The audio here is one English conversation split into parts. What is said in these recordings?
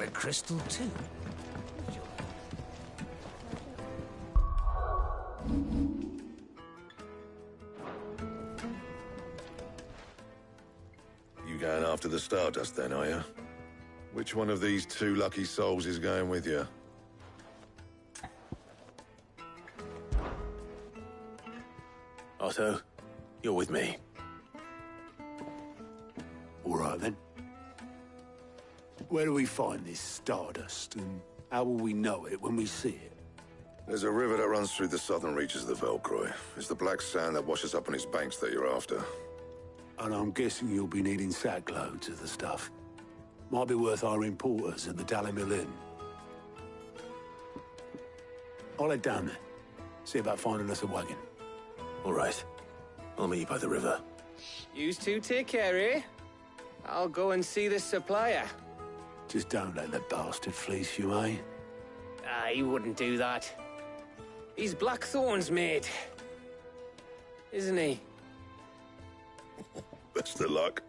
the crystal too. You going after the Stardust then, are you? Which one of these two lucky souls is going with you? Otto, you're with me. All right, then. Where do we find this Stardust, and how will we know it when we see it? There's a river that runs through the southern reaches of the Velcroy. It's the black sand that washes up on its banks that you're after. And I'm guessing you'll be needing sackloads of the stuff. Might be worth our importers at the Dalimil Inn. I'll head down there. See about finding us a wagon. All right. I'll meet you by the river. You two take care, eh? I'll go and see this supplier. Just don't let the bastard fleece you, eh? He wouldn't do that. He's Blackthorn's mate. Isn't he? Best of luck.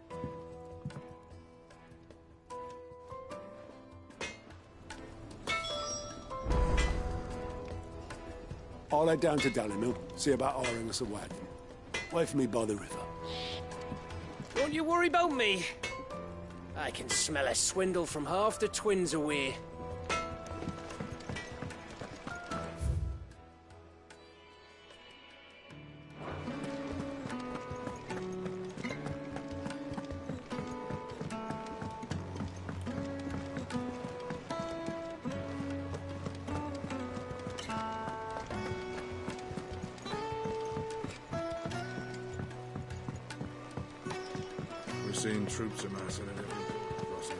I'll head down to Dalimil, see about hiring us a wagon. Wait for me by the river. Don't you worry about me. I can smell a swindle from half the twins away. We're seeing troops amassing in every crossing.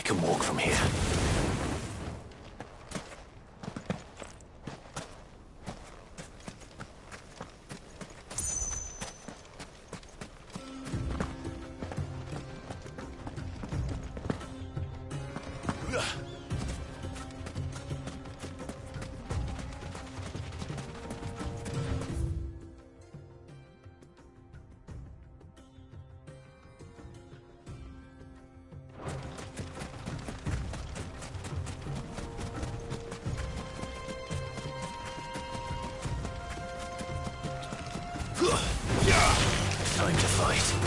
can walk from here. Time to fight.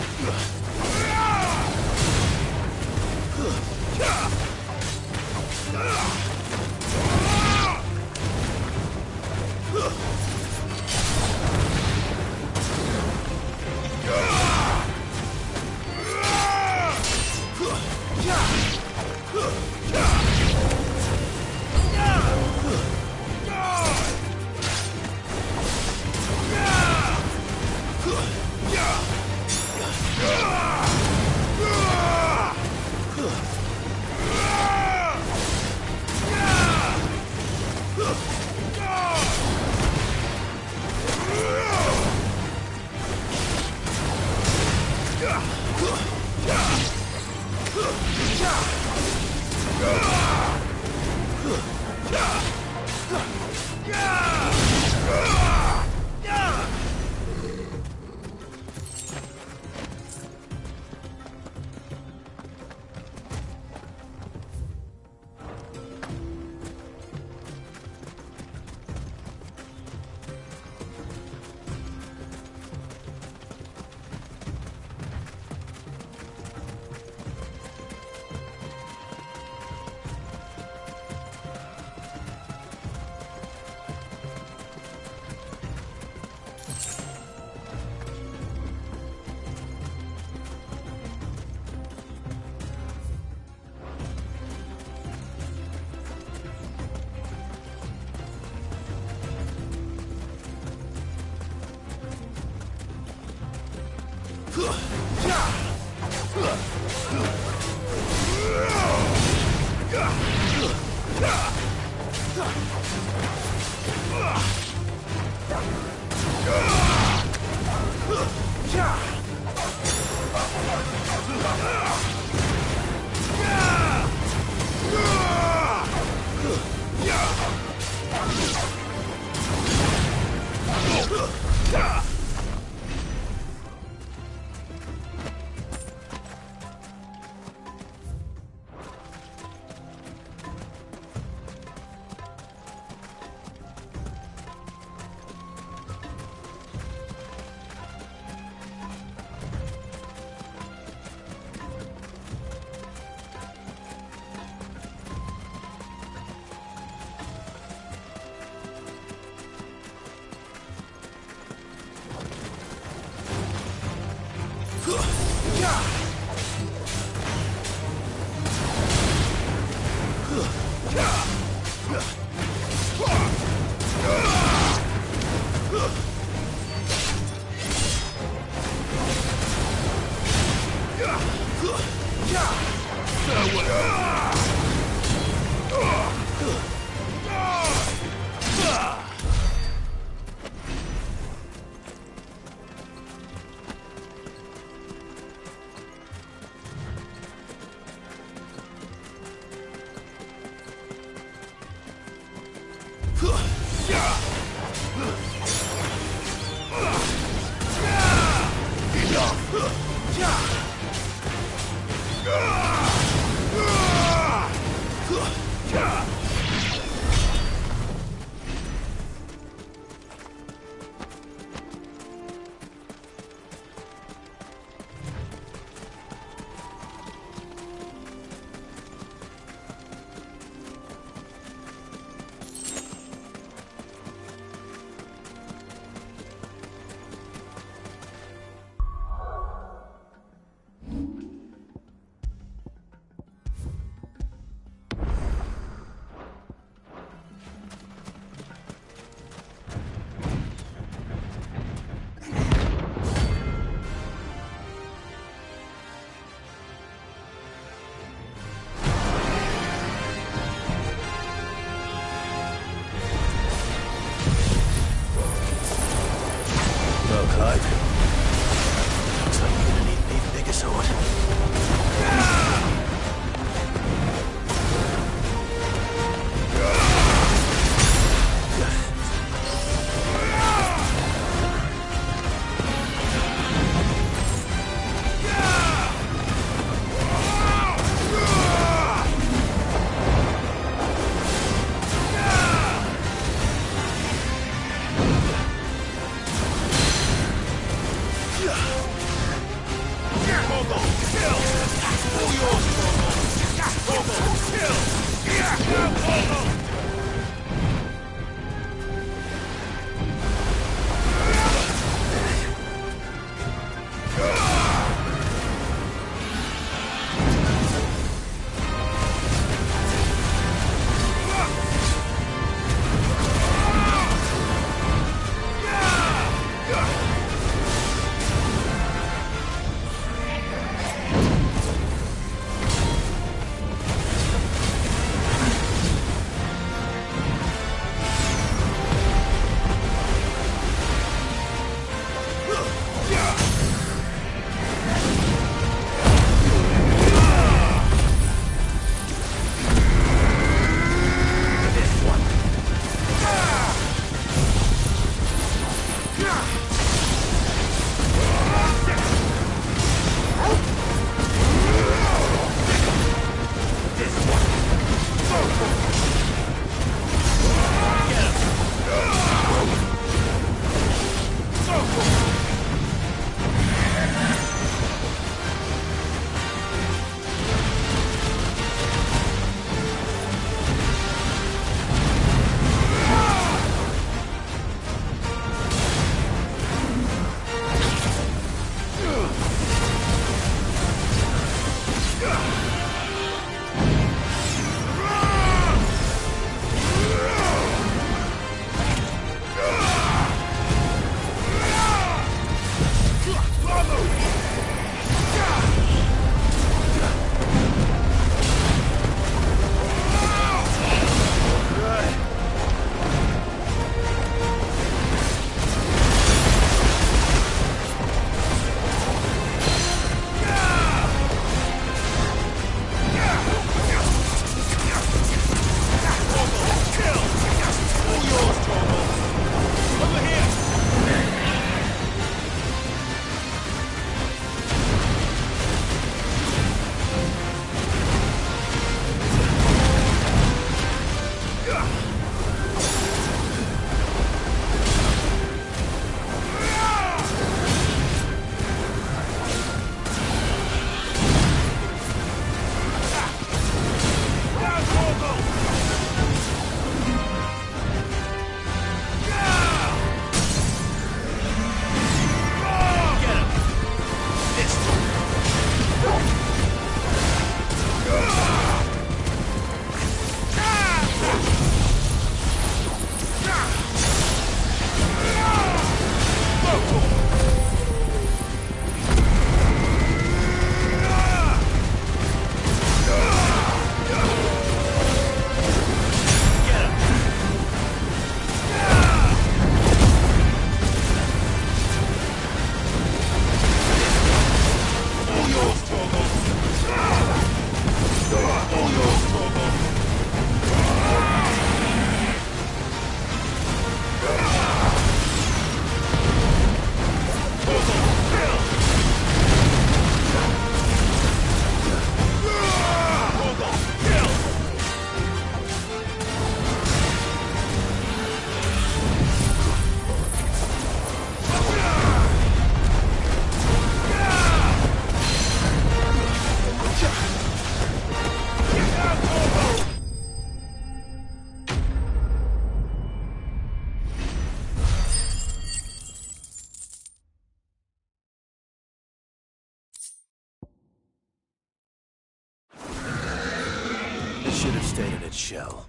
should have stayed in its shell.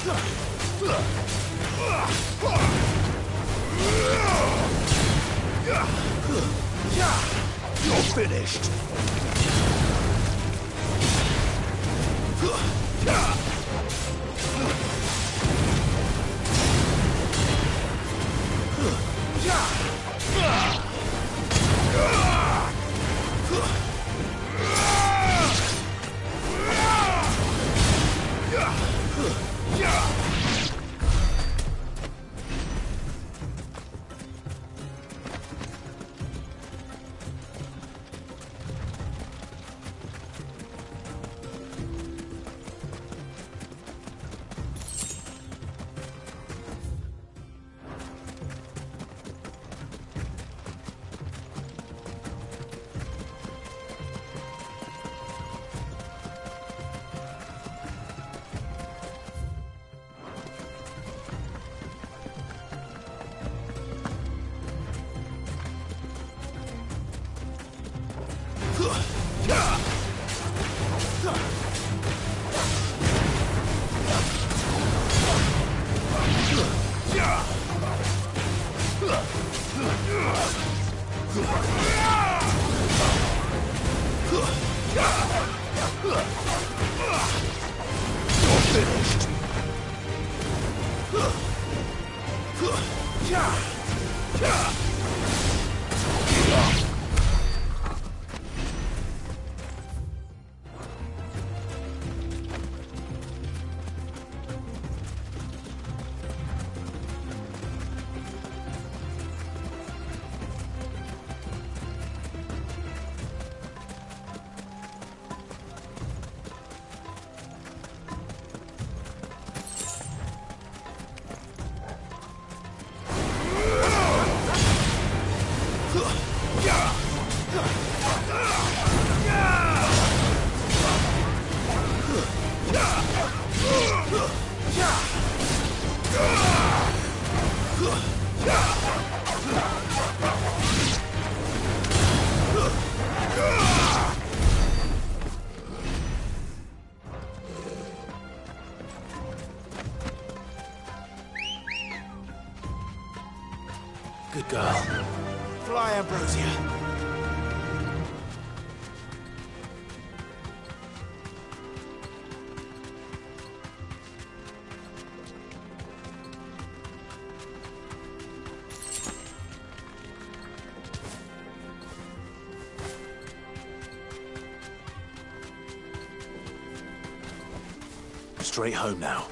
You're finished. Good girl. Fly, Ambrosia. Straight home now.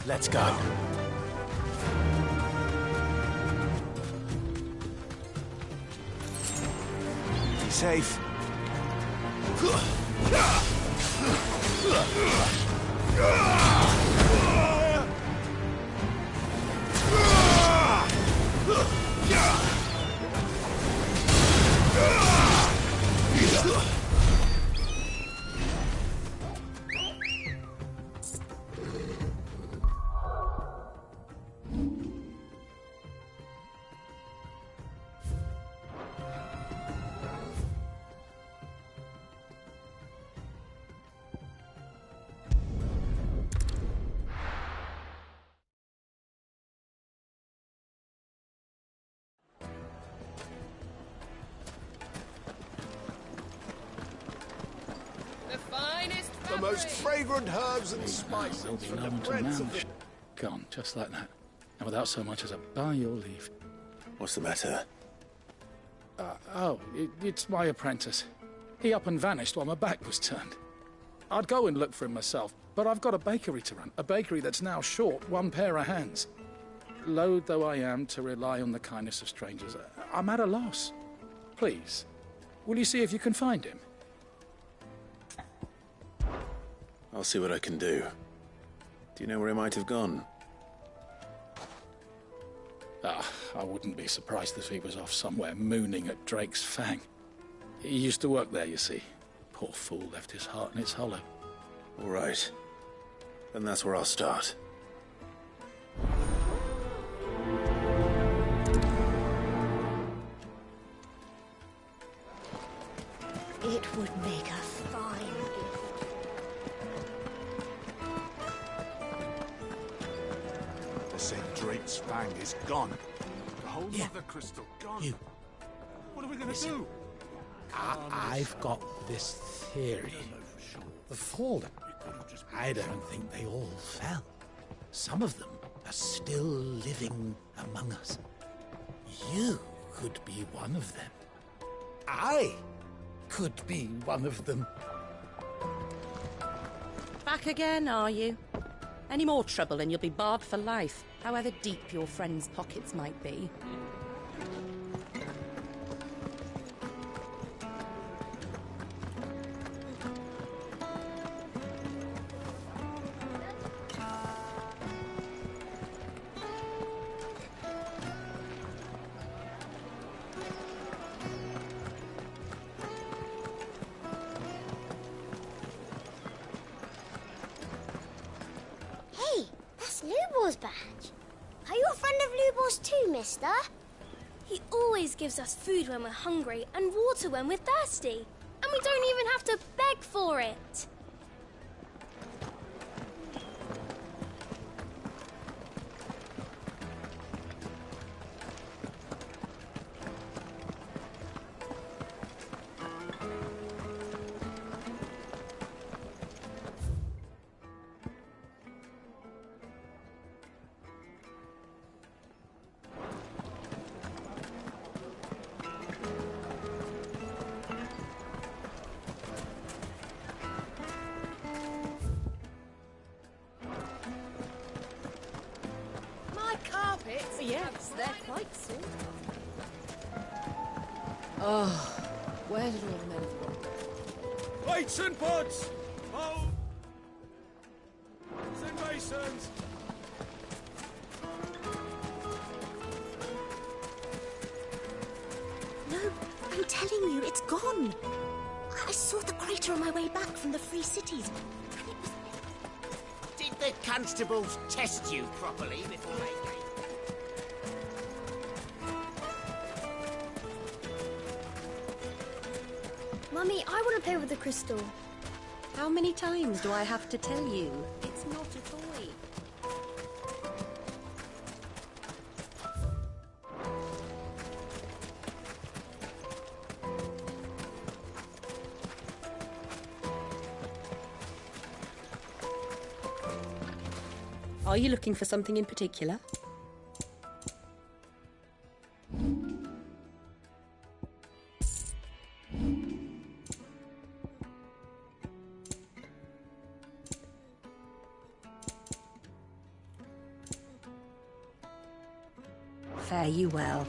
Let's go. Be safe. The finest The most fragrant herbs and spices from the breadth of the... gone, just like that. And without so much as a by your leave. What's the matter? It's my apprentice. He up and vanished while my back was turned. I'd go and look for him myself, but I've got a bakery to run. A bakery that's now short one pair of hands. Loath though I am to rely on the kindness of strangers, I'm at a loss. Please, will you see if you can find him? I'll see what I can do. Do you know where he might have gone? I wouldn't be surprised if he was off somewhere mooning at Drake's Fang. He used to work there, you see. Poor fool left his heart in its hollow. All right. Then that's where I'll start. It would make a fine gift. They're saying Drake's Fang is gone. The whole mother crystal gone. You. What are we going to do? I've got this theory. The fallen, I don't think they all fell. Some of them are still living among us. You could be one of them. I could be one of them. Back again, are you? Any more trouble and you'll be barred for life, however deep your friends' pockets might be. Lubor's badge. Are you a friend of Lubor's too, mister? He always gives us food when we're hungry and water when we're thirsty. And we don't even have to beg for it. Yes, they're quite sort of. Oh, where did all the men have gone? Weights and pods! Oh! Send masons! No, I'm telling you, it's gone. I saw the crater on my way back from the Free Cities. And it was... Did the constables test you properly before they came? Mummy, I want to play with the crystal. How many times do I have to tell you? It's not a toy. Are you looking for something in particular? Fare you well.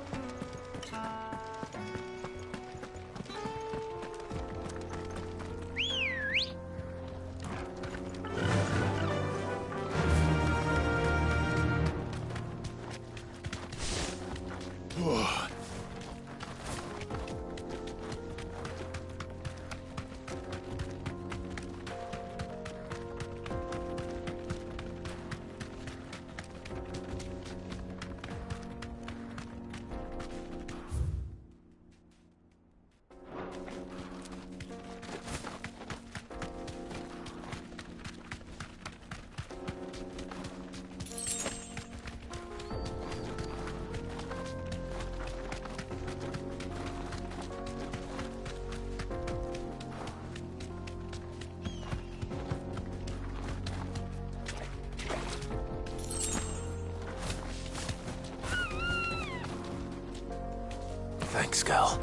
Thanks, girl.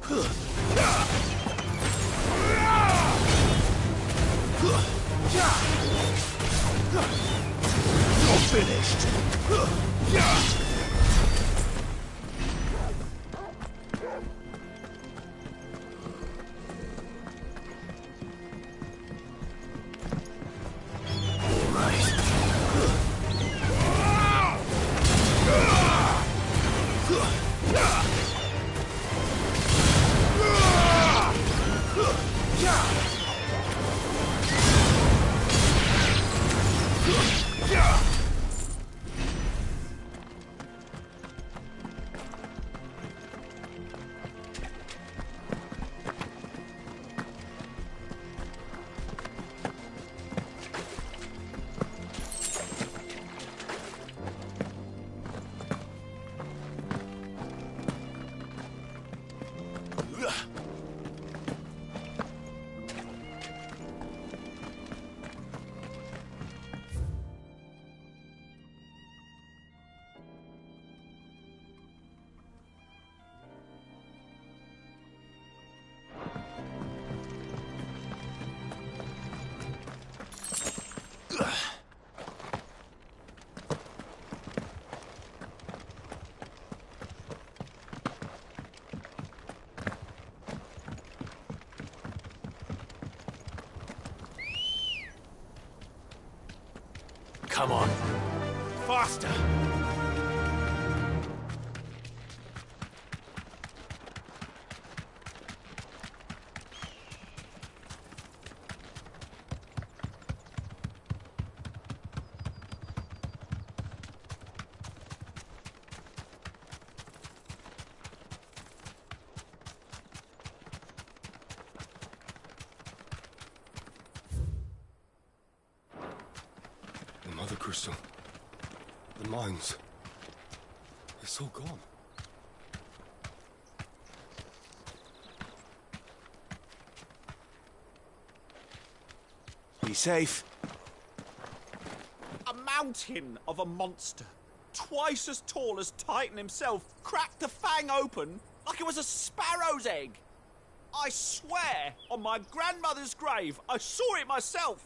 You're finished. Come on. Faster! The Mother Crystal. The mines. It's all gone. Be safe. A mountain of a monster, twice as tall as Titan himself, cracked the fang open like it was a sparrow's egg. I swear, on my grandmother's grave, I saw it myself.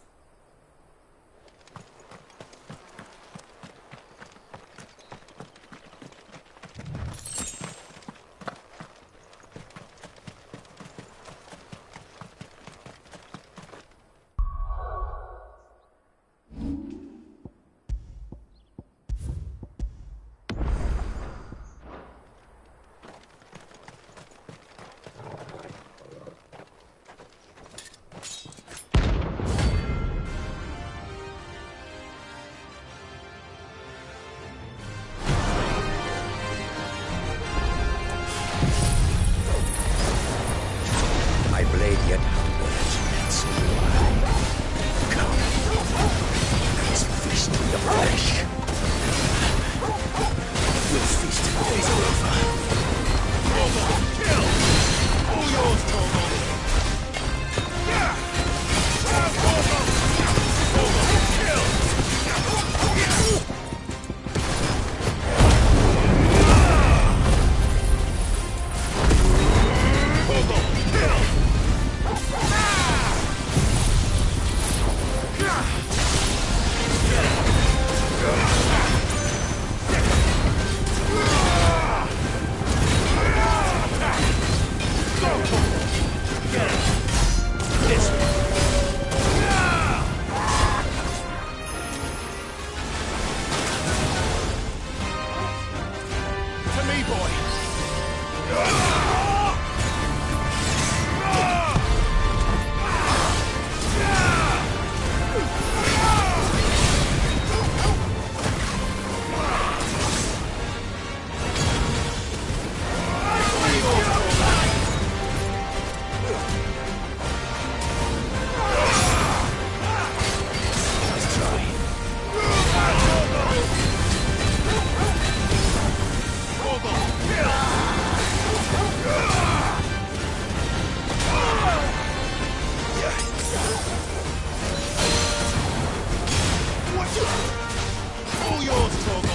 All yours, Torgal.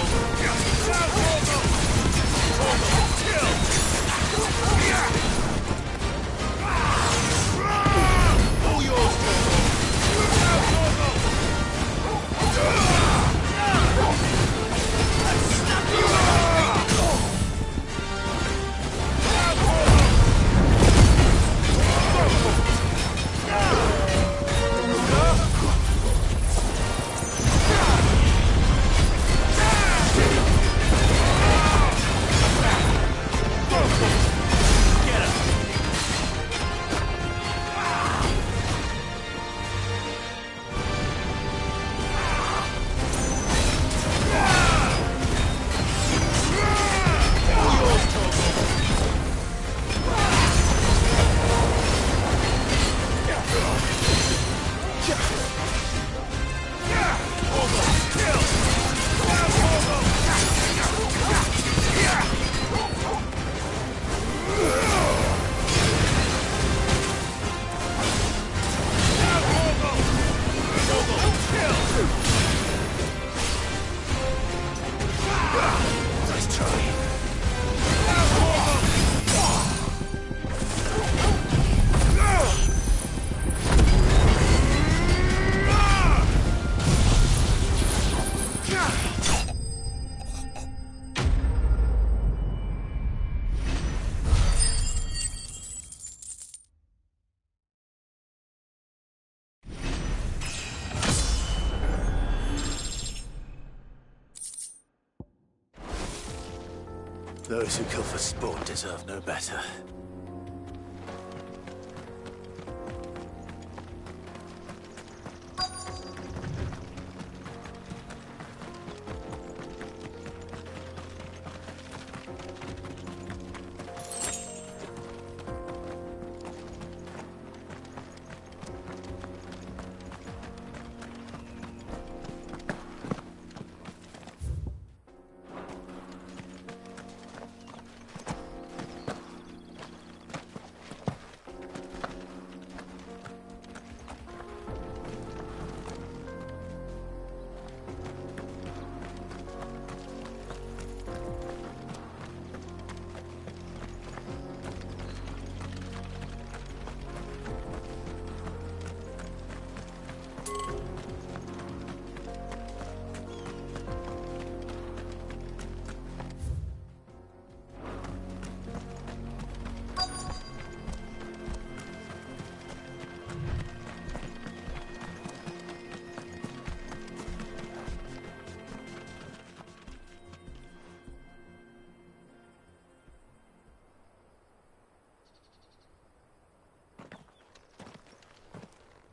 Those who kill for sport deserve no better.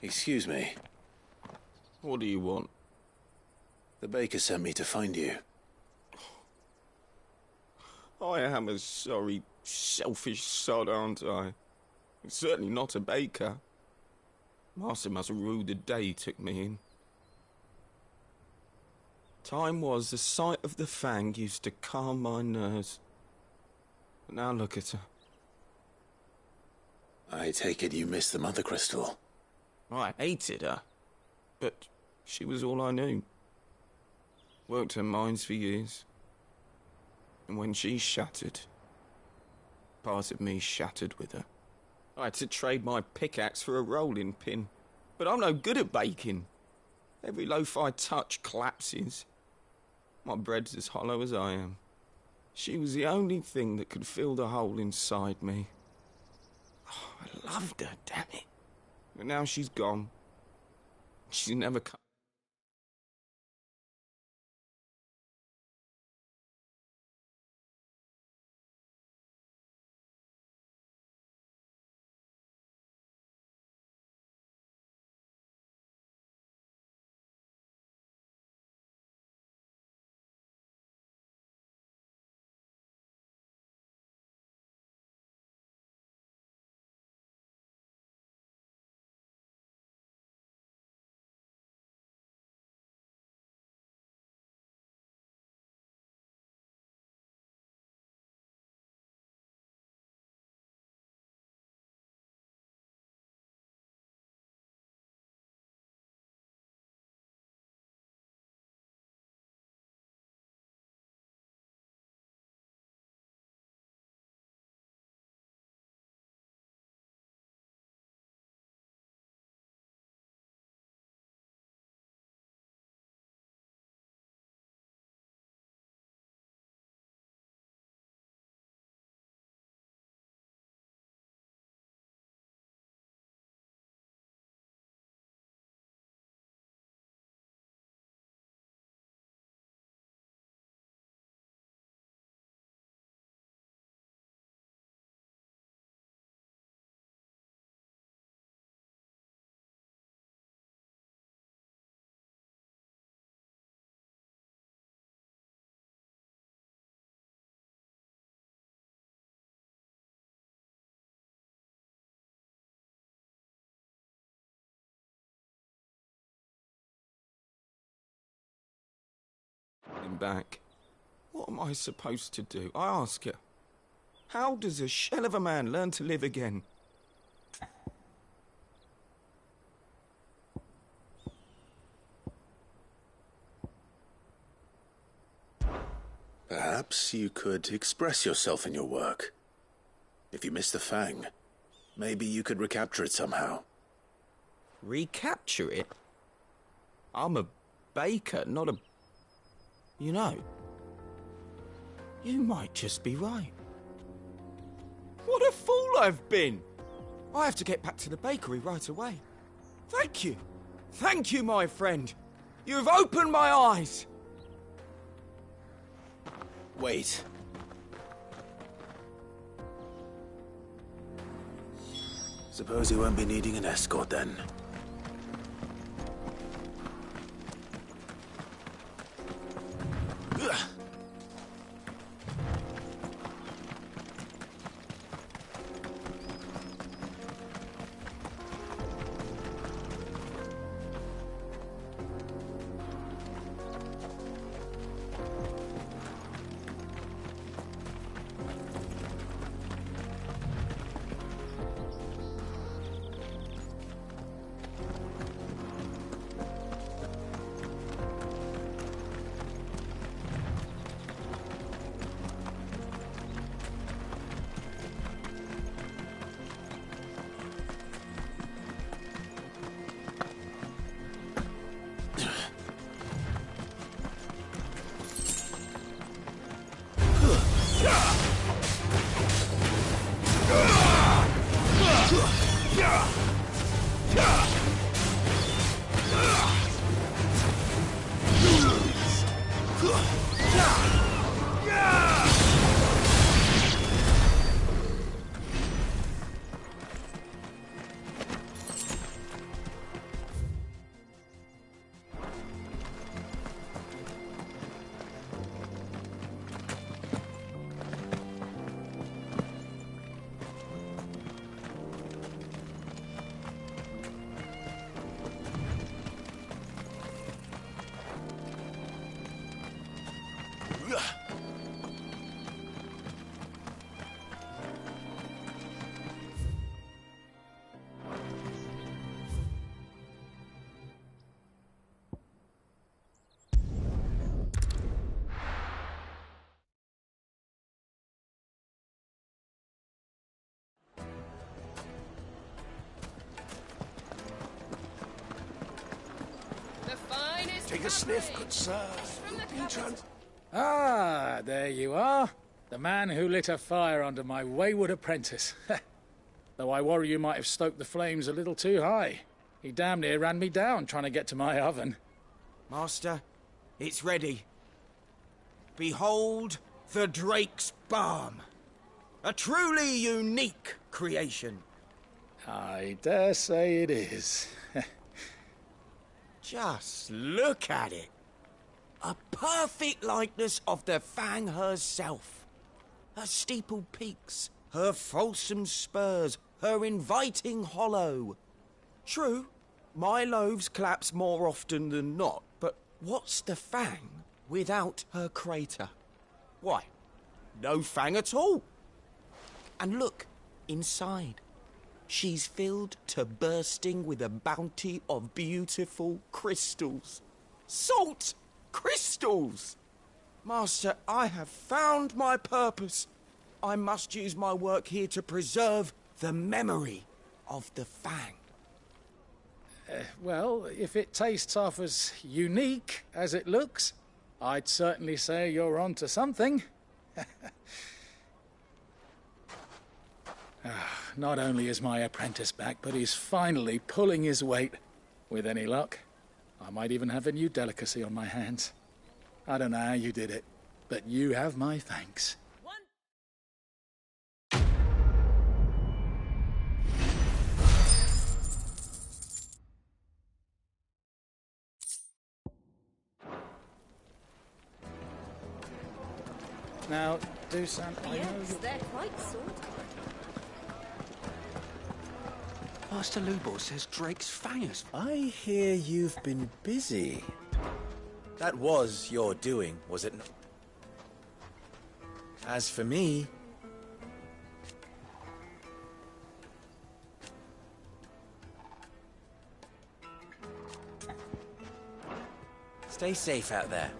Excuse me. What do you want? The baker sent me to find you. I am a sorry, selfish sod, aren't I? I'm certainly not a baker. Master must have ruled the day he took me in. Time was the sight of the fang used to calm my nerves. But now look at her. I take it you missed the Mother Crystal. I hated her, but she was all I knew. Worked her mines for years. And when she shattered, part of me shattered with her. I had to trade my pickaxe for a rolling pin. But I'm no good at baking. Every loaf I touch collapses. My bread's as hollow as I am. She was the only thing that could fill the hole inside me. Oh, I loved her, damn it. But now she's gone. She's never come. Back. What am I supposed to do? I ask her. How does a shell of a man learn to live again? Perhaps you could express yourself in your work. If you miss the fang, maybe you could recapture it somehow. Recapture it? I'm a baker, not a... You know, you might just be right. What a fool I've been! I have to get back to the bakery right away. Thank you. Thank you, my friend. You've opened my eyes. Wait. Suppose he won't be needing an escort then. Take a sniff, good sir. Ah, there you are. The man who lit a fire under my wayward apprentice. Though I worry you might have stoked the flames a little too high. He damn near ran me down trying to get to my oven. Master, it's ready. Behold the Drake's Balm. A truly unique creation. I dare say it is. Just look at it. A perfect likeness of the Fang herself. Her steepled peaks, her fulsome spurs, her inviting hollow. True, my loaves collapse more often than not, but what's the Fang without her crater? Why, no Fang at all. And look, inside. She's filled to bursting with a bounty of beautiful crystals. Salt crystals! Master, I have found my purpose. I must use my work here to preserve the memory of the Fang. Well, if it tastes half as unique as it looks, I'd certainly say you're onto something. Not only is my apprentice back, but he's finally pulling his weight. With any luck, I might even have a new delicacy on my hands. I don't know how you did it, but you have my thanks. Now, Dusan, I know Yes, they're quite sorted. Master Lubor says Drake's Fangers. I hear you've been busy. That was your doing, was it not? As for me... Stay safe out there.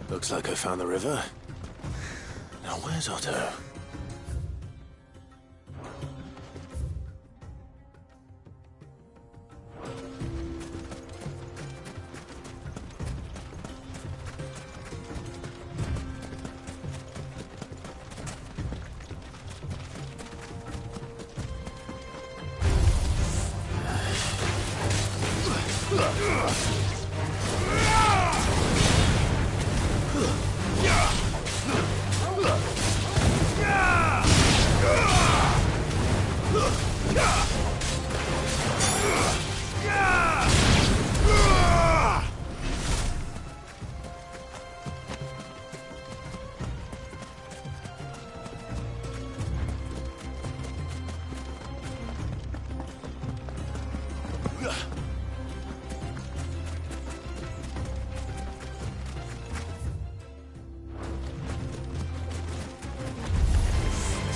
Looks like I found the river. Now where's Otto?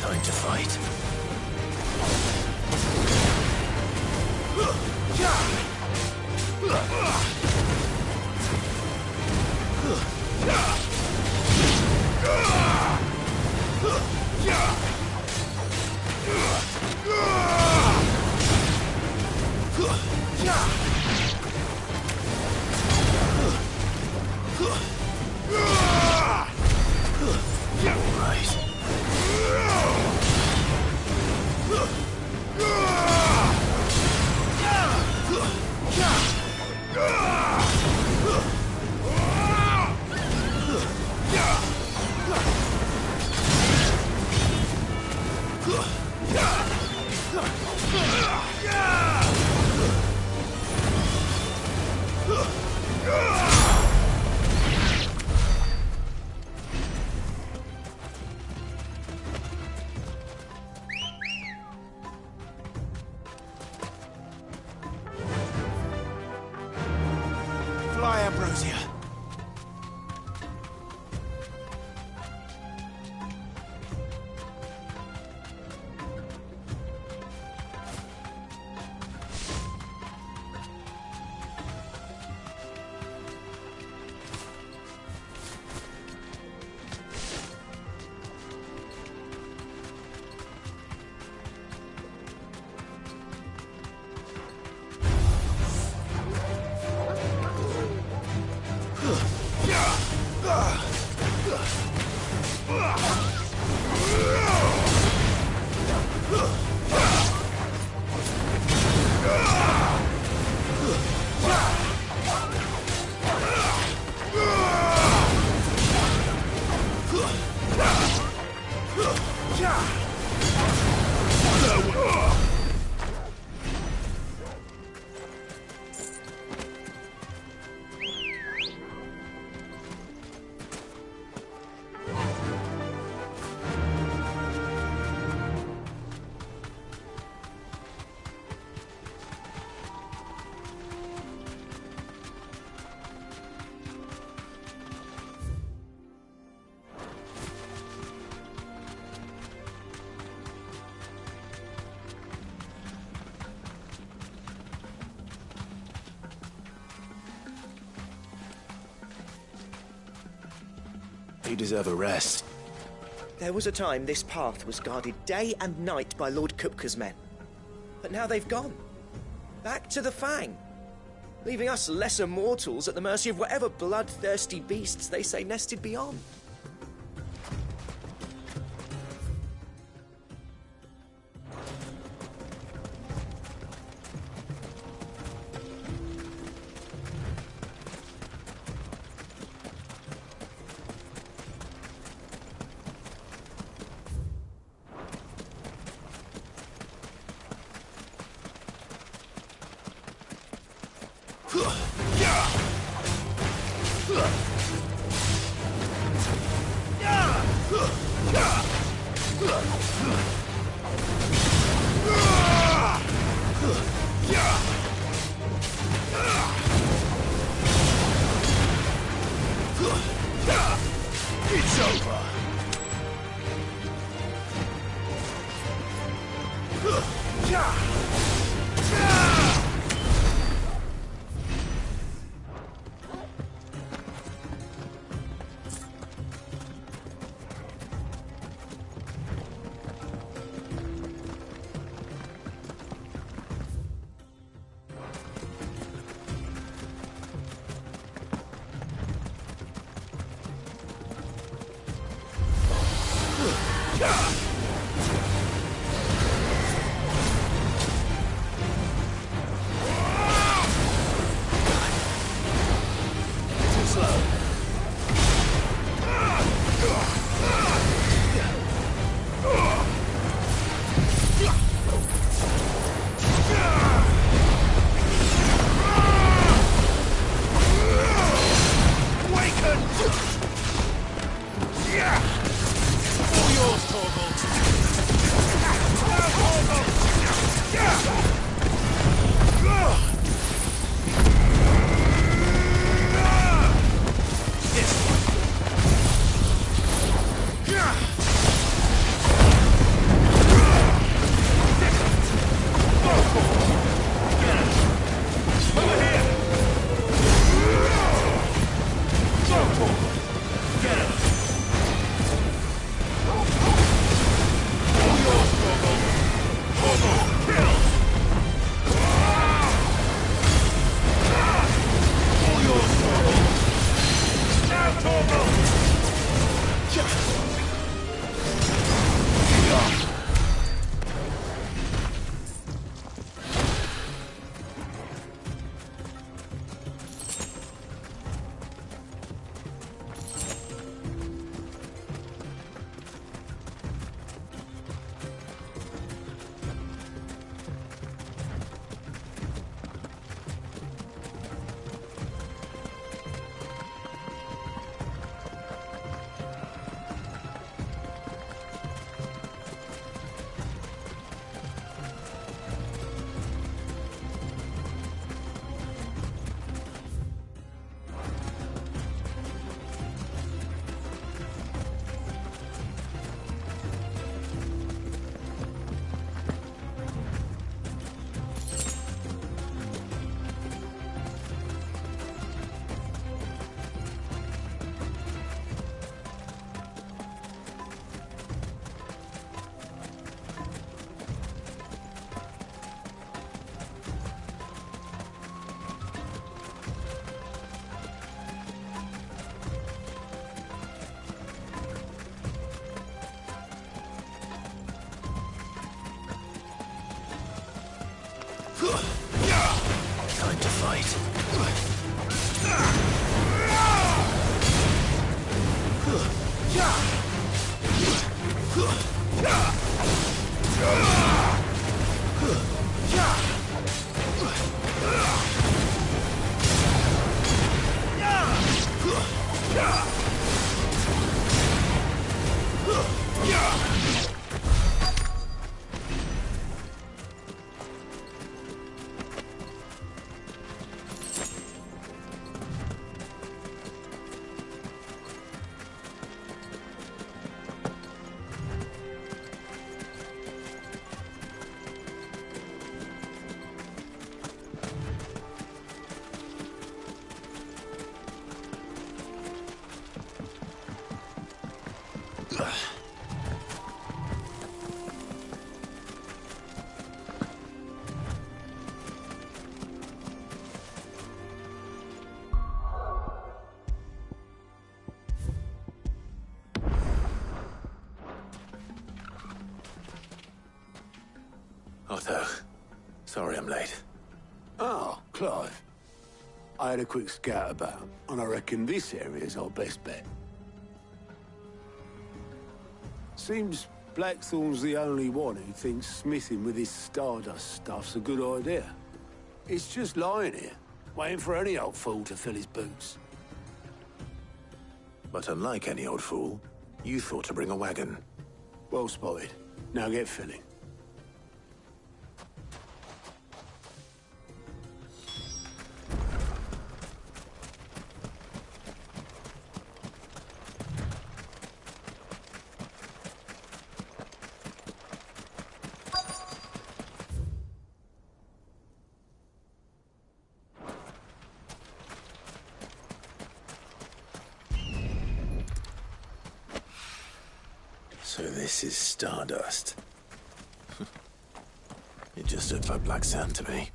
Time to fight. Fly, Ambrosia. You deserve a rest. There was a time this path was guarded day and night by Lord Kupka's men. But now they've gone. Back to the Fang. Leaving us lesser mortals at the mercy of whatever bloodthirsty beasts they say nested beyond. It's over. to fight. Otto, sorry I'm late. Oh, Clive. I had a quick scout about, and I reckon this area's our best bet. Seems Blackthorn's the only one who thinks smithing with his Stardust stuff's a good idea. It's just lying here, waiting for any old fool to fill his boots. But unlike any old fool, you thought to bring a wagon. Well spotted. Now get filling. So this is Stardust. It just looked like black sand to me.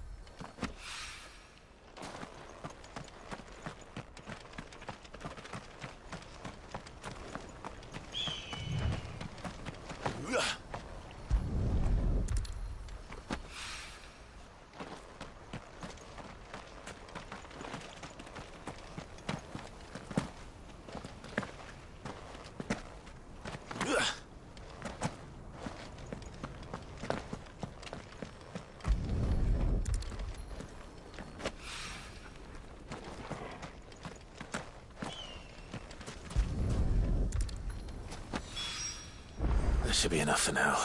That should be enough for now.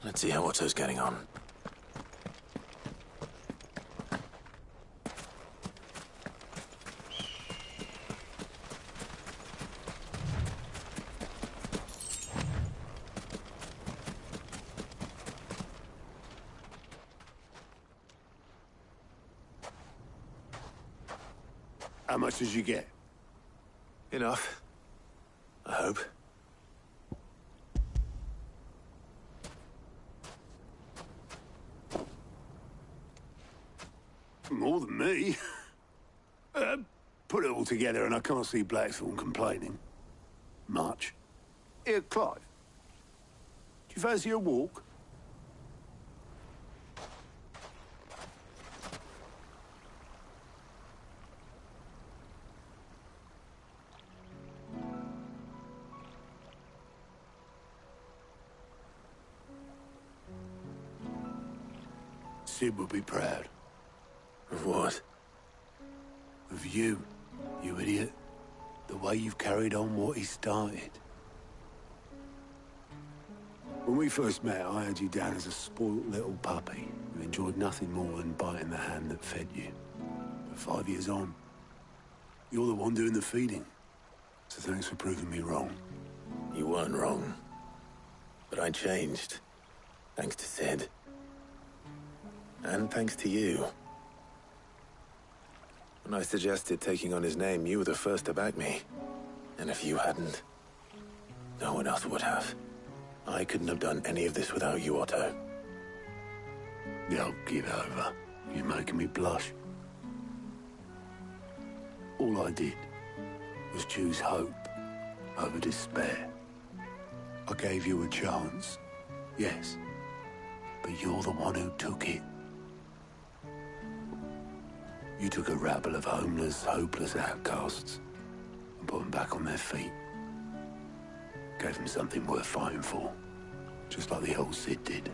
Let's see how Otto's getting on. How much did you get? Enough. I hope. More than me. Put it all together and I can't see Blackthorn complaining. Much. Here, Clive. Do you fancy a walk? Sid will be proud. Of what? Of you, you idiot. The way you've carried on what he started. When we first met, I had you down as a spoilt little puppy who enjoyed nothing more than biting the hand that fed you. But 5 years on, you're the one doing the feeding. So thanks for proving me wrong. You weren't wrong. But I changed. Thanks to Sid. And thanks to you. When I suggested taking on his name, you were the first to back me. And if you hadn't, no one else would have. I couldn't have done any of this without you, Otto. Yo, get over. You're making me blush. All I did was choose hope over despair. I gave you a chance, yes, but you're the one who took it. You took a rabble of homeless, hopeless outcasts and put them back on their feet. Gave them something worth fighting for, just like the old Cid did.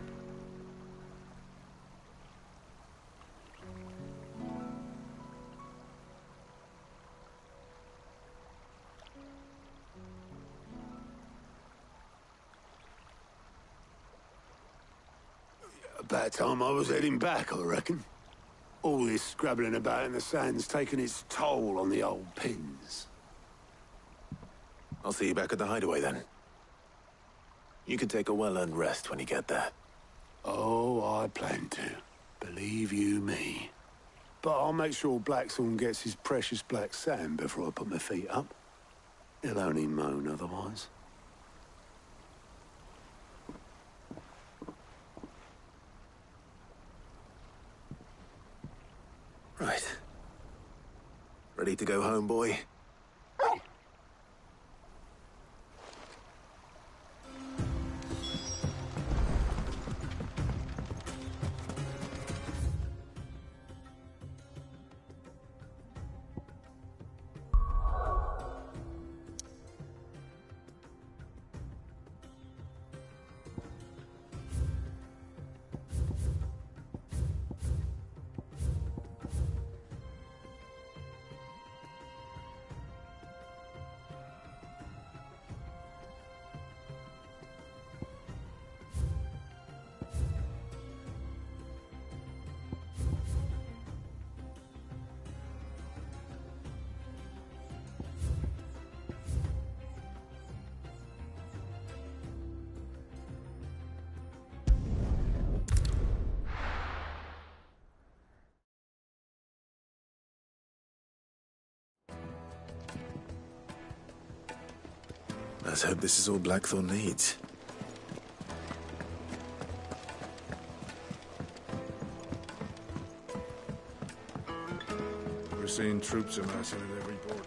About time I was heading back, I reckon. All this scrabbling about in the sand's taken its toll on the old pins. I'll see you back at the hideaway then. You can take a well-earned rest when you get there. Oh, I plan to. Believe you me. But I'll make sure Blackthorn gets his precious black sand before I put my feet up. He'll only moan otherwise. Right. Ready to go home, boy? Let's hope this is all Blackthorn needs. We're seeing troops amassing at every border.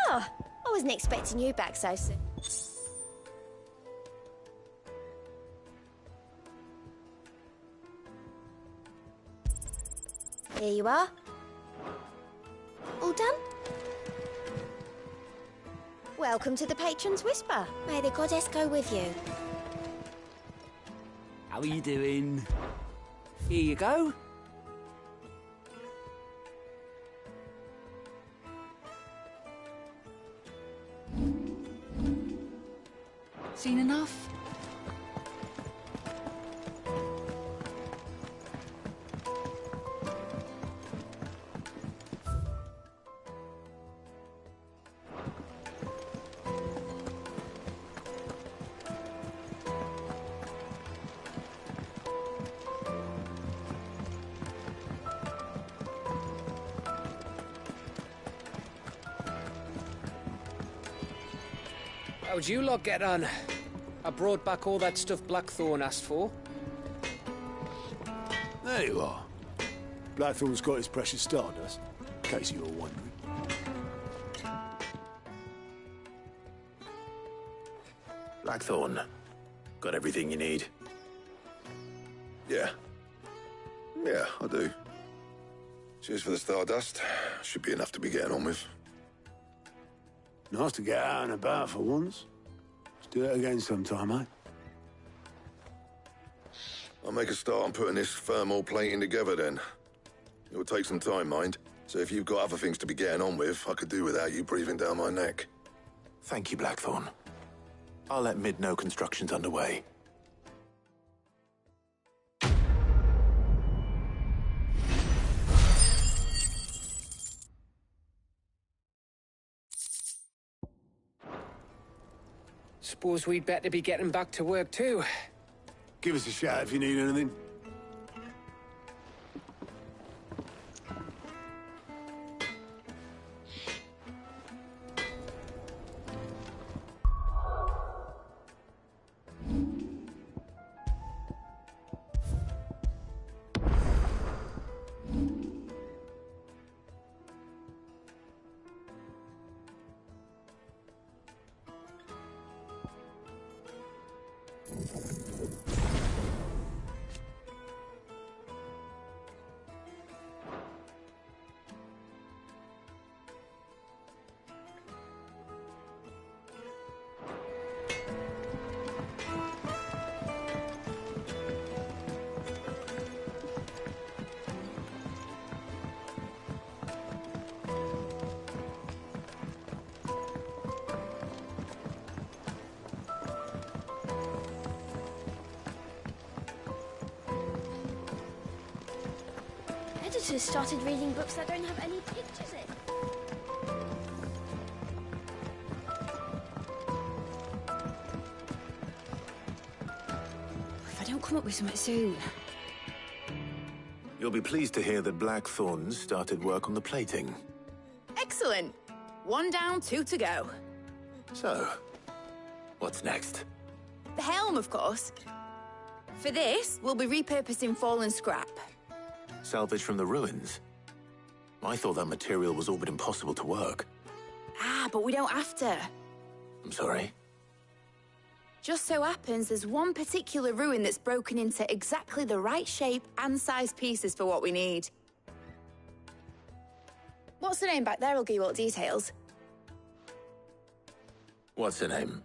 I wasn't expecting you back so soon. Here you are. All done? Welcome to the Patron's Whisper. May the goddess go with you. How are you doing? Here you go. Seen enough? How'd you lot get on? I brought back all that stuff Blackthorn asked for. There you are. Blackthorn's got his precious stardust, in case you were wondering. Blackthorn, got everything you need? Yeah. Yeah, I do. Cheers for the stardust. Should be enough to be getting on with. Nice to get out and about for once. Let's do it again sometime, eh? I'll make a start on putting this thermal plating together then. It will take some time, mind. So if you've got other things to be getting on with, I could do without you breathing down my neck. Thank you, Blackthorn. I'll let Mid know construction's underway. Suppose we'd better be getting back to work too. Give us a shout if you need anything. Walter's started reading books that don't have any pictures in. If I don't come up with something soon... You'll be pleased to hear that Blackthorn's started work on the plating. Excellent! 1 down, 2 to go. So, what's next? The helm, of course. For this, we'll be repurposing fallen scrap. Salvage from the ruins? I thought that material was all but impossible to work. Ah, but we don't have to. I'm sorry? Just so happens there's one particular ruin that's broken into exactly the right shape and size pieces for what we need. What's the name back there? I'll give you all the details. What's her name?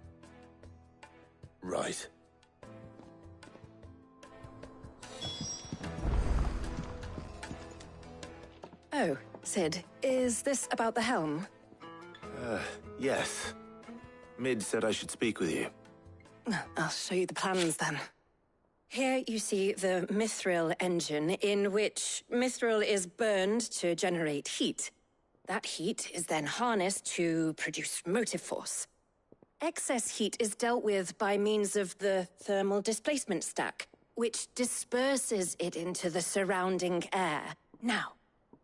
Right. Oh, Sid, is this about the helm? Yes. Mid said I should speak with you. I'll show you the plans then. Here you see the mithril engine, in which mithril is burned to generate heat. That heat is then harnessed to produce motive force. Excess heat is dealt with by means of the thermal displacement stack, which disperses it into the surrounding air. Now,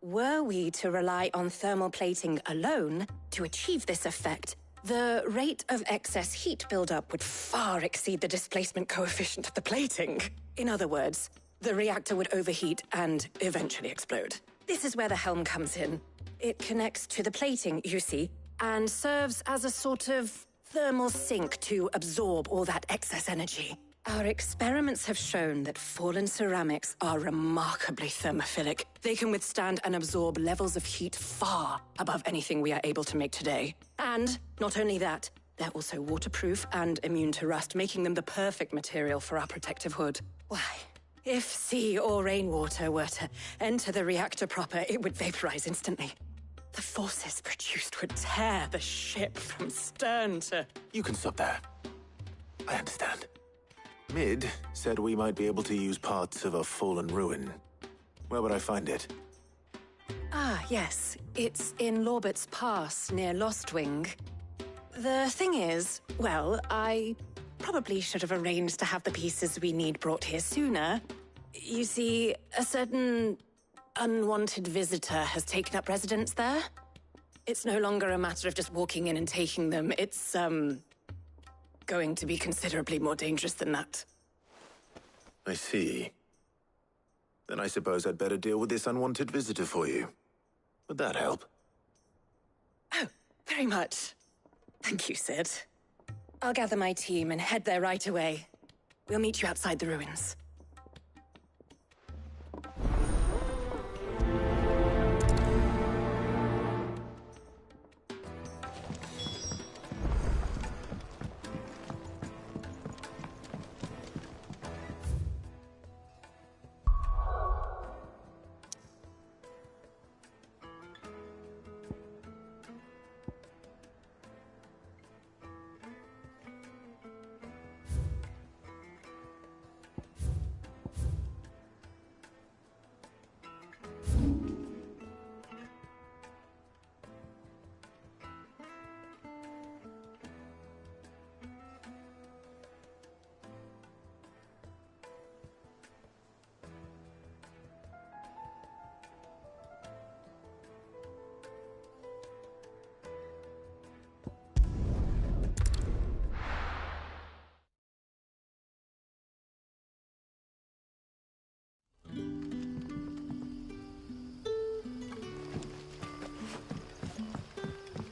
were we to rely on thermal plating alone to achieve this effect, the rate of excess heat buildup would far exceed the displacement coefficient of the plating. In other words, the reactor would overheat and eventually explode. This is where the helm comes in. It connects to the plating, you see, and serves as a sort of thermal sink to absorb all that excess energy. Our experiments have shown that fallen ceramics are remarkably thermophilic. They can withstand and absorb levels of heat far above anything we are able to make today. And not only that, they're also waterproof and immune to rust, making them the perfect material for our protective hood. Why, if sea or rainwater were to enter the reactor proper, it would vaporize instantly. The forces produced would tear the ship from stern to... You can stop there. I understand. Mid said we might be able to use parts of a fallen ruin. Where would I find it? Ah, yes. It's in Lorbert's Pass, near Lostwing. The thing is, well, I probably should have arranged to have the pieces we need brought here sooner. You see, a certain unwanted visitor has taken up residence there. It's no longer a matter of just walking in and taking them. It's, going to be considerably more dangerous than that. I see. Then I suppose I'd better deal with this unwanted visitor for you. Would that help? Oh, very much. Thank you, Sid. I'll gather my team and head there right away. We'll meet you outside the ruins.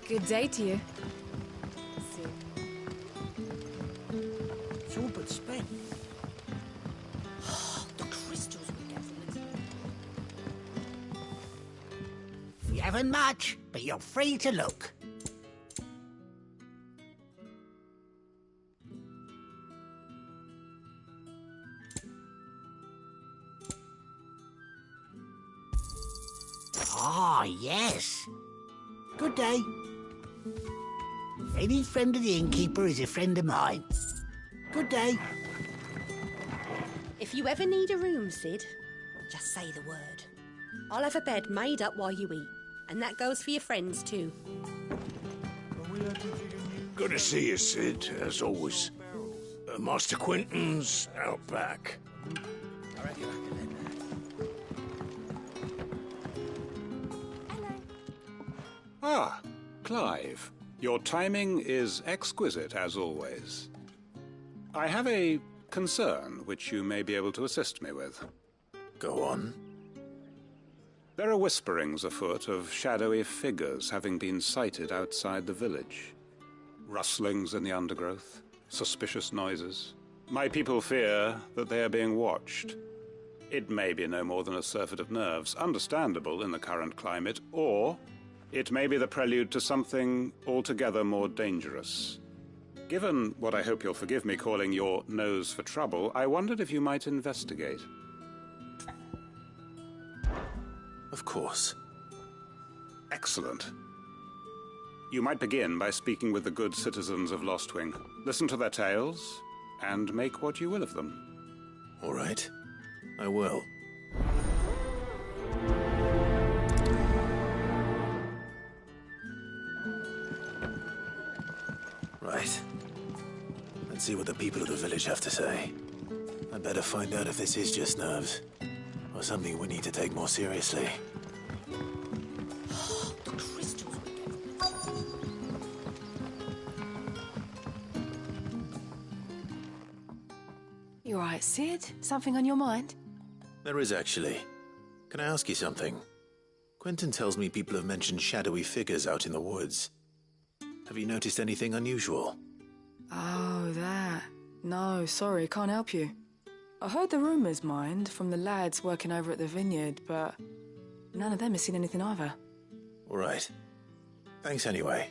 Good day to you. It's all but spent. The crystals we get from the... You haven't much, but you're free to look. Ah, yes. Good day. Any friend of the innkeeper is a friend of mine. Good day. If you ever need a room, Sid, just say the word. I'll have a bed made up while you eat. And that goes for your friends, too. Good to see you, Sid, as always. Master Quentin's out back. Ah, Clive. Your timing is exquisite, as always. I have a concern which you may be able to assist me with. Go on. There are whisperings afoot of shadowy figures having been sighted outside the village. Rustlings in the undergrowth, suspicious noises. My people fear that they are being watched. It may be no more than a surfeit of nerves, understandable in the current climate, or it may be the prelude to something altogether more dangerous. Given what I hope you'll forgive me calling your nose for trouble, I wondered if you might investigate. Of course. Excellent. You might begin by speaking with the good citizens of Lostwing. Listen to their tales, and make what you will of them. All right. I will. Right. Let's see what the people of the village have to say. I'd better find out if this is just nerves, or something we need to take more seriously. You all right, Sid? Something on your mind? There is, actually. Can I ask you something? Quentin tells me people have mentioned shadowy figures out in the woods. Have you noticed anything unusual? Oh, that. No, sorry, can't help you. I heard the rumours, mind, from the lads working over at the vineyard, but none of them has seen anything either. All right. Thanks anyway.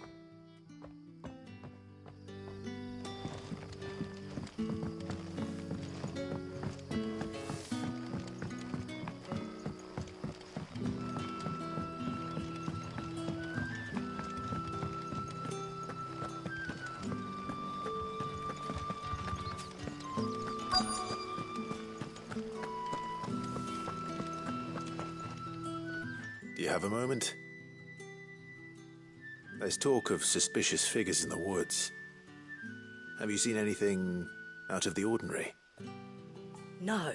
Do you have a moment? There's talk of suspicious figures in the woods. Have you seen anything out of the ordinary? No,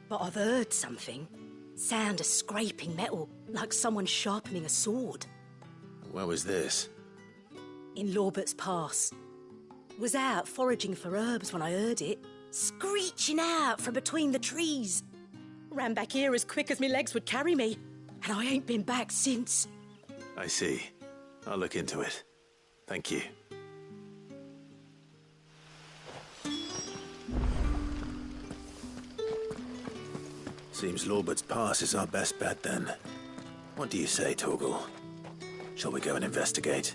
but I've heard something. Sound of scraping metal, like someone sharpening a sword. Where was this? In Lorbert's Pass. Was out foraging for herbs when I heard it, screeching out from between the trees. Ran back here as quick as my legs would carry me, and I ain't been back since. I see. I'll look into it. Thank you. Seems Lorbert's Pass is our best bet, then. What do you say, Torgal? Shall we go and investigate?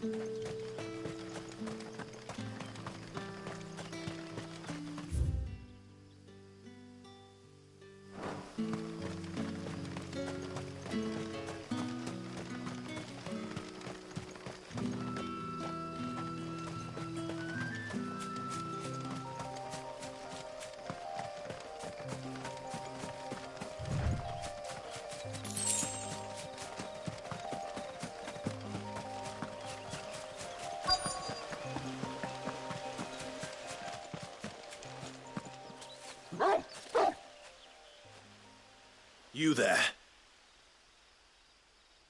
You there.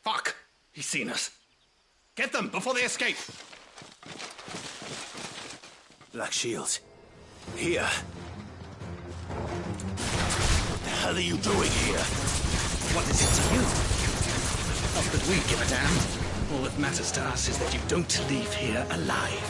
Fuck! He's seen us. Get them before they escape! Black Shields. Here. What the hell are you doing here? What is it to you? Not that we give a damn. All that matters to us is that you don't leave here alive.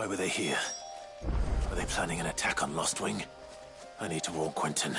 Why were they here? Are they planning an attack on Lost Wing? I need to warn Quentin.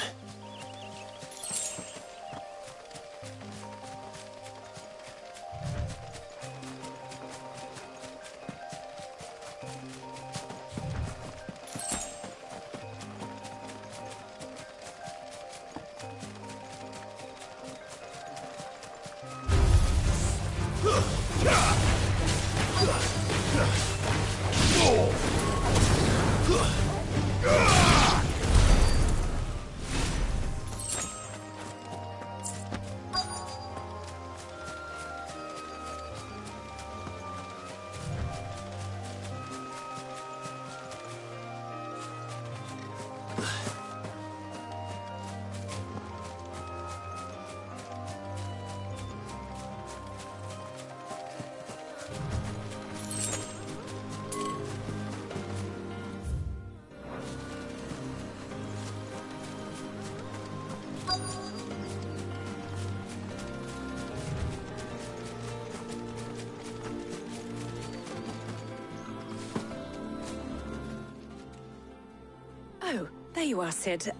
Oh, there you are, Sid.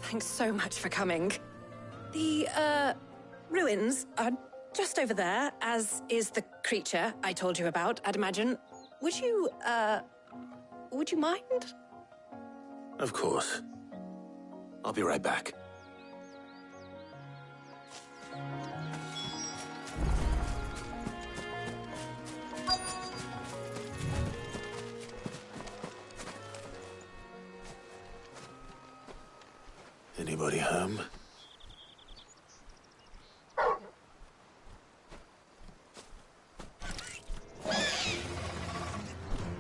Thanks so much for coming. The, ruins are just over there, as is the creature I told you about, I'd imagine. Would you mind? Of course. I'll be right back. Anybody home?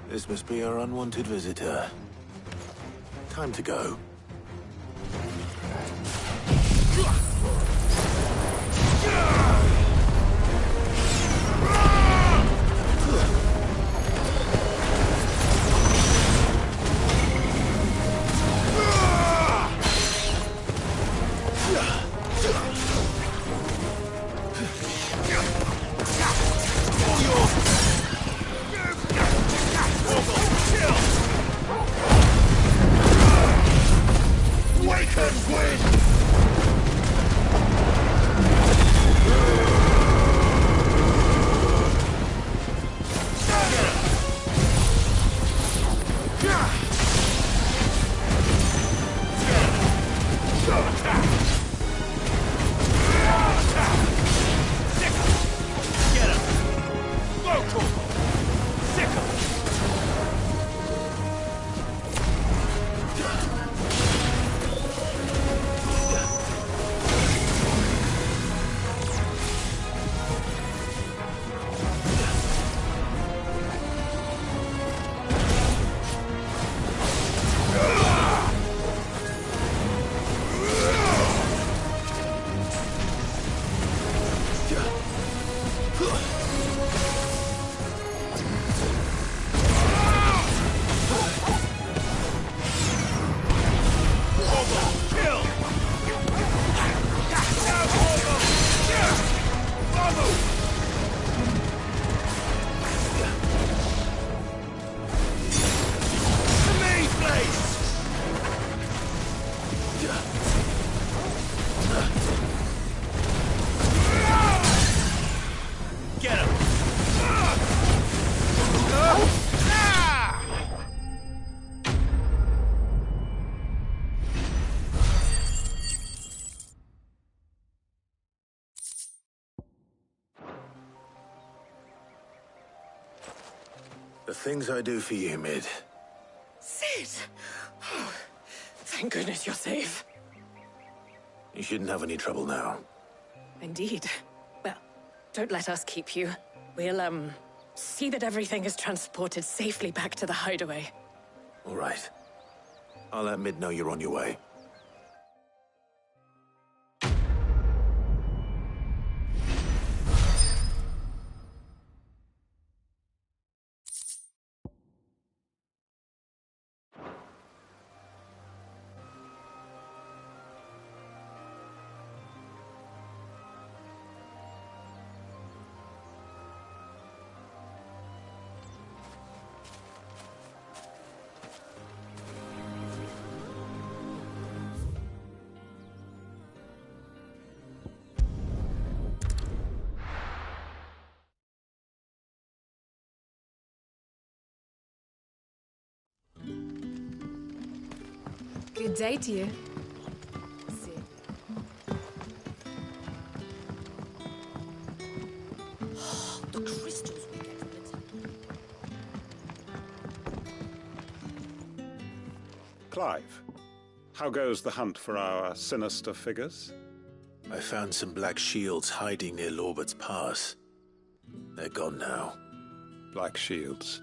This must be our unwanted visitor. Time to go. The things I do for you, Mid. Sid! Oh, thank goodness you're safe. You shouldn't have any trouble now. Indeed. Well, don't let us keep you. We'll, see that everything is transported safely back to the hideaway. All right. I'll let Mid know you're on your way. Good day to you. The crystals we get from the Clive, how goes the hunt for our sinister figures? I found some black shields hiding near Lorbert's Pass. They're gone now. Black shields.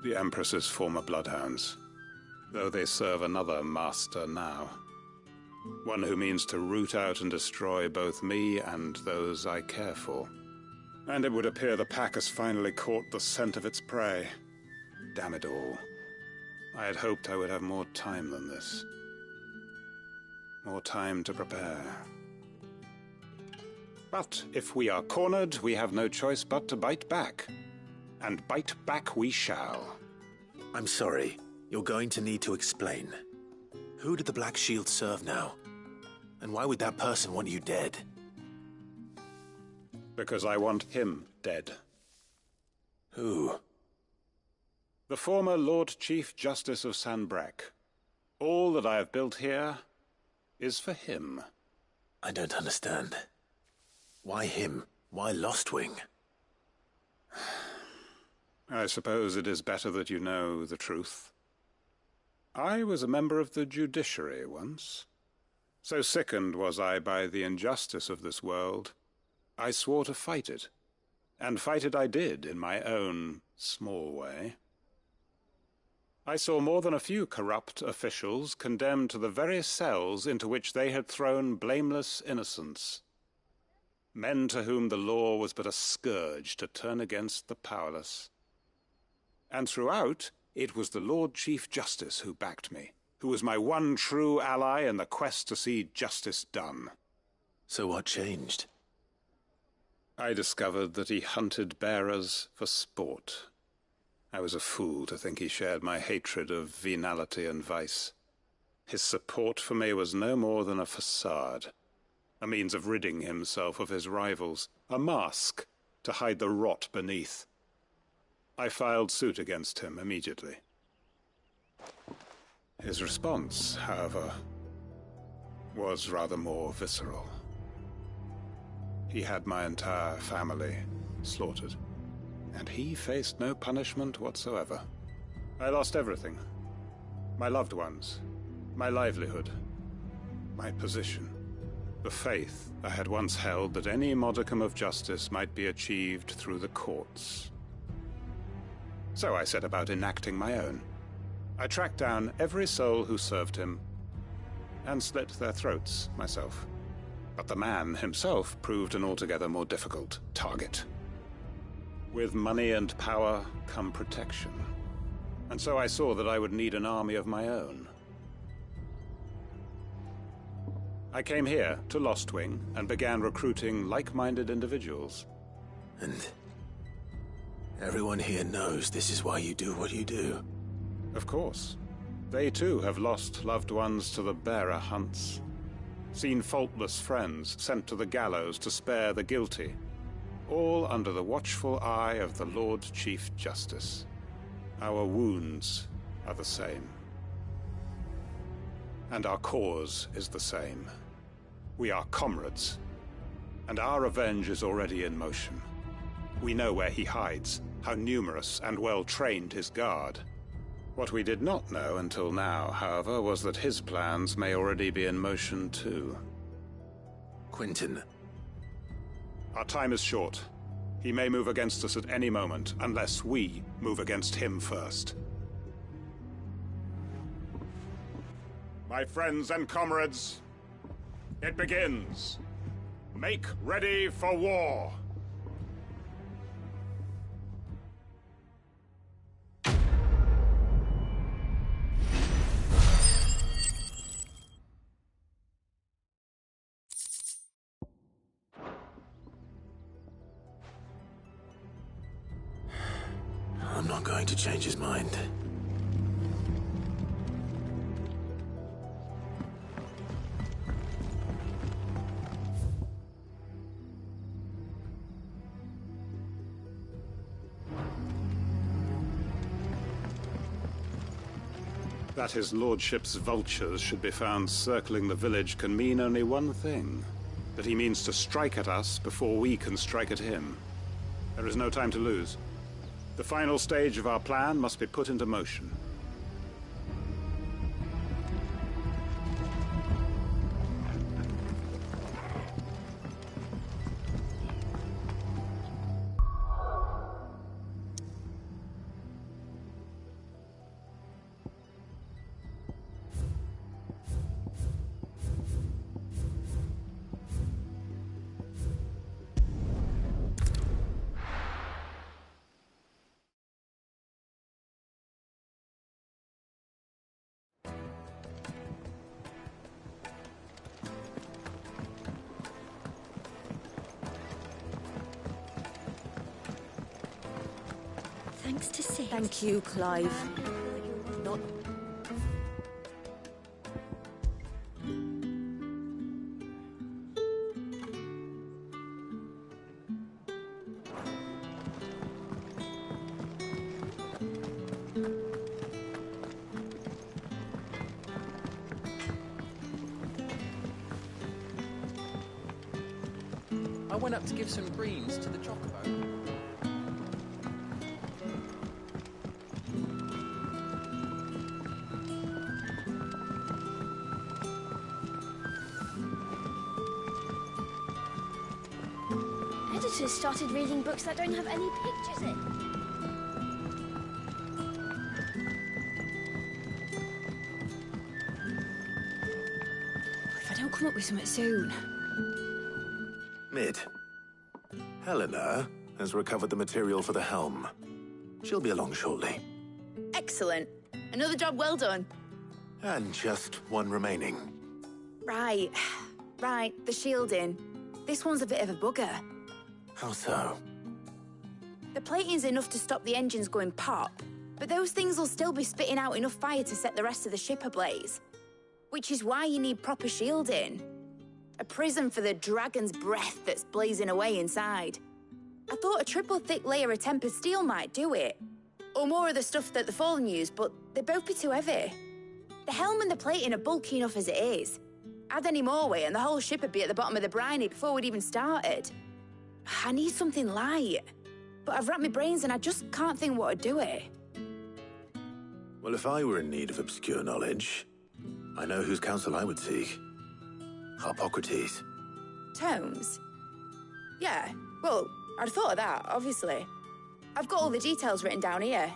The Empress's former bloodhounds. Though they serve another master now. One who means to root out and destroy both me and those I care for. And it would appear the pack has finally caught the scent of its prey. Damn it all. I had hoped I would have more time than this. More time to prepare. But if we are cornered, we have no choice but to bite back. And bite back we shall. I'm sorry. You're going to need to explain. Who did the Black Shield serve now? And why would that person want you dead? Because I want him dead. Who? The former Lord Chief Justice of Sanbreque. All that I have built here is for him. I don't understand. Why him? Why Lostwing? I suppose it is better that you know the truth. I was a member of the judiciary once. So sickened was I by the injustice of this world, I swore to fight it. And fight it I did, in my own small way. I saw more than a few corrupt officials condemned to the very cells into which they had thrown blameless innocents. Men to whom the law was but a scourge to turn against the powerless. And throughout, it was the Lord Chief Justice who backed me, who was my one true ally in the quest to see justice done. So what changed? I discovered that he hunted bearers for sport. I was a fool to think he shared my hatred of venality and vice. His support for me was no more than a facade, a means of ridding himself of his rivals, a mask to hide the rot beneath. I filed suit against him immediately. His response, however, was rather more visceral. He had my entire family slaughtered, and he faced no punishment whatsoever. I lost everything. My loved ones, my livelihood, my position, the faith I had once held that any modicum of justice might be achieved through the courts. So I set about enacting my own. I tracked down every soul who served him, and slit their throats myself. But the man himself proved an altogether more difficult target. With money and power come protection, and so I saw that I would need an army of my own. I came here to Lostwing and began recruiting like-minded individuals. And everyone here knows this is why you do what you do. Of course. They too have lost loved ones to the bearer hunts. Seen faultless friends sent to the gallows to spare the guilty. All under the watchful eye of the Lord Chief Justice. Our wounds are the same. And our cause is the same. We are comrades. And our revenge is already in motion. We know where he hides, how numerous and well-trained his guard. What we did not know until now, however, was that his plans may already be in motion too. Quentin. Our time is short. He may move against us at any moment, unless we move against him first. My friends and comrades, it begins. Make ready for war. I'm not going to change his mind. That his lordship's vultures should be found circling the village can mean only one thing. That he means to strike at us before we can strike at him. There is no time to lose. The final stage of our plan must be put into motion. Thanks to Sid. Thank you, Clive. Not... I went up to give some greens to the chocobo. Editors started reading books that don't have any pictures in. If I don't come up with something soon... Mid. Helena has recovered the material for the helm. She'll be along shortly. Excellent. Another job well done. And just one remaining. Right. Right, the shielding. This one's a bit of a bugger. How so? The plating's enough to stop the engines going pop, but those things will still be spitting out enough fire to set the rest of the ship ablaze. Which is why you need proper shielding. A prison for the dragon's breath that's blazing away inside. I thought a triple thick layer of tempered steel might do it. Or more of the stuff that the Fallen use, but they'd both be too heavy. The helm and the plating are bulky enough as it is. Add any more weight and the whole ship would be at the bottom of the briny before we'd even started. I need something light. But I've racked my brains and I just can't think what would do it. Well, if I were in need of obscure knowledge, I know whose counsel I would seek. Harpocrates. Tomes? Yeah, well, I'd thought of that, obviously. I've got all the details written down here.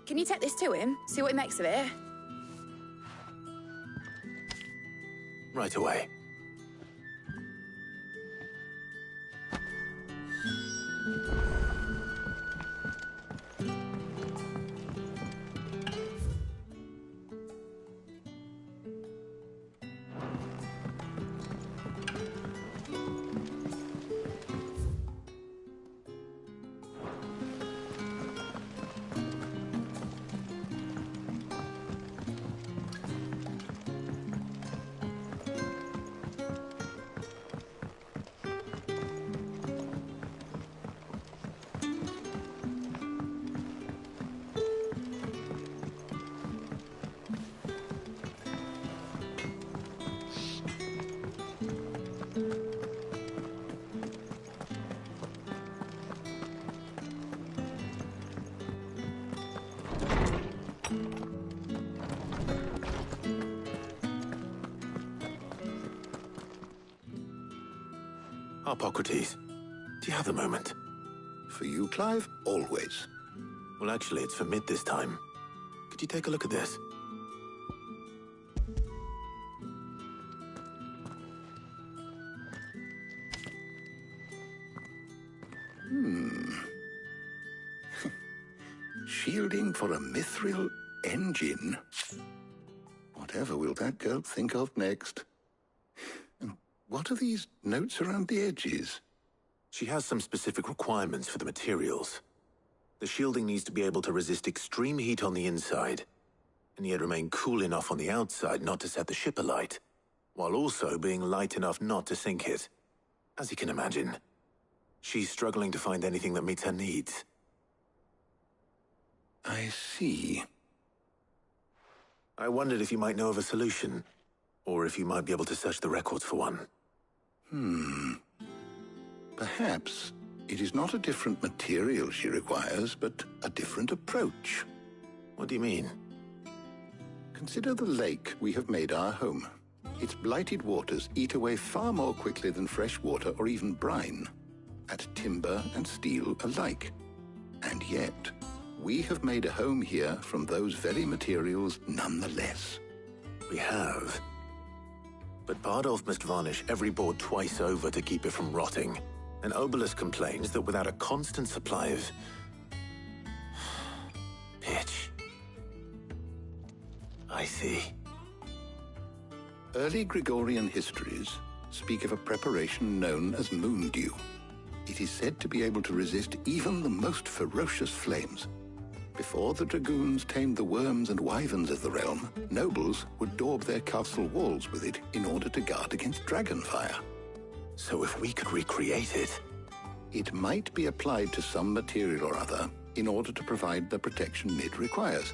Can you take this to him, see what he makes of it? Right away. Harpocrates, do you have a moment? For you, Clive? Always. Well, actually, it's for Mid this time. Could you take a look at this? Shielding for a mithril engine? Whatever will that girl think of next? And what are these notes around the edges? She has some specific requirements for the materials. The shielding needs to be able to resist extreme heat on the inside, and yet remain cool enough on the outside not to set the ship alight, while also being light enough not to sink it. As you can imagine, she's struggling to find anything that meets her needs. I see. I wondered if you might know of a solution, or if you might be able to search the records for one. Perhaps it is not a different material she requires, but a different approach. What do you mean? Consider the lake we have made our home. Its blighted waters eat away far more quickly than fresh water or even brine, at timber and steel alike. And yet, we have made a home here from those very materials nonetheless. We have. But Bardolph must varnish every board twice over to keep it from rotting. And Obelus complains that without a constant supply of pitch. I see. Early Gregorian histories speak of a preparation known as moon dew. It is said to be able to resist even the most ferocious flames. Before the dragoons tamed the worms and wyverns of the realm, nobles would daub their castle walls with it in order to guard against dragon fire. So if we could recreate it... It might be applied to some material or other in order to provide the protection it requires.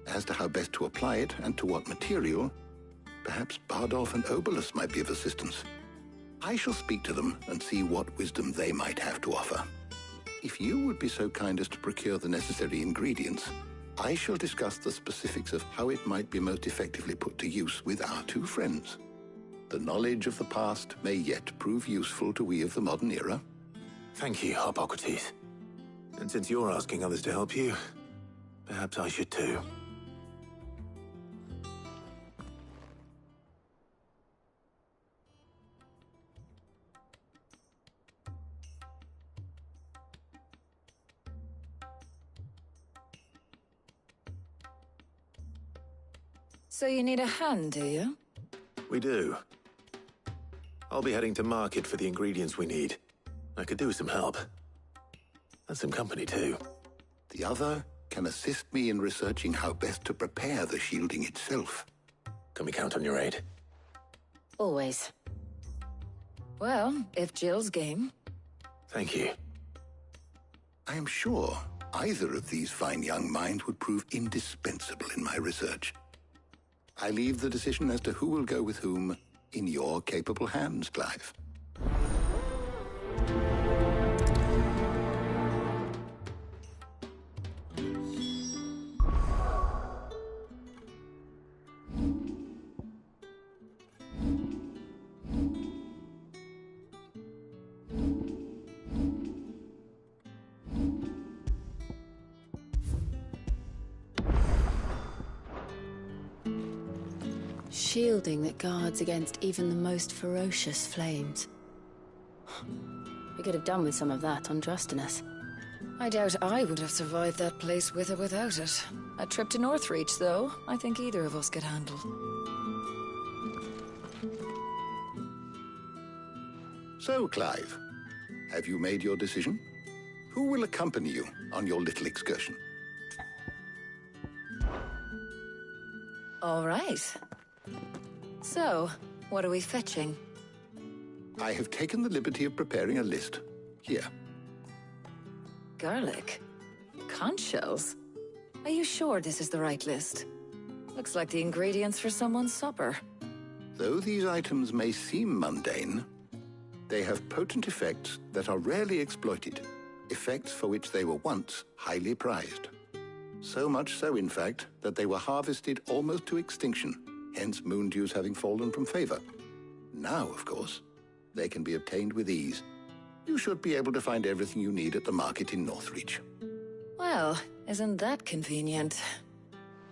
As to how best to apply it and to what material, perhaps Bardolph and Obelus might be of assistance. I shall speak to them and see what wisdom they might have to offer. If you would be so kind as to procure the necessary ingredients, I shall discuss the specifics of how it might be most effectively put to use with our two friends. The knowledge of the past may yet prove useful to we of the modern era. Thank you, Hippocrates. And since you're asking others to help you, perhaps I should too. So you need a hand, do you? We do. I'll be heading to market for the ingredients we need. I could do with some help. And some company, too. The other can assist me in researching how best to prepare the shielding itself. Can we count on your aid? Always. Well, if Jill's game. Thank you. I am sure either of these fine young minds would prove indispensable in my research. I leave the decision as to who will go with whom in your capable hands, Clive. Shielding that guards against even the most ferocious flames. We could have done with some of that on Drustinus. I doubt I would have survived that place with or without it. A trip to Northreach, though, I think either of us could handle. So, Clive, have you made your decision? Who will accompany you on your little excursion? All right. So, what are we fetching? I have taken the liberty of preparing a list. Here. Garlic? Conch shells? Are you sure this is the right list? Looks like the ingredients for someone's supper. Though these items may seem mundane, they have potent effects that are rarely exploited, effects for which they were once highly prized. So much so, in fact, that they were harvested almost to extinction, hence moon dews having fallen from favor. Now, of course, they can be obtained with ease. You should be able to find everything you need at the market in Northreach. Well, isn't that convenient?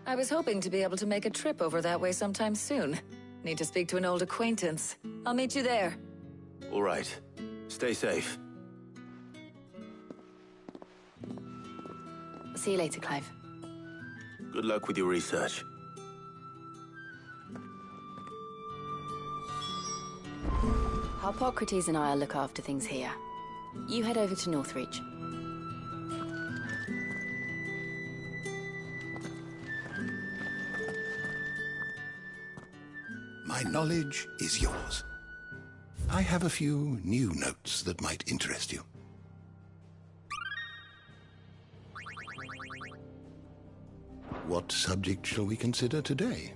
I was hoping to be able to make a trip over that way sometime soon. Need to speak to an old acquaintance. I'll meet you there. All right. Stay safe. See you later, Clive. Good luck with your research. Hippocrates and I'll look after things here. You head over to Northreach. My knowledge is yours. I have a few new notes that might interest you. What subject shall we consider today?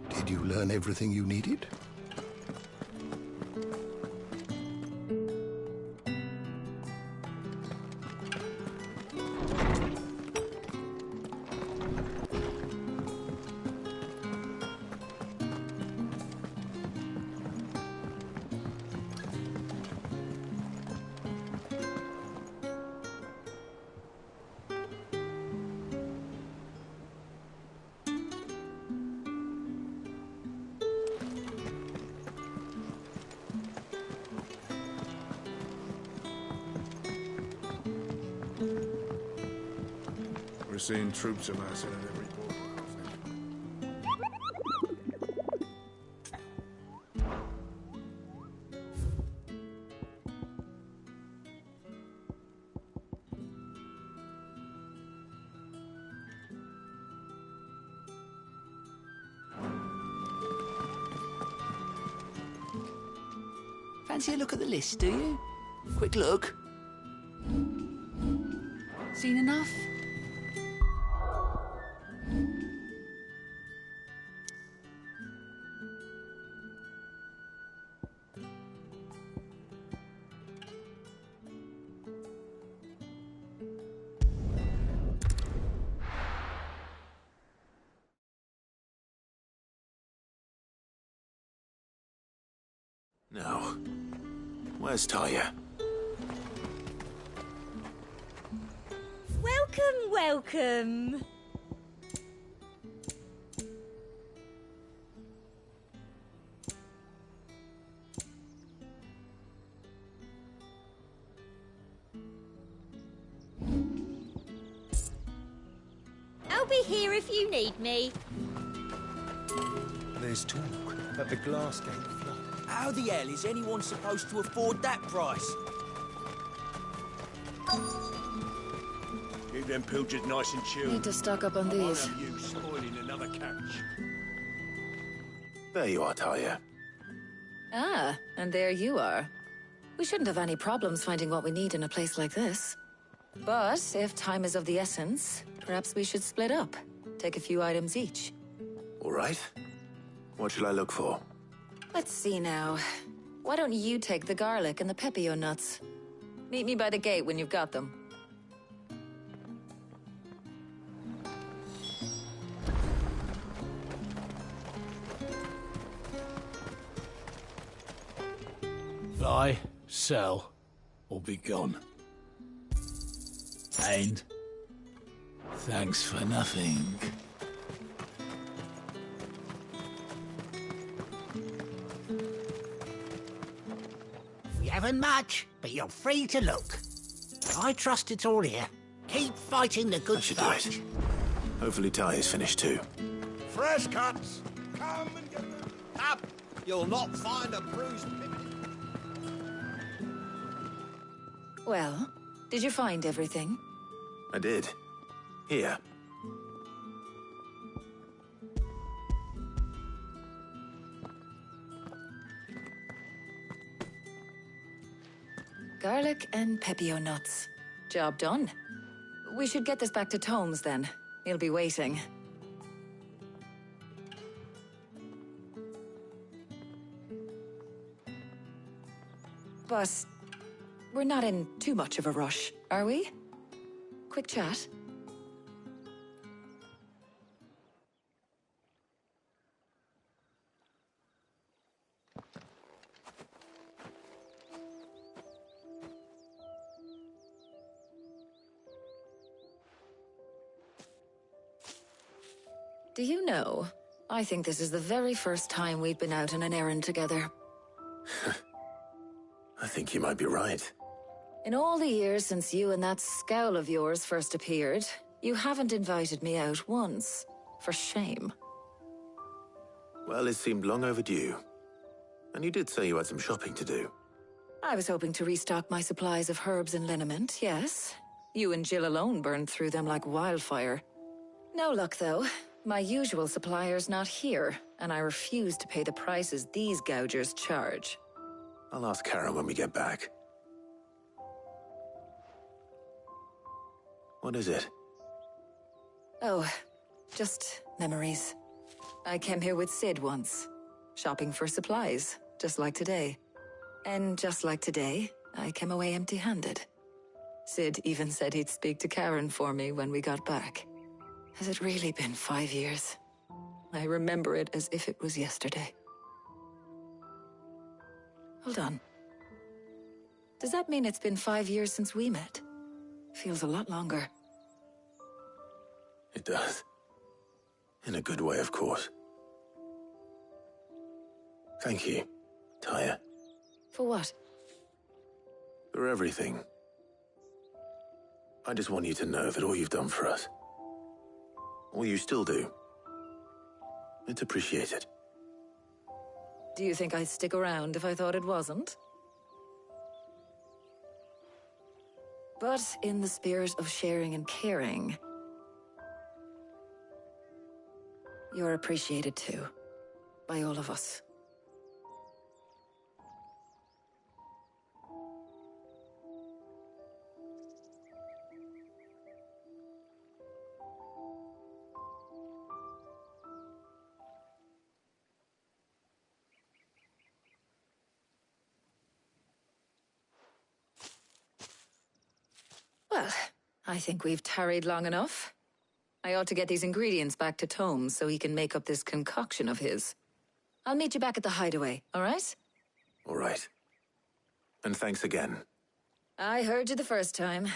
Did you learn everything you needed? We're seeing troops amassing at every border. Fancy a look at the list, do you? Quick look. Seen enough? Now, where's Taya? Welcome, welcome. I'll be here if you need me. There's talk about the Glassgate flood. How the hell is anyone supposed to afford that price? Keep them pilchards nice and chilled. Need to stock up on these. One of you spoiling another catch. There you are, Taya. Ah, and there you are. We shouldn't have any problems finding what we need in a place like this. But if time is of the essence, perhaps we should split up. Take a few items each. All right. What shall I look for? Let's see now. Why don't you take the garlic and the pepio nuts? Meet me by the gate when you've got them. Buy, sell, or be gone. And thanks for nothing. We haven't much, but you're free to look. I trust it's all here. Keep fighting the good fight. Do it. Hopefully Taya's finished too. Fresh cuts! Come and get them. Up! You'll not find a bruised pimp. Well, did you find everything? I did. Here. Garlic and pepio nuts. Job done. We should get this back to Tomes then. He'll be waiting. But we're not in too much of a rush, are we? Quick chat. Do you know, I think this is the very first time we've been out on an errand together. I think you might be right. In all the years since you and that scowl of yours first appeared, you haven't invited me out once. For shame. Well, it seemed long overdue. And you did say you had some shopping to do. I was hoping to restock my supplies of herbs and liniment, yes. You and Jill alone burned through them like wildfire. No luck, though. My usual supplier's not here, and I refuse to pay the prices these gougers charge. I'll ask Karen when we get back. What is it? Oh, just memories. I came here with Sid once, shopping for supplies, just like today. And just like today, I came away empty-handed. Sid even said he'd speak to Karen for me when we got back. Has it really been 5 years? I remember it as if it was yesterday. Hold on. Does that mean it's been 5 years since we met? Feels a lot longer. It does. In a good way, of course. Thank you, Tyre. For what? For everything. I just want you to know that all you've done for us, all you still do, it's appreciated. Do you think I'd stick around if I thought it wasn't? But in the spirit of sharing and caring, you're appreciated too, by all of us. Well, I think we've tarried long enough. I ought to get these ingredients back to Tome so he can make up this concoction of his. I'll meet you back at the hideaway, all right? All right. And thanks again. I heard you the first time.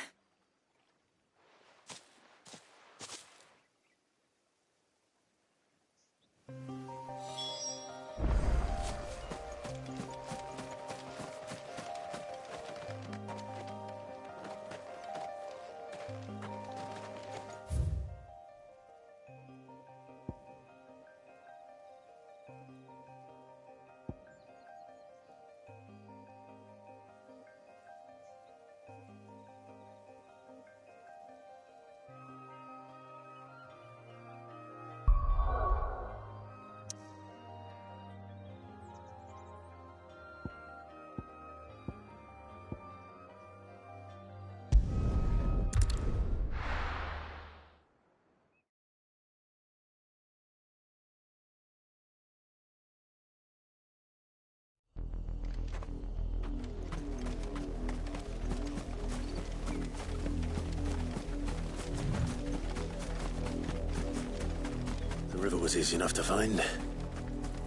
The river was easy enough to find.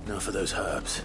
Now for those herbs.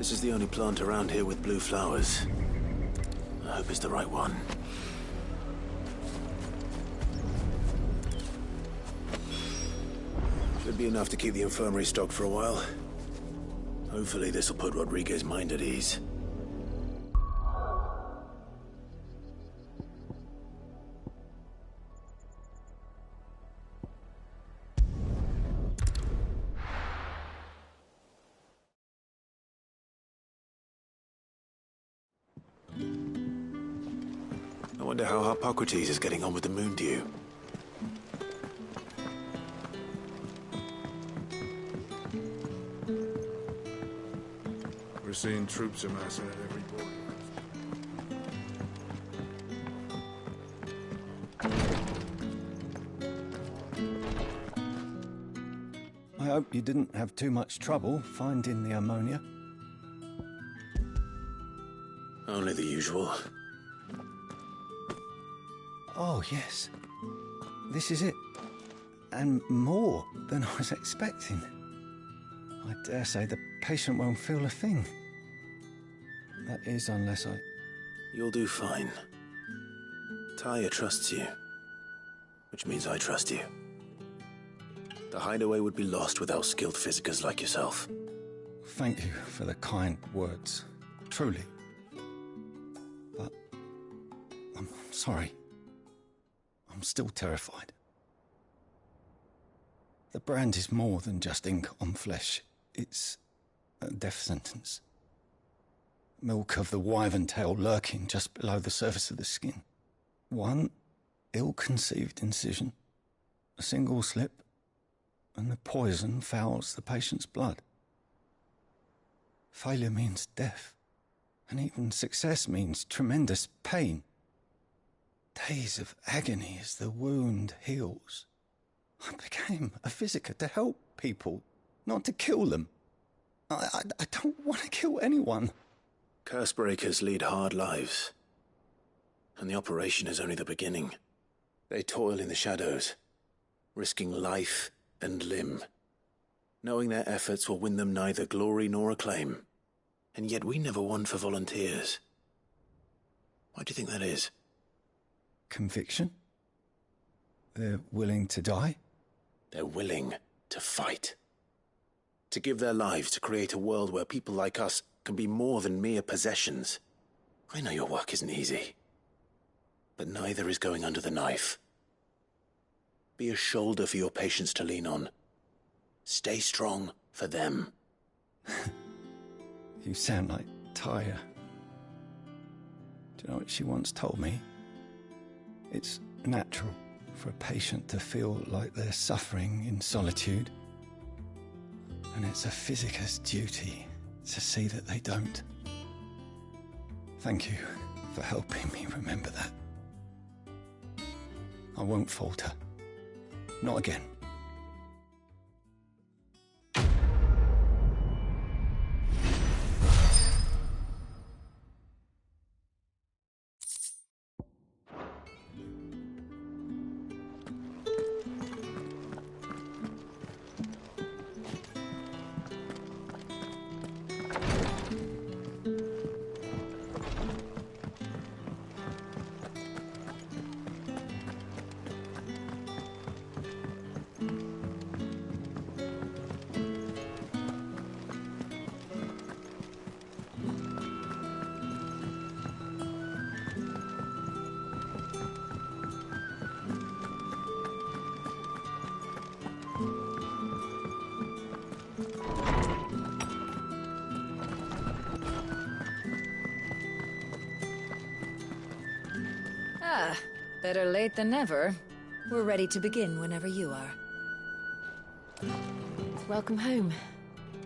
This is the only plant around here with blue flowers. I hope it's the right one. Should be be enough to keep the infirmary stocked for a while. Hopefully this'll put Rodriguez's mind at ease. I wonder how Hippocrates is getting on with the moon dew. We're seeing troops amassing at every border. I hope you didn't have too much trouble finding the ammonia. Only the usual. Oh, yes. This is it. And more than I was expecting. I dare say the patient won't feel a thing. That is, unless I... You'll do fine. Taya trusts you. Which means I trust you. The hideaway would be lost without skilled physicers like yourself. Thank you for the kind words. Truly. But... I'm sorry. I'm still terrified. The brand is more than just ink on flesh. It's a death sentence. Milk of the wyvern tail lurking just below the surface of the skin. One ill-conceived incision, a single slip, and the poison fouls the patient's blood. Failure means death, and even success means tremendous pain. Days of agony as the wound heals. I became a physiker to help people, not to kill them. I don't want to kill anyone. Curse breakers lead hard lives. And the operation is only the beginning. They toil in the shadows, risking life and limb, knowing their efforts will win them neither glory nor acclaim. And yet we never won for volunteers. Why do you think that is? Conviction? They're willing to die? They're willing to fight. To give their lives to create a world where people like us can be more than mere possessions. I know your work isn't easy. But neither is going under the knife. Be a shoulder for your patients to lean on. Stay strong for them. You sound like Taya. Do you know what she once told me? It's natural for a patient to feel like they're suffering in solitude. And it's a physiker's duty to see that they don't. Thank you for helping me remember that. I won't falter. Not again. Ah, better late than never. We're ready to begin whenever you are. Welcome home.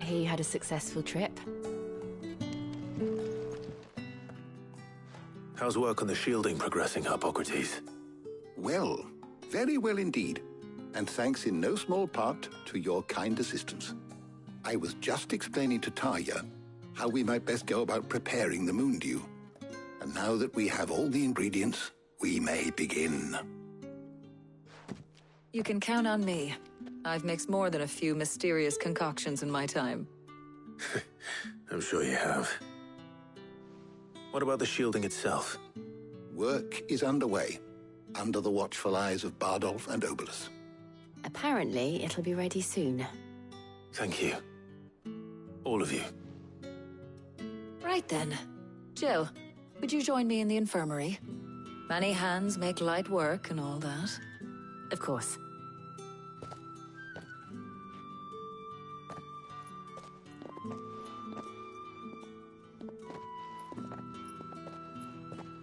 He had a successful trip. How's work on the shielding progressing, Hippocrates? Well, very well indeed. And thanks in no small part to your kind assistance. I was just explaining to Taya how we might best go about preparing the moon dew. And now that we have all the ingredients, we may begin. You can count on me. I've mixed more than a few mysterious concoctions in my time. I'm sure you have. What about the shielding itself? Work is underway, under the watchful eyes of Bardolph and Obolus. Apparently, it'll be ready soon. Thank you. All of you. Right then. Jill, would you join me in the infirmary? Many hands make light work and all that. Of course.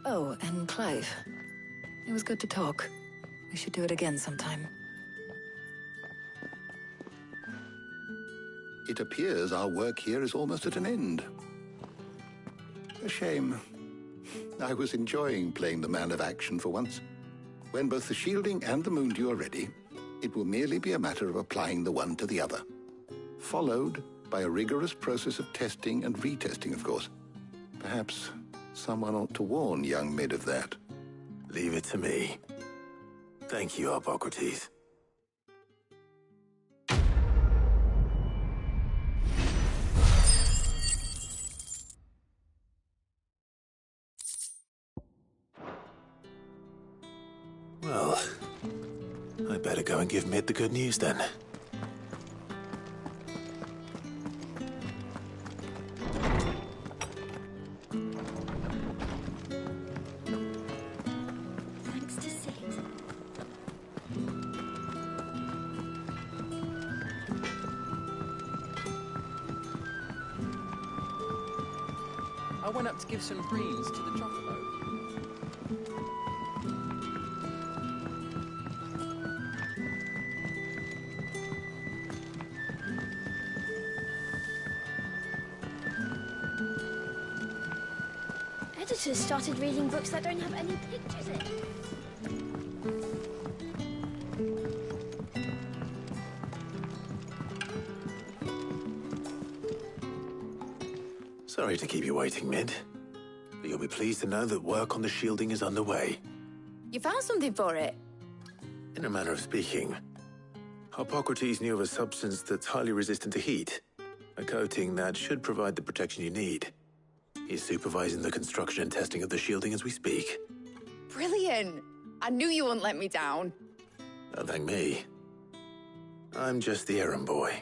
Oh, and Clive. It was good to talk. We should do it again sometime. It appears our work here is almost at an end. A shame. I was enjoying playing the man of action for once. When both the shielding and the moondew are ready, it will merely be a matter of applying the one to the other. Followed by a rigorous process of testing and retesting, of course. Perhaps someone ought to warn young Mid of that. Leave it to me. Thank you, Hippocrates. Well, I better go and give Mid the good news then. Thanks to Sid. I went up to give some greens to the chocobo. Editors started reading books that don't have any pictures in. Sorry to keep you waiting, Mid. But you'll be pleased to know that work on the shielding is underway. You found something for it? In a manner of speaking, Hippocrates knew of a substance that's highly resistant to heat. A coating that should provide the protection you need. He's supervising the construction and testing of the shielding as we speak. Brilliant! I knew you wouldn't let me down. Don't thank me. I'm just the errand boy.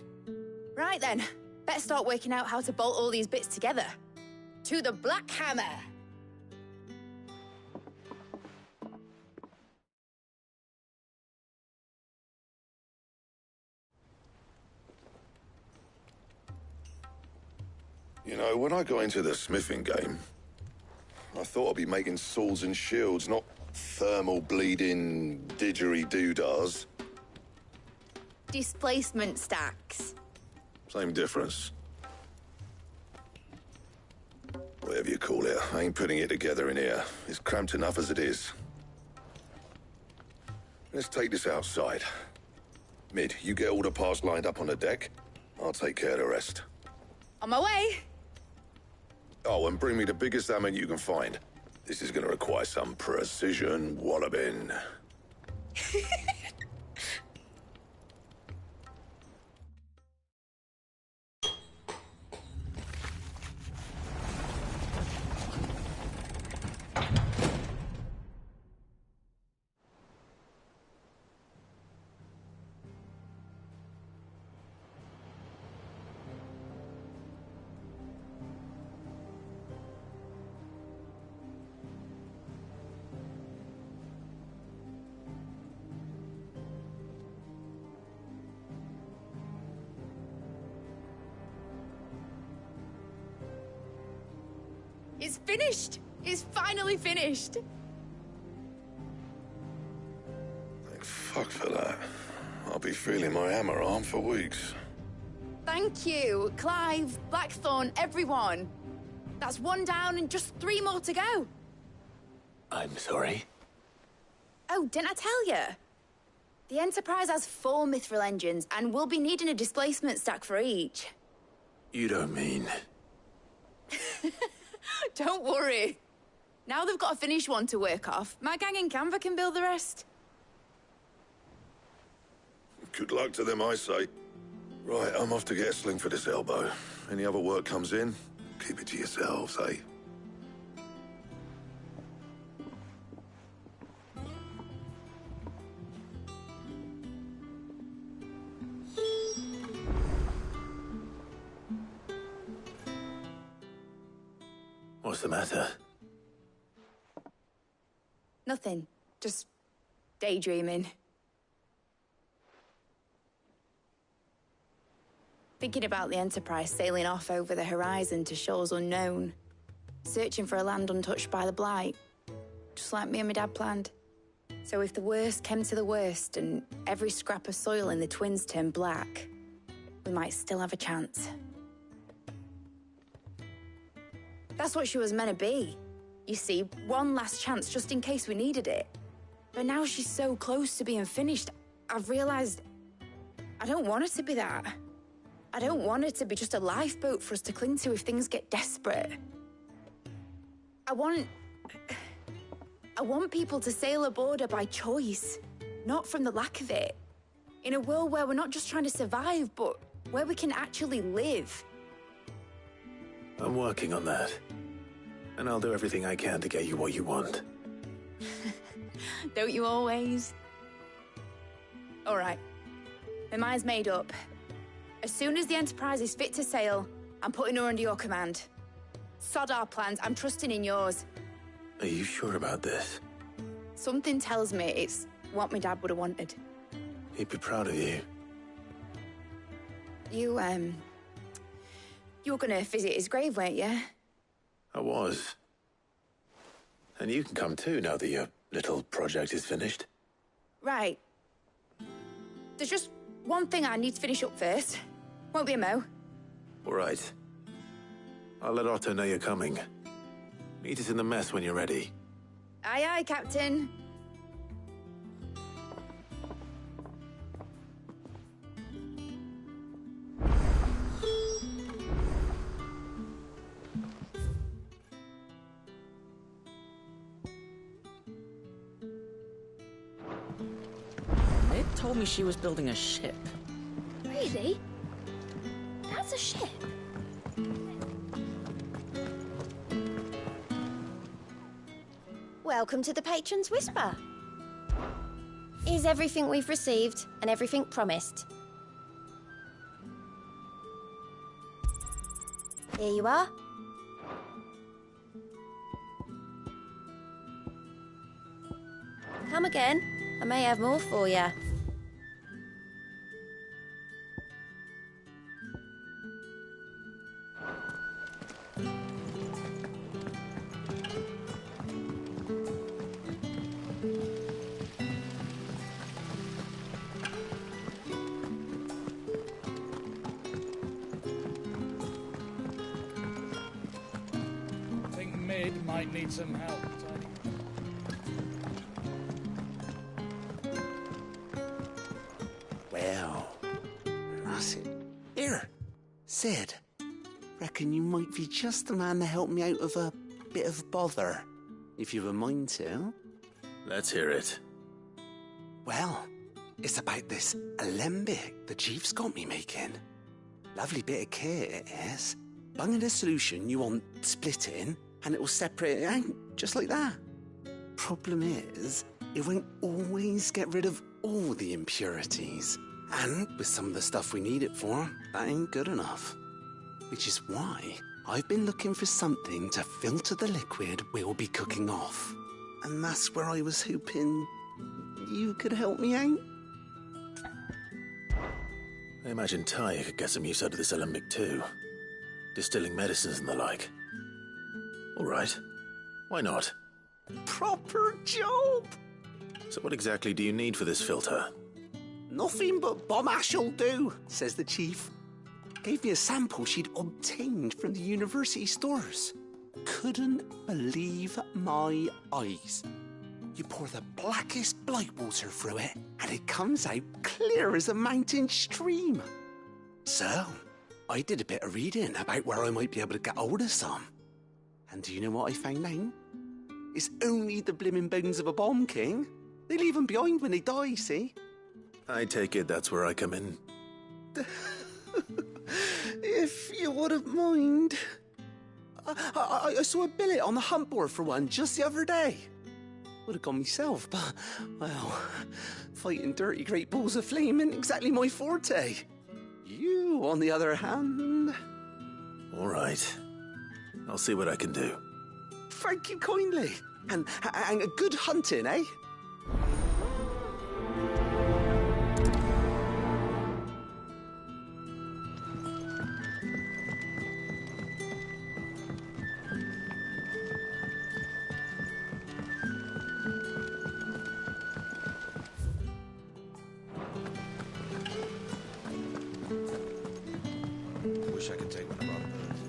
Right then, better start working out how to bolt all these bits together. To the Black Hammer! You know, when I got into the smithing game, I thought I'd be making swords and shields, not thermal bleeding didgeridoo-dahs. Displacement stacks. Same difference. Whatever you call it, I ain't putting it together in here. It's cramped enough as it is. Let's take this outside. Mid, you get all the parts lined up on the deck. I'll take care of the rest. On my way! Oh, and bring me the biggest hammer you can find. This is gonna require some precision walloping. It's finished! It's finally finished! Thank fuck for that. I'll be feeling my hammer arm for weeks. Thank you, Clive, Blackthorn, everyone. That's one down and just 3 more to go. I'm sorry. Oh, didn't I tell you? The Enterprise has 4 mithril engines, and we'll be needing a displacement stack for each. You don't mean... Don't worry. Now they've got a finished one to work off, my gang in Canva can build the rest. Good luck to them, I say. Right, I'm off to get a sling for this elbow. Any other work comes in, keep it to yourselves, eh? What's the matter? Nothing. Just daydreaming. Thinking about the Enterprise sailing off over the horizon to shores unknown, searching for a land untouched by the Blight, just like me and my dad planned. So if the worst came to the worst and every scrap of soil in the Twins turned black, we might still have a chance. That's what she was meant to be. You see, one last chance just in case we needed it. But now she's so close to being finished, I've realized I don't want her to be that. I don't want her to be just a lifeboat for us to cling to if things get desperate. I want people to sail aboard her by choice, not from the lack of it. In a world where we're not just trying to survive, but where we can actually live. I'm working on that. And I'll do everything I can to get you what you want. Don't you always? All right. My mind's made up. As soon as the Enterprise is fit to sail, I'm putting her under your command. Sod our plans, I'm trusting in yours. Are you sure about this? Something tells me it's what my dad would have wanted. He'd be proud of you. You were gonna visit his grave, weren't you? I was. And you can come too now that your little project is finished. Right. There's just one thing I need to finish up first. Won't be a mo. All right. I'll let Otto know you're coming. Meet us in the mess when you're ready. Aye, aye, Captain. It told me she was building a ship. Really? That's a ship. Welcome to the Patron's Whisper. Is everything we've received and everything promised? Here you are. Come again. I may have more for you. I think Mid might need some help. Well, that's it. Here, Sid. Reckon you might be just the man to help me out of a bit of bother, if you've a mind to. Let's hear it. Well, it's about this alembic the Chief's got me making. Lovely bit of kit it is. Bung in a solution you want splitting, and it'll separate it out, just like that. Problem is, it won't always get rid of all the impurities. And with some of the stuff we need it for, that ain't good enough. Which is why I've been looking for something to filter the liquid we'll be cooking off. And that's where I was hoping you could help me out. I imagine Ty could get some use out of this alembic too. Distilling medicines and the like. All right. Why not? Proper job! So what exactly do you need for this filter? Nothing but bomb ash'll do, says the Chief. Gave me a sample she'd obtained from the university stores. Couldn't believe my eyes. You pour the blackest blight water through it, and it comes out clear as a mountain stream. So, I did a bit of reading about where I might be able to get hold of some. And do you know what I found out? It's only the blimmin' bones of a bomb king. They leave them behind when they die, see? I take it that's where I come in. If you wouldn't mind. I saw a billet on the hunt board for one just the other day. Would have gone myself, but, well, fighting dirty great balls of flame ain't exactly my forte. You, on the other hand... All right. I'll see what I can do. thank you kindly. And good hunting, eh? Wish I could take one of our birds.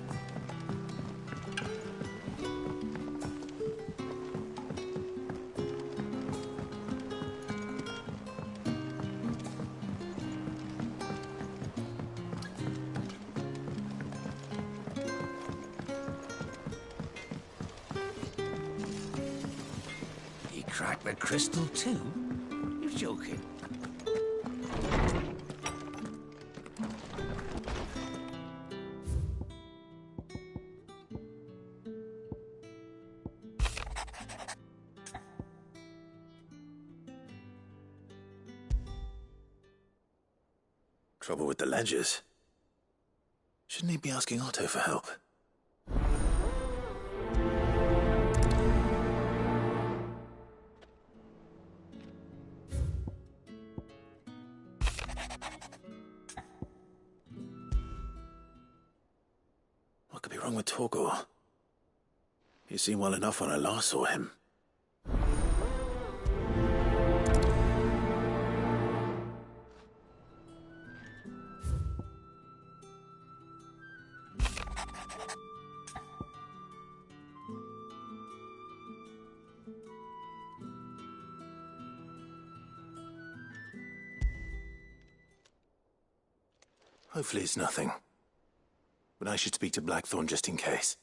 He cracked the crystal too? You're joking. Trouble with the ledgers. Shouldn't he be asking Otto for help? What could be wrong with Torgor? He seemed well enough when I last saw him. Hopefully it's nothing. But I should speak to Blackthorn just in case.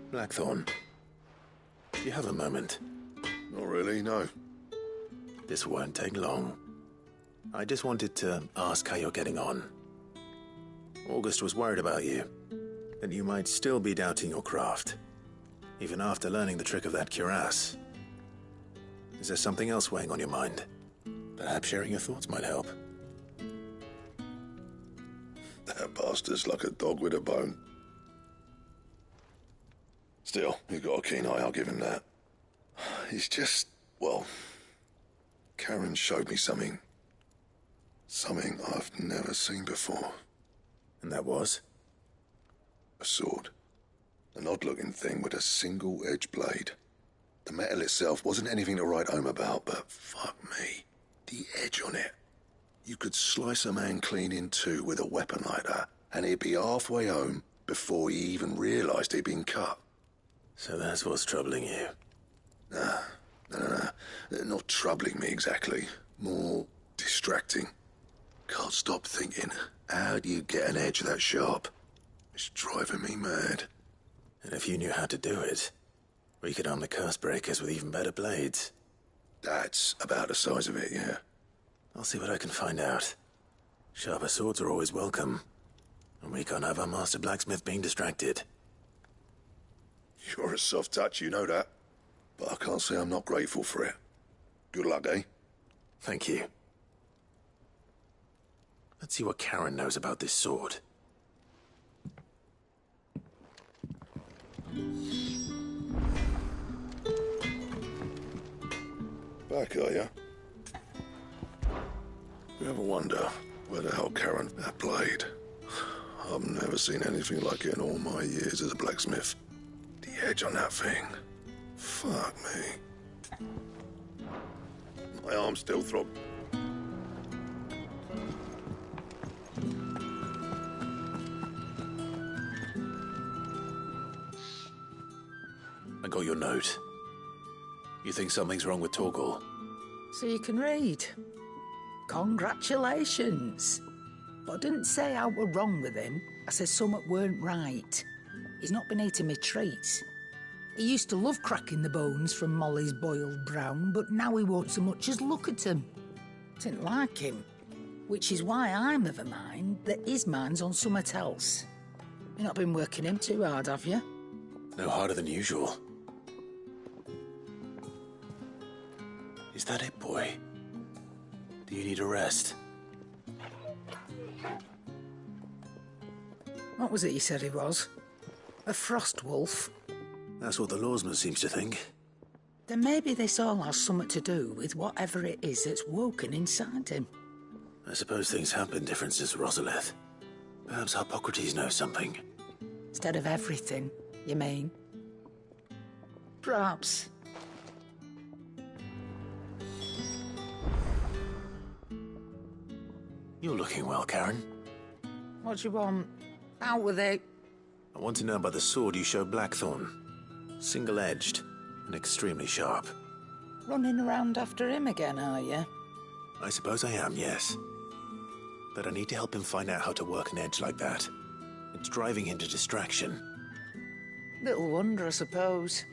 Blackthorn, do you have a moment? Not really, no. This won't take long. I just wanted to ask how you're getting on. August was worried about you, that you might still be doubting your craft, even after learning the trick of that cuirass. Is there something else weighing on your mind? Perhaps sharing your thoughts might help. That bastard's like a dog with a bone. Still, you've got a keen eye, I'll give him that. It's just, well, Karen showed me something. Something I've never seen before. And that was? A sword. An odd-looking thing with a single-edged blade. The metal itself wasn't anything to write home about, but fuck me, the edge on it. You could slice a man clean in two with a weapon like that, and he'd be halfway home before he even realised he'd been cut. So that's what's troubling you? Nah, Not troubling me exactly. More distracting. Can't stop thinking, how do you get an edge that sharp? It's driving me mad. And if you knew how to do it, we could arm the curse breakers with even better blades. That's about the size of it, yeah. I'll see what I can find out. Sharper swords are always welcome. And we can't have our master blacksmith being distracted. You're a soft touch, you know that. But I can't say I'm not grateful for it. Good luck, eh? Thank you. Let's see what Karen knows about this sword. Back, are you? You ever wonder where the hell Karen that blade? I've never seen anything like it in all my years as a blacksmith. The edge on that thing. Fuck me. My arm still throb. I got your note. You think something's wrong with Torgal? So you can read. Congratulations. But I didn't say I were wrong with him. I said something weren't right. He's not been eating me treats. He used to love cracking the bones from Molly's boiled brown, but now he won't so much as look at them. Didn't like him. Which is why I'm of a mind that his mind's on something else. You've not been working him too hard, have you? No harder than usual. Is that it, boy? Do you need a rest? What was it you said he was? A frost wolf? That's what the lawsman seems to think. Then maybe this all has something to do with whatever it is that's woken inside him. I suppose things have been different since Rosalith. Perhaps Hippocrates knows something. Instead of everything, you mean? Perhaps. You're looking well, Karen. What do you want? Out with it. I want to know about the sword you showed Blackthorn. Single-edged and extremely sharp. Running around after him again, are you? I suppose I am, yes. But I need to help him find out how to work an edge like that. It's driving him to distraction. Little wonder, I suppose.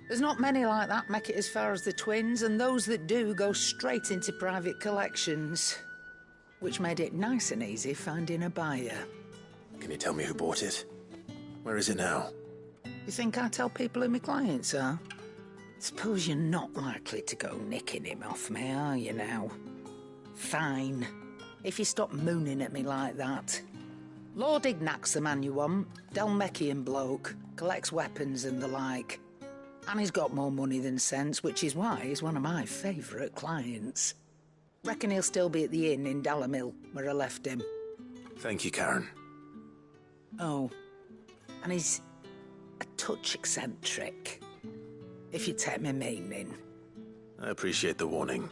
There's not many like that make it as far as the twins, and those that do go straight into private collections. Which made it nice and easy finding a buyer. Can you tell me who bought it? Where is it now? You think I tell people who my clients are? Suppose you're not likely to go nicking him off me, are you now? Fine. If you stop mooning at me like that. Lord Ignac's the man you want. Dalmekian bloke. Collects weapons and the like. And he's got more money than sense, which is why he's one of my favourite clients. Reckon he'll still be at the inn in Dalamil, where I left him. Thank you, Karen. Oh, and he's a touch eccentric, if you take my meaning. I appreciate the warning.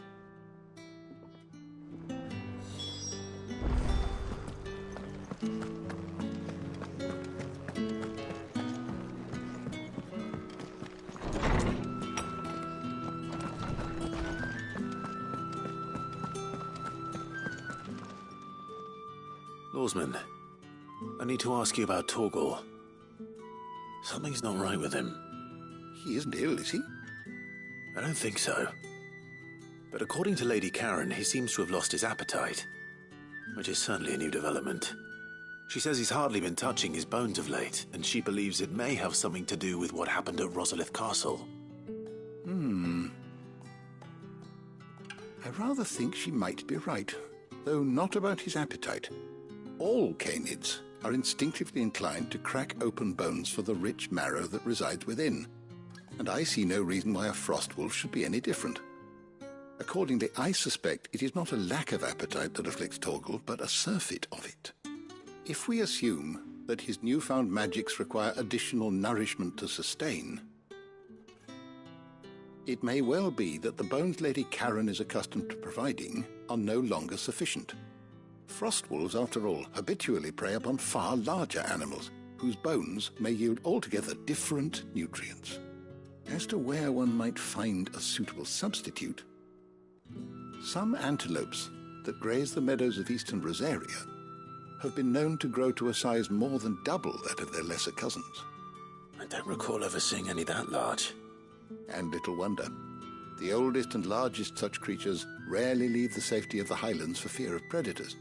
Lawsman, I need to ask you about Torgal. Something's not right with him. He isn't ill, is he? I don't think so. But according to Lady Karen, he seems to have lost his appetite, which is certainly a new development. She says he's hardly been touching his bones of late, and she believes it may have something to do with what happened at Rosalith Castle. I rather think she might be right, though not about his appetite. All canids are instinctively inclined to crack open bones for the rich marrow that resides within, and I see no reason why a frostwolf should be any different. Accordingly, I suspect it is not a lack of appetite that afflicts Torgal, but a surfeit of it. If we assume that his newfound magics require additional nourishment to sustain, it may well be that the bones Lady Karen is accustomed to providing are no longer sufficient. Frostwolves, after all, habitually prey upon far larger animals, whose bones may yield altogether different nutrients. As to where one might find a suitable substitute, some antelopes that graze the meadows of eastern Rosaria have been known to grow to a size more than double that of their lesser cousins. I don't recall ever seeing any that large. And little wonder. The oldest and largest such creatures rarely leave the safety of the highlands for fear of predators.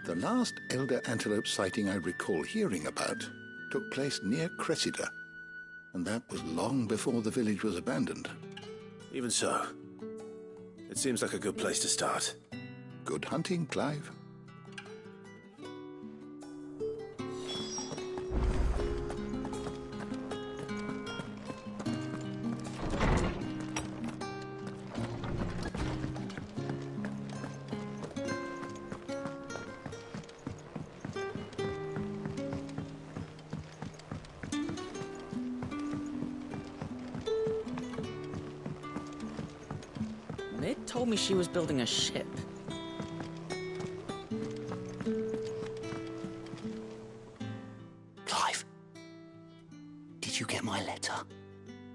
The last elder antelope sighting I recall hearing about took place near Cressida, and that was long before the village was abandoned. Even so, it seems like a good place to start. Good hunting, Clive. Ned told me she was building a ship. Clive, did you get my letter?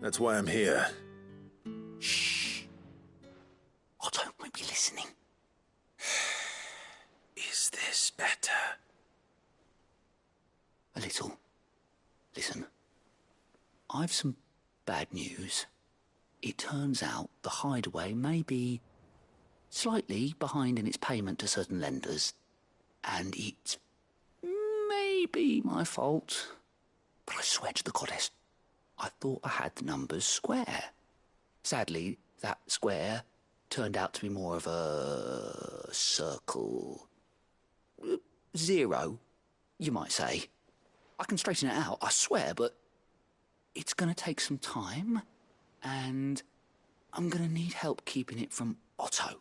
That's why I'm here. Shh. Otto might be listening. Is this better? A little. Listen, I've some bad news. It turns out the hideaway may be slightly behind in its payment to certain lenders, and it may be my fault. But I swear to the goddess, I thought I had the numbers square. Sadly, that square turned out to be more of a circle. 0, you might say. I can straighten it out, I swear, but it's going to take some time. And I'm going to need help keeping it from Otto.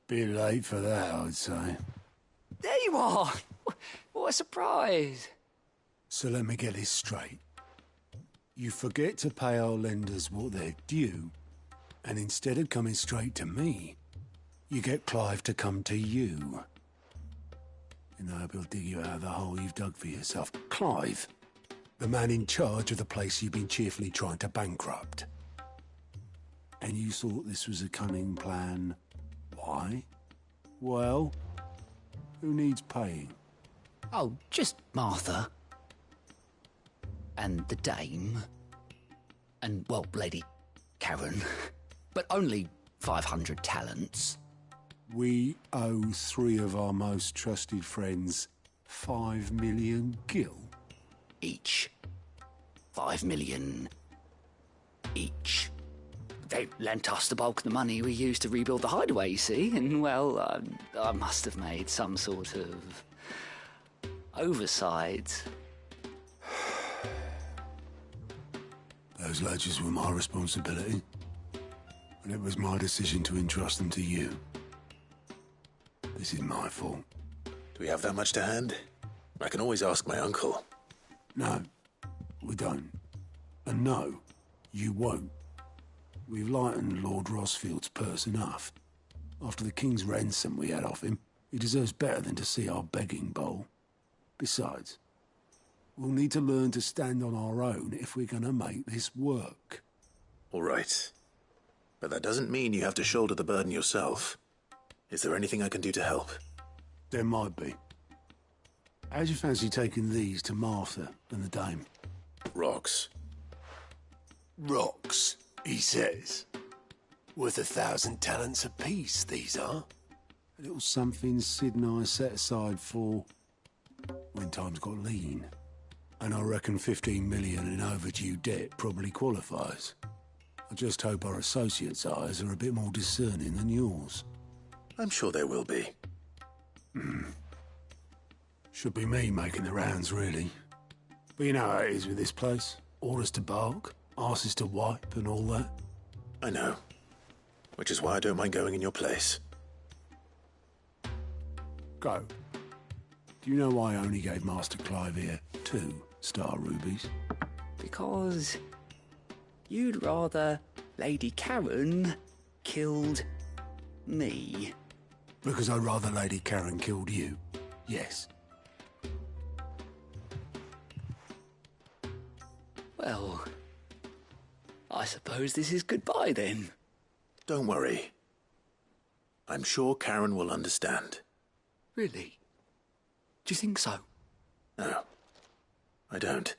Bit late for that, I'd say. There you are! What a surprise! So let me get this straight. You forget to pay our lenders what they're due, and instead of coming straight to me, you get Clive to come to you. And I hope he'll dig you out of the hole you've dug for yourself. Clive, the man in charge of the place you've been cheerfully trying to bankrupt. And you thought this was a cunning plan. Why? Well, who needs paying? Oh, just Martha. And the dame. And, well, Lady Karen. But only 500 talents. We owe 3 of our most trusted friends 5 million gil. Each. 5 million each. They lent us the bulk of the money we used to rebuild the hideaway, you see, and, well, I must have made some sort of oversight. Those ledgers were my responsibility, and it was my decision to entrust them to you. This is my fault. Do we have that much to hand? I can always ask my uncle. No, we don't. And no, you won't. We've lightened Lord Rosfield's purse enough. After the king's ransom we had off him, he deserves better than to see our begging bowl. Besides, we'll need to learn to stand on our own if we're going to make this work. All right. But that doesn't mean you have to shoulder the burden yourself. Is there anything I can do to help? There might be. How'd you fancy taking these to Martha and the dame? Rocks. Rocks, he says. Worth 1,000 talents apiece, these are. A little something Sid and I set aside for when times got lean. And I reckon 15 million in overdue debt probably qualifies. I just hope our associates' eyes are a bit more discerning than yours. I'm sure they will be. Should be me making the rounds, really. But you know how it is with this place. Orders to bark, arses to wipe and all that. I know. Which is why I don't mind going in your place. Go. Do you know why I only gave Master Clive here 2 star rubies? Because you'd rather Lady Karen killed me. Because I'd rather Lady Karen killed you. Yes. Well, I suppose this is goodbye then. Don't worry. I'm sure Karen will understand. Really? Do you think so? No, I don't.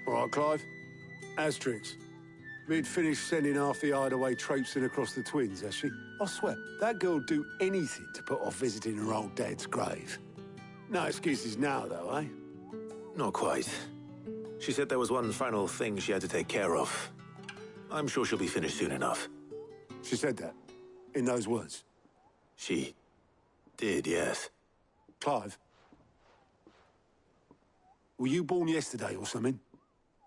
All right, Clive. Asterix. Mid finished sending half the hideaway traipsing across the twins, has she? I swear, that girl'd do anything to put off visiting her old dad's grave. No excuses now, though, eh? Not quite. She said there was one final thing she had to take care of. I'm sure she'll be finished soon enough. She said that? In those words? She did, yes. Clive? Were you born yesterday or something?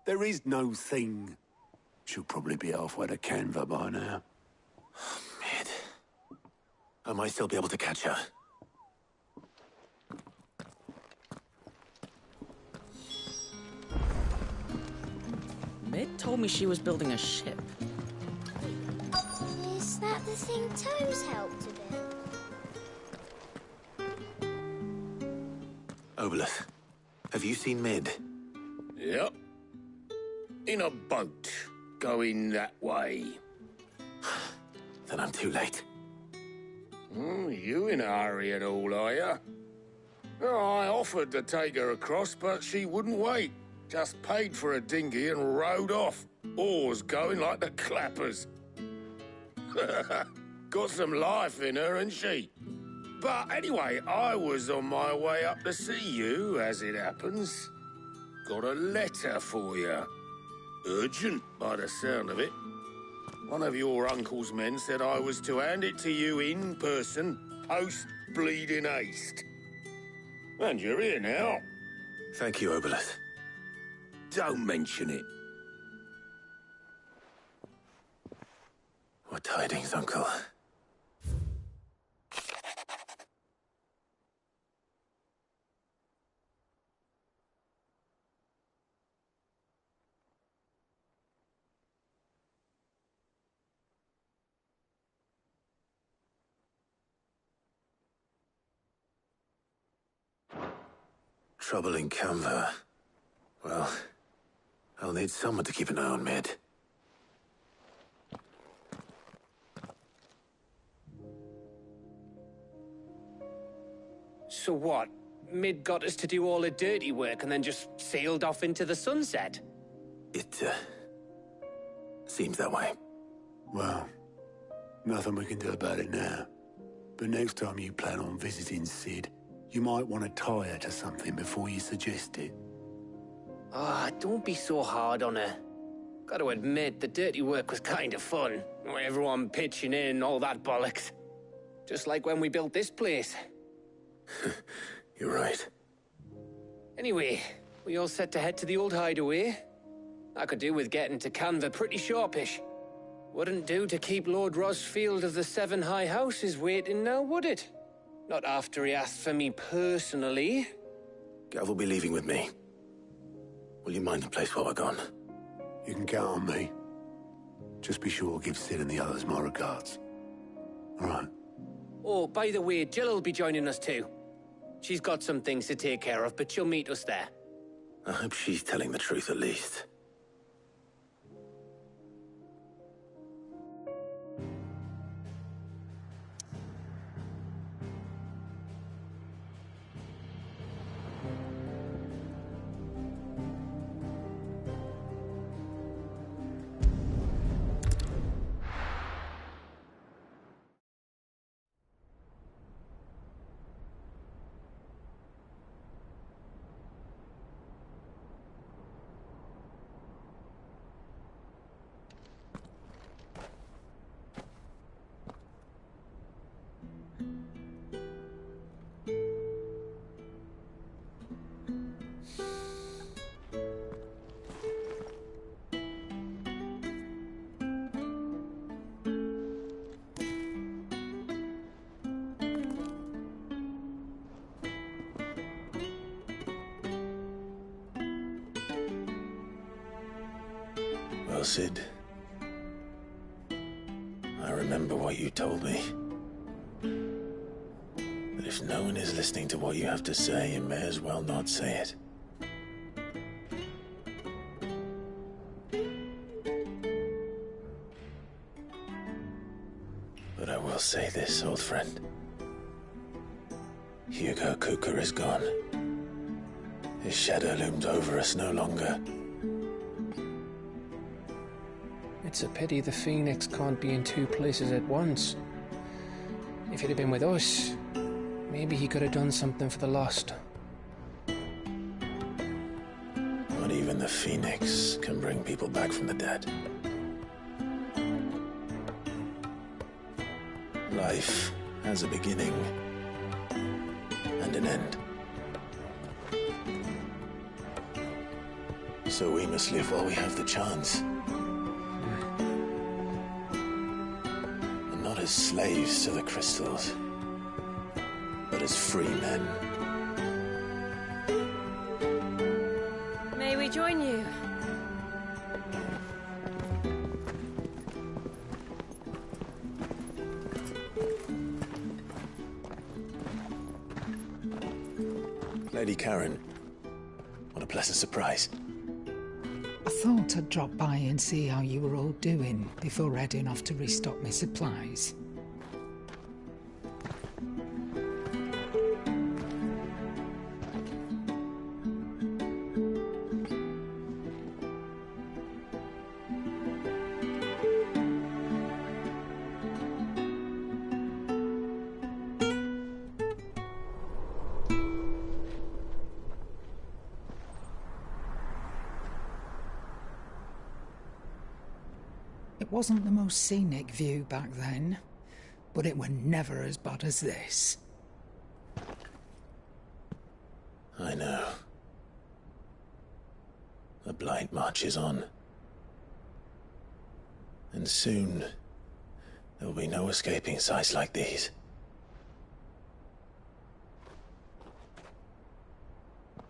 There is no thing. She'll probably be halfway to Canva by now. Mid. I might still be able to catch her. Mid told me she was building a ship. Is that the thing Tomes helped a bit? Obelith, have you seen Mid? Yep. In a boat, going that way. Then I'm too late. You in a hurry at all, are you? Oh, I offered to take her across, but she wouldn't wait. Just paid for a dinghy and rowed off. Oars going like the clappers. Got some life in her, ain't she? But anyway, I was on my way up to see you, as it happens. Got a letter for you. Urgent, by the sound of it. One of your uncle's men said I was to hand it to you in person, post-bleeding haste. And you're here now. Thank you, Obelith. Don't mention it. What tidings, Uncle? Trouble in Canva. Well, I'll need someone to keep an eye on Mid. So what? Mid got us to do all the dirty work and then just sailed off into the sunset? It, seems that way. Well, nothing we can do about it now. But next time you plan on visiting Sid, you might want to tie her to something before you suggest it. Ah, don't be so hard on her. Gotta admit, the dirty work was kind of fun. Everyone pitching in, all that bollocks. Just like when we built this place. You're right. Anyway, we all set to head to the old hideaway. I could do with getting to Canva pretty sharpish. Wouldn't do to keep Lord Rosfield of the Seven High Houses waiting now, would it? Not after he asked for me personally. Gav will be leaving with me. Will you mind the place while we're gone? You can count on me. Just be sure to give Sid and the others my regards. All right. Oh, by the way, Jill will be joining us too. She's got some things to take care of, but she'll meet us there. I hope she's telling the truth at least. Well, Sid, I remember what you told me. But if no one is listening to what you have to say, you may as well not say it. But I will say this, old friend. Hugo Kuka is gone. His shadow looms over us no longer. It's a pity the Phoenix can't be in two places at once. If he'd have been with us, maybe he could have done something for the lost. Not even the Phoenix can bring people back from the dead. Life has a beginning and an end. So we must live while we have the chance. And not as slaves to the crystals, but as free men. May we join you? Lady Karen, what a pleasant surprise. I thought I'd drop by and see how you were all doing before heading off to restock my supplies. wasn't the most scenic view back then, but it were never as bad as this. I know. The Blight marches on. And soon, there will be no escaping sights like these.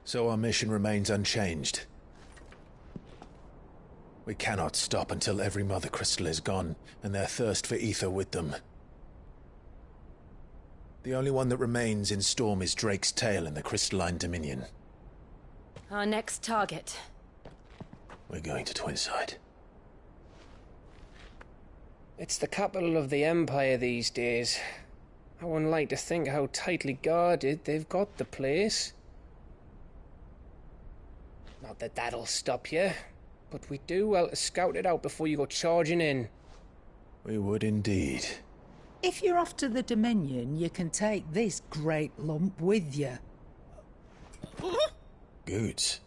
So our mission remains unchanged. We cannot stop until every Mother Crystal is gone, and their thirst for ether with them. The only one that remains in Storm is Drake's tail in the Crystalline Dominion. Our next target. We're going to Twinside. It's the capital of the Empire these days. I wouldn't like to think how tightly guarded they've got the place. Not that that'll stop you, but we do well to scout it out before you go charging in. We would indeed. If you're off to the Dominion, you can take this great lump with you. Goods.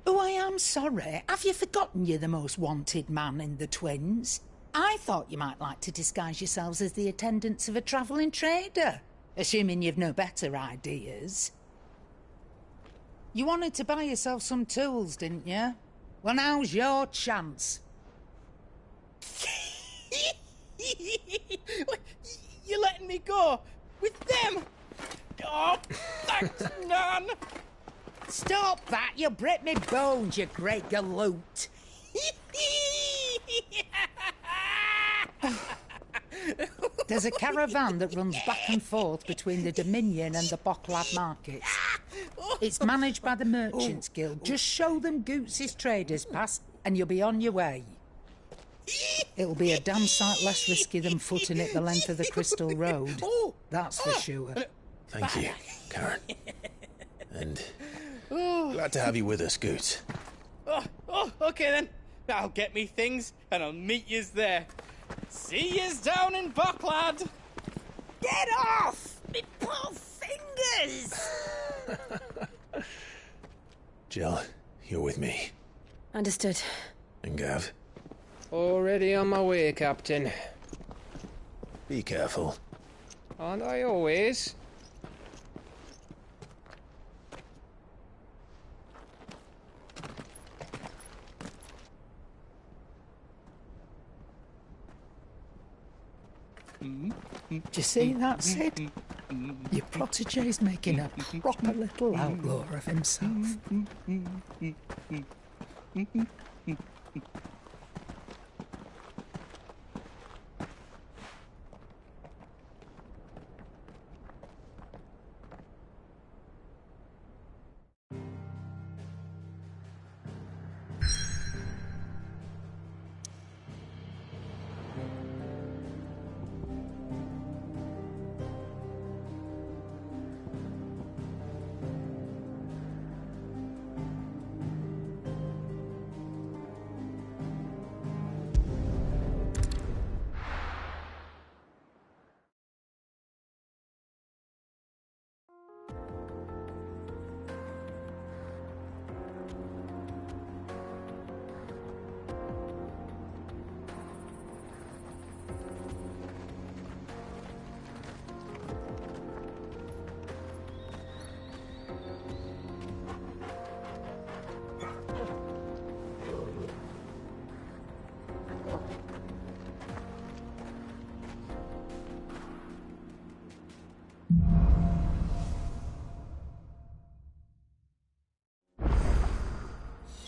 Oh, I am sorry. Have you forgotten you're the most wanted man in the Twins? I thought you might like to disguise yourselves as the attendants of a travelling trader, assuming you've no better ideas. You wanted to buy yourself some tools, didn't you? Well, now's your chance. You're letting me go? With them? Oh, thanks, Nan! Stop that! You'll break me bones, you great galoot! There's a caravan that runs back and forth between the Dominion and the Bocklad markets. It's managed by the Merchants Guild. Just show them Goots' traders pass and you'll be on your way. It'll be a damn sight less risky than footing it the length of the Crystal Road. That's for sure. Thank you, Karen. And glad to have you with us, Goots. Okay then. I'll get me things and I'll meet yous there. See yous down in Bocklad. Get off! Me poor fingers! Jill, you're with me. Understood. And Gav? Already on my way, Captain. Be careful. Aren't I always? Do you see that, Sid? Your protege's making a proper little outlaw of himself.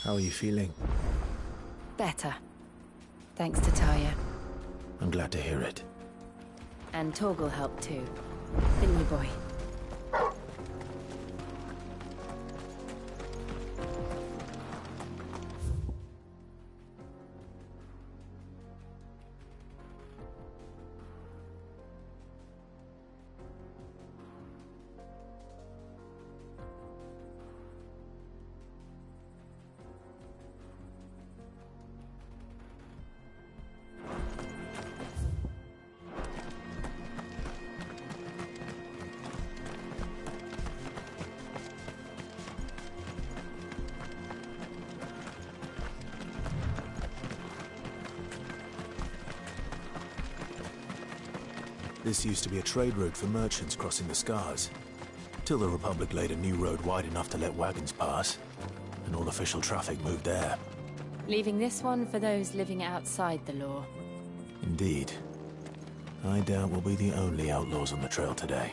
How are you feeling? Better. Thanks to Taya. I'm glad to hear it. And Torgal helped too. Didn't you, boy? This used to be a trade route for merchants crossing the Scars, till the Republic laid a new road wide enough to let wagons pass, and all official traffic moved there. Leaving this one for those living outside the law. Indeed. I doubt we'll be the only outlaws on the trail today.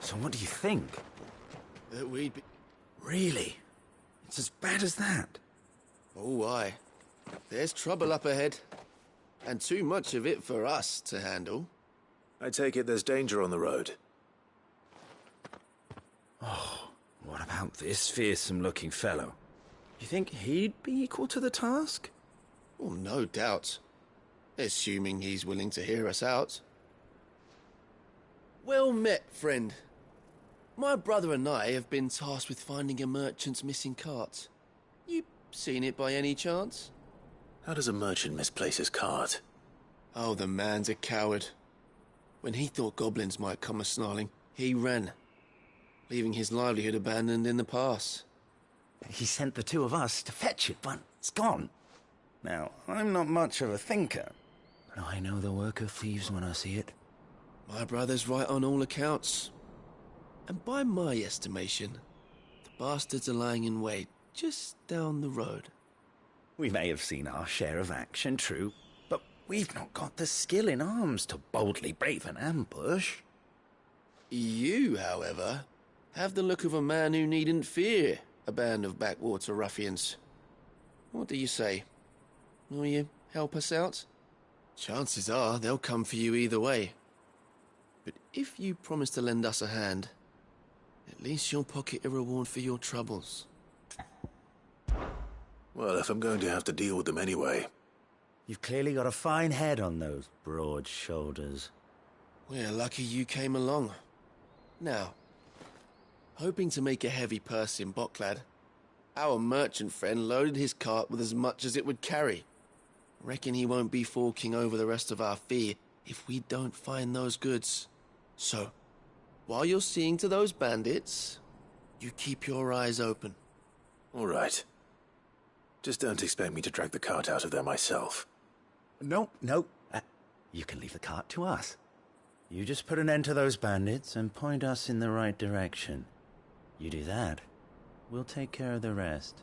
So what do you think? That we'd be... Really? It's as bad as that? Oh, aye. There's trouble up ahead. And too much of it for us to handle. I take it there's danger on the road. Oh, what about this fearsome-looking fellow? You think he'd be equal to the task? Oh, no doubt. Assuming he's willing to hear us out. Well met, friend. My brother and I have been tasked with finding a merchant's missing cart. You seen it by any chance? How does a merchant misplace his cart? Oh, the man's a coward. When he thought goblins might come a-snarling, he ran, leaving his livelihood abandoned in the pass. He sent the two of us to fetch it, but it's gone. Now, I'm not much of a thinker, but I know the work of thieves when I see it. My brother's right on all accounts. And by my estimation, the bastards are lying in wait just down the road. We may have seen our share of action, true, but we've not got the skill in arms to boldly brave an ambush. You, however, have the look of a man who needn't fear a band of backwater ruffians. What do you say? Will you help us out? Chances are they'll come for you either way. But if you promise to lend us a hand, at least you'll pocket a reward for your troubles. Well, if I'm going to have to deal with them anyway. You've clearly got a fine head on those broad shoulders. We're lucky you came along. Now, hoping to make a heavy purse in Boklad, our merchant friend loaded his cart with as much as it would carry. Reckon he won't be forking over the rest of our fee if we don't find those goods. So, while you're seeing to those bandits, you keep your eyes open. All right. Just don't expect me to drag the cart out of there myself. No. You can leave the cart to us. You just put an end to those bandits and point us in the right direction. You do that, we'll take care of the rest.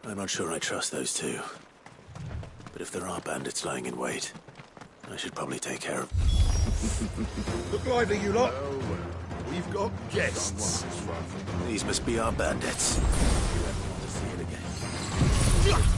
I'm not sure I trust those two. But if there are bandits lying in wait, I should probably take care of... Look lively, you lot. We've got guests. These must be our bandits. You ever want to see it again?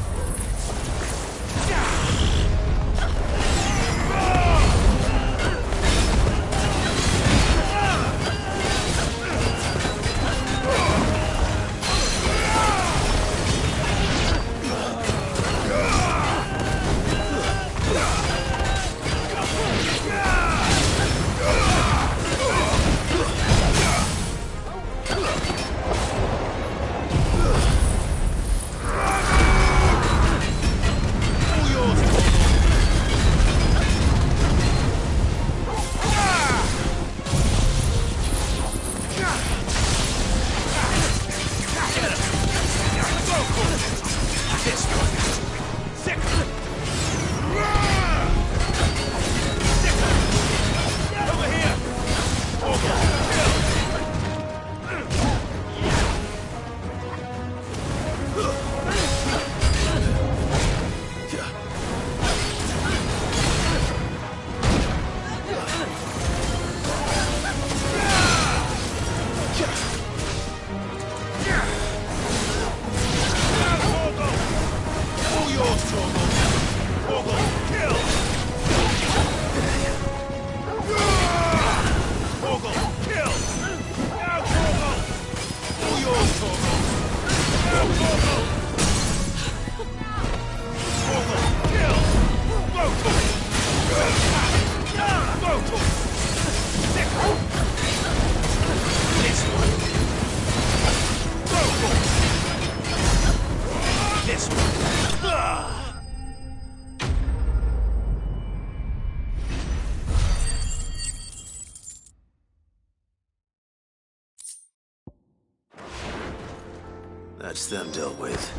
That's them dealt with.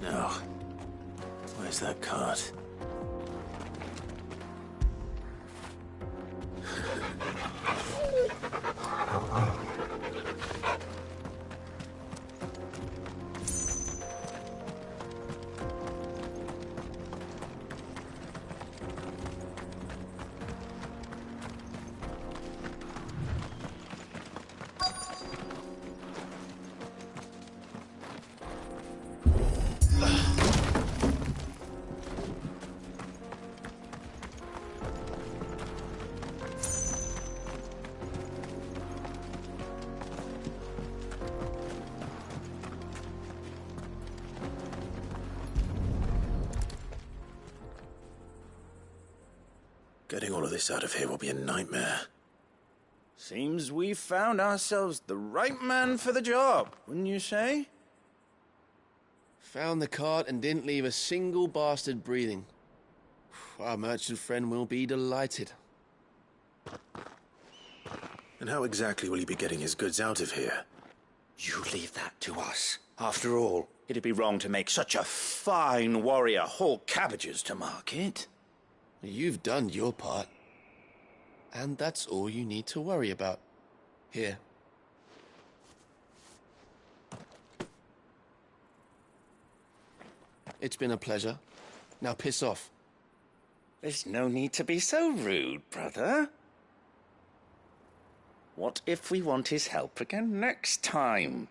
Now, where's that cart? Getting all of this out of here will be a nightmare. Seems we've found ourselves the right man for the job, wouldn't you say? Found the cart and didn't leave a single bastard breathing. Our merchant friend will be delighted. And how exactly will he be getting his goods out of here? You leave that to us. After all, it'd be wrong to make such a fine warrior haul cabbages to market. You've done your part. And that's all you need to worry about. Here. It's been a pleasure. Now piss off. There's no need to be so rude, brother. What if we want his help again next time?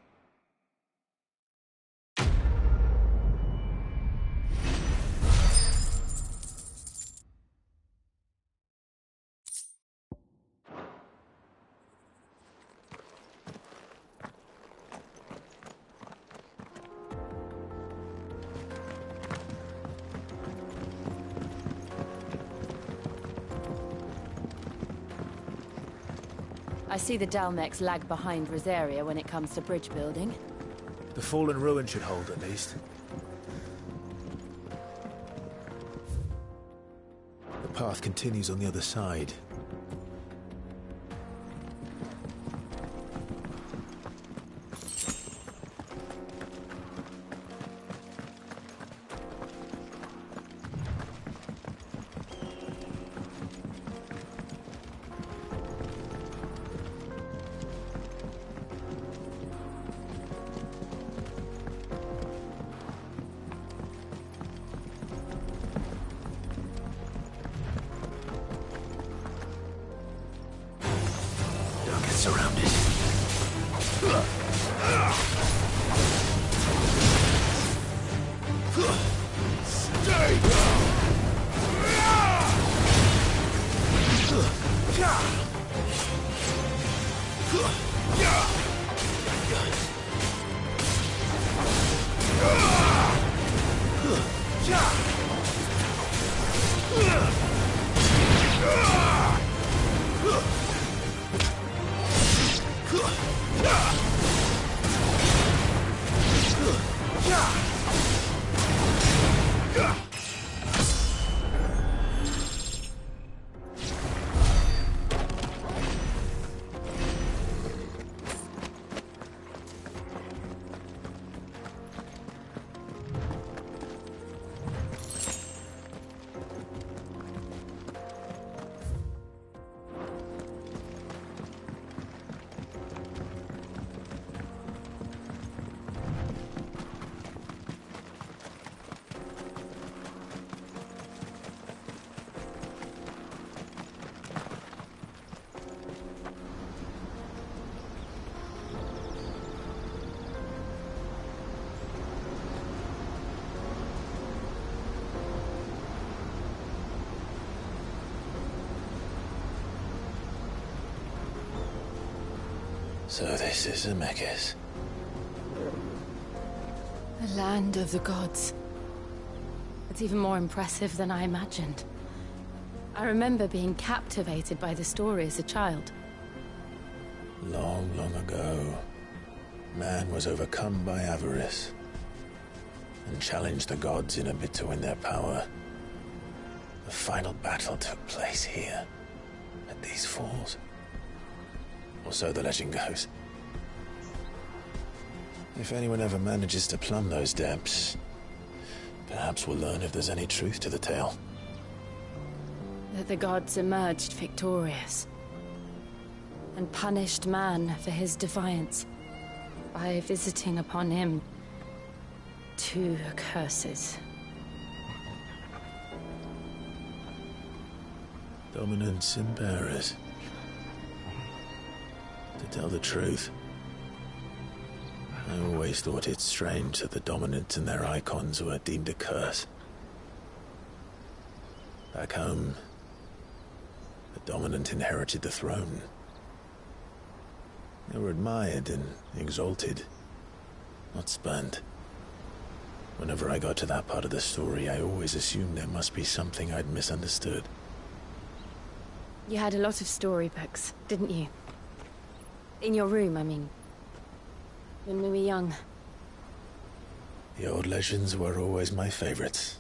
I see the Dalmex lag behind Rosaria when it comes to bridge building. The fallen ruin should hold, at least. The path continues on the other side. Surrounded. Stay down! So this is Zemeckis. The land of the gods. It's even more impressive than I imagined. I remember being captivated by the story as a child. Long, long ago, man was overcome by avarice and challenged the gods in a bid to win their power. The final battle took place here, at these falls. Or so the legend goes. If anyone ever manages to plumb those depths, perhaps we'll learn if there's any truth to the tale. That the gods emerged victorious and punished man for his defiance by visiting upon him 2 curses. Dominants and bearers. To tell the truth, I always thought it strange that the dominants and their icons were deemed a curse. Back home, the dominant inherited the throne. They were admired and exalted, not spurned. Whenever I got to that part of the story, I always assumed there must be something I'd misunderstood. You had a lot of storybooks, didn't you? In your room, I mean. When we were young. The old legends were always my favorites.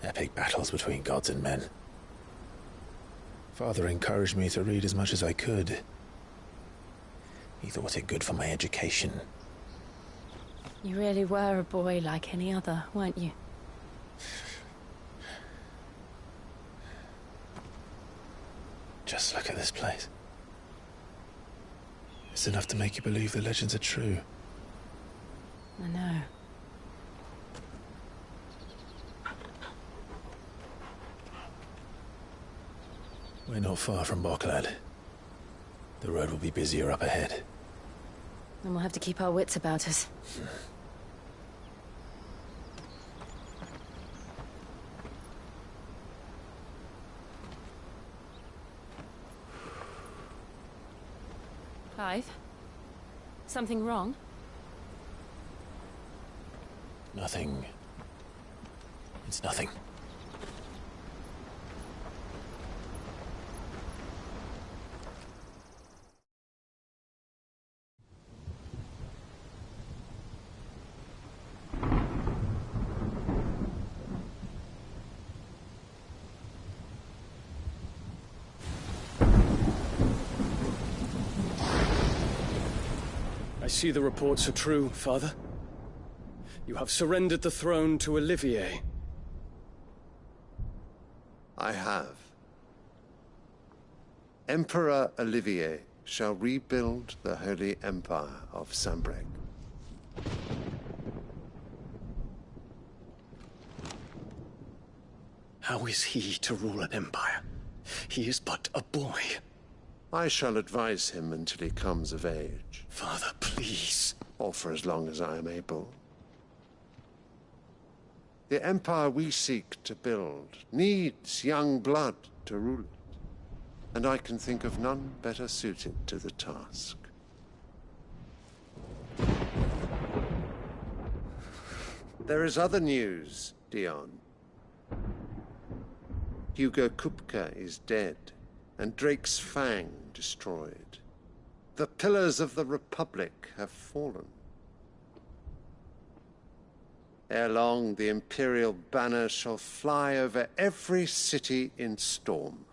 Epic battles between gods and men. Father encouraged me to read as much as I could. He thought it good for my education. You really were a boy like any other, weren't you? Just look at this place. It's enough to make you believe the legends are true. I know. We're not far from Boklad. The road will be busier up ahead. And we'll have to keep our wits about us. Clive? Something wrong? Nothing. It's nothing. I see the reports are true, Father. You have surrendered the throne to Olivier. I have. Emperor Olivier shall rebuild the Holy Empire of Sanbreque. How is he to rule an empire? He is but a boy. I shall advise him until he comes of age. Father, please. Or for as long as I am able. The empire we seek to build needs young blood to rule it, and I can think of none better suited to the task. There is other news, Dion. Hugo Kupka is dead, and Drake's Fang destroyed. The pillars of the Republic have fallen. Ere long, the Imperial banner shall fly over every city in Storm.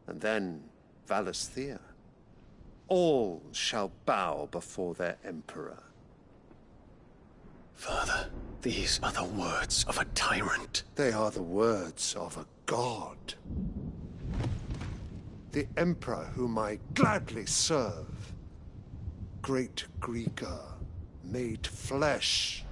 And then, Valisthea. All shall bow before their Emperor. Father, these are the words of a tyrant. They are the words of a god. The Emperor whom I gladly serve. Great Greeker, made flesh.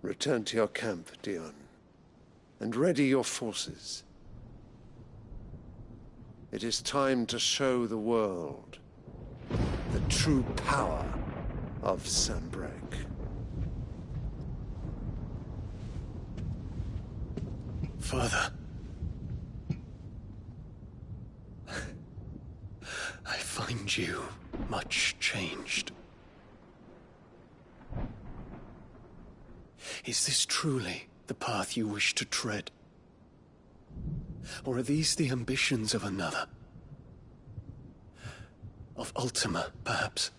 Return to your camp, Dion, and ready your forces. It is time to show the world the true power of Sanbreque. Father. I find you much changed. Is this truly the path you wish to tread? Or are these the ambitions of another? Of Ultima, perhaps?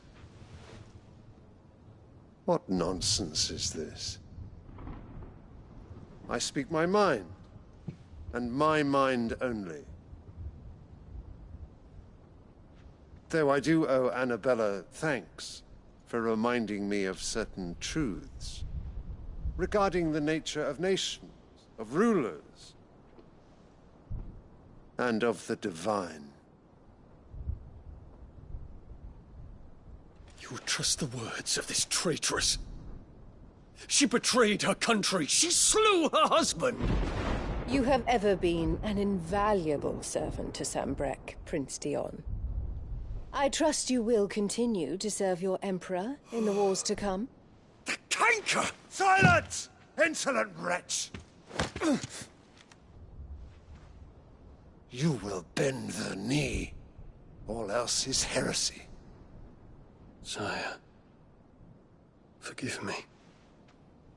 What nonsense is this? I speak my mind, and my mind only. Though I do owe Annabella thanks for reminding me of certain truths regarding the nature of nations, of rulers, and of the divine. You would trust the words of this traitress? She betrayed her country. She slew her husband. You have ever been an invaluable servant to Sambrek, Prince Dion. I trust you will continue to serve your Emperor in the wars to come. The canker! Silence! Insolent wretch! You will bend the knee. All else is heresy. Sire, forgive me.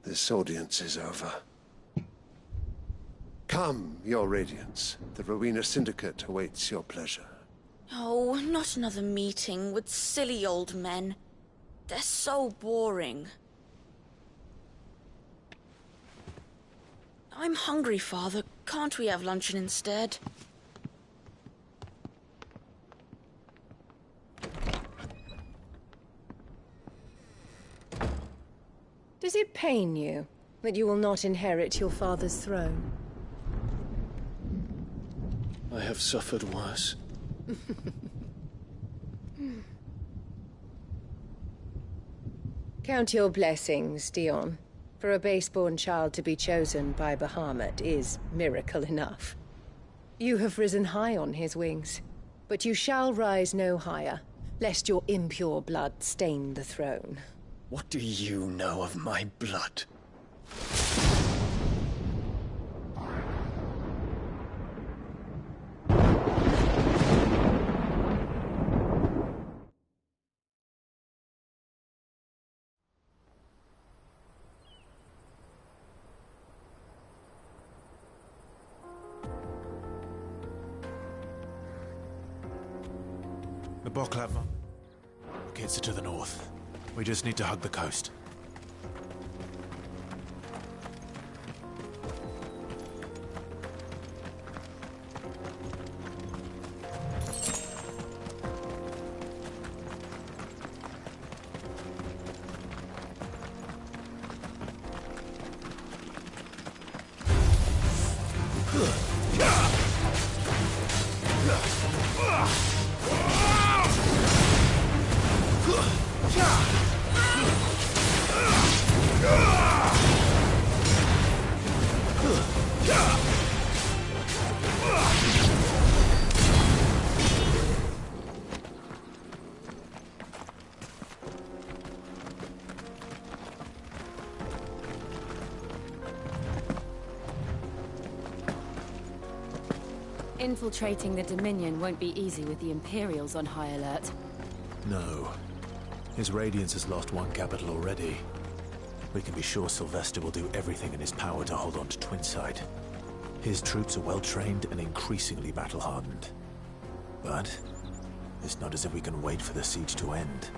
This audience is over. Come, your Radiance. The Rowena Syndicate awaits your pleasure. Oh, not another meeting with silly old men. They're so boring. I'm hungry, Father. Can't we have luncheon instead? Does it pain you that you will not inherit your father's throne? I have suffered worse. Count your blessings, Dion. For a base-born child to be chosen by Bahamut is miracle enough. You have risen high on his wings, but you shall rise no higher, lest your impure blood stain the throne. What do you know of my blood? The Boklav rockets are to the north. We just need to hug the coast. Infiltrating the Dominion won't be easy with the Imperials on high alert. No. His Radiance has lost one capital already. We can be sure Sylvester will do everything in his power to hold on to Twinside. His troops are well-trained and increasingly battle-hardened. But it's not as if we can wait for the siege to end.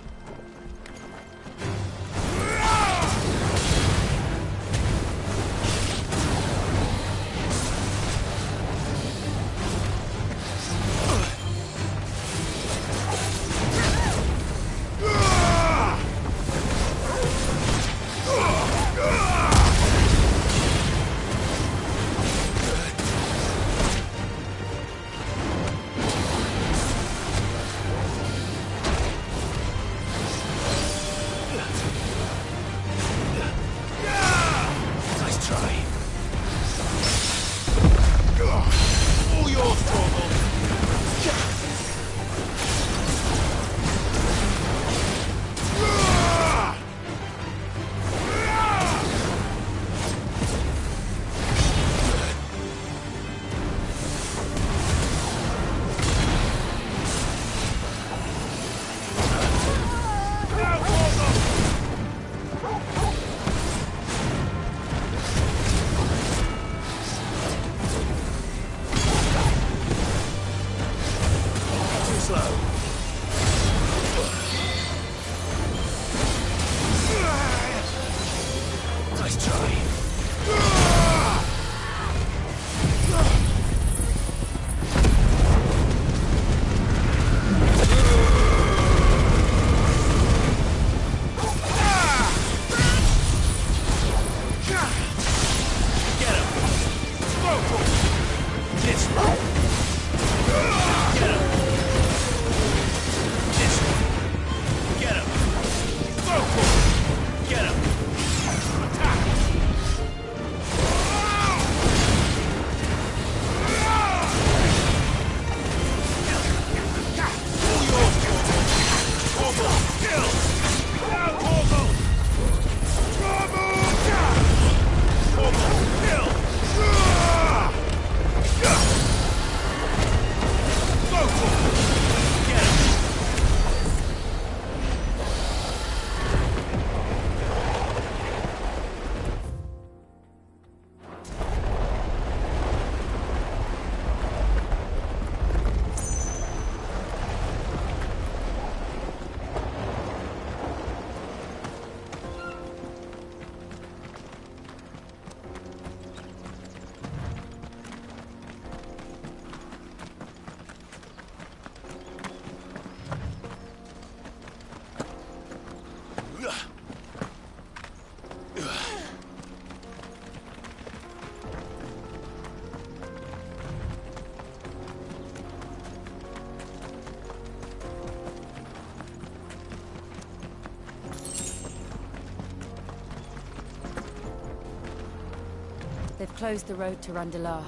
They've closed the road to Randalar.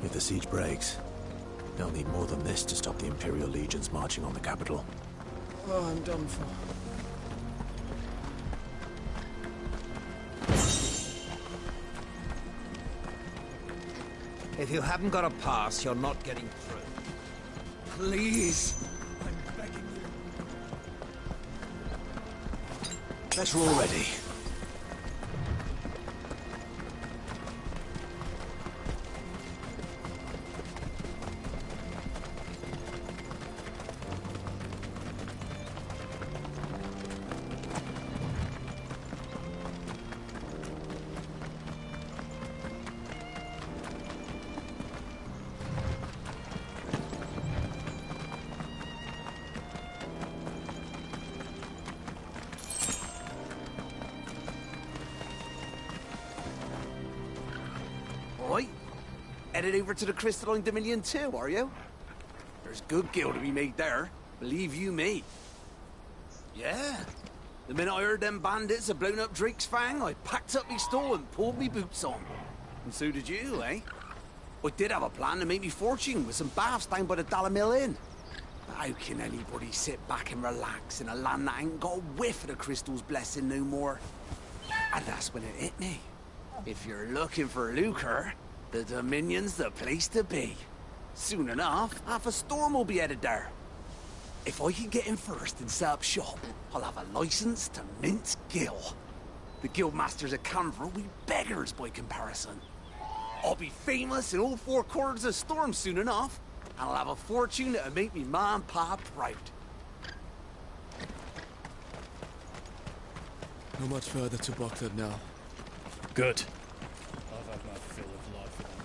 If the siege breaks, they'll need more than this to stop the Imperial legions marching on the capital. Oh, I'm done for. If you haven't got a pass, you're not getting through. Please! I'm begging you. Let's roll ready. Right. Headed over to the Crystalline Dominion too, are you? There's good gil to be made there, believe you me. Yeah. The minute I heard them bandits had blown up Drake's Fang, I packed up me store and pulled me boots on. And so did you, eh? I did have a plan to make me fortune with some baths down by the Dalamil Inn. But how can anybody sit back and relax in a land that ain't got a whiff of the crystal's blessing no more? And that's when it hit me. If you're looking for lucre, the Dominion's the place to be. Soon enough, half a storm will be headed there. If I can get in first and set up shop, I'll have a license to mince gil. The guildmasters of Camver will be beggars by comparison. I'll be famous in all four corners of Storm soon enough, and I'll have a fortune that'll make me ma and pa proud. Not much further to Bocklad now. Good. I've had my fill of life without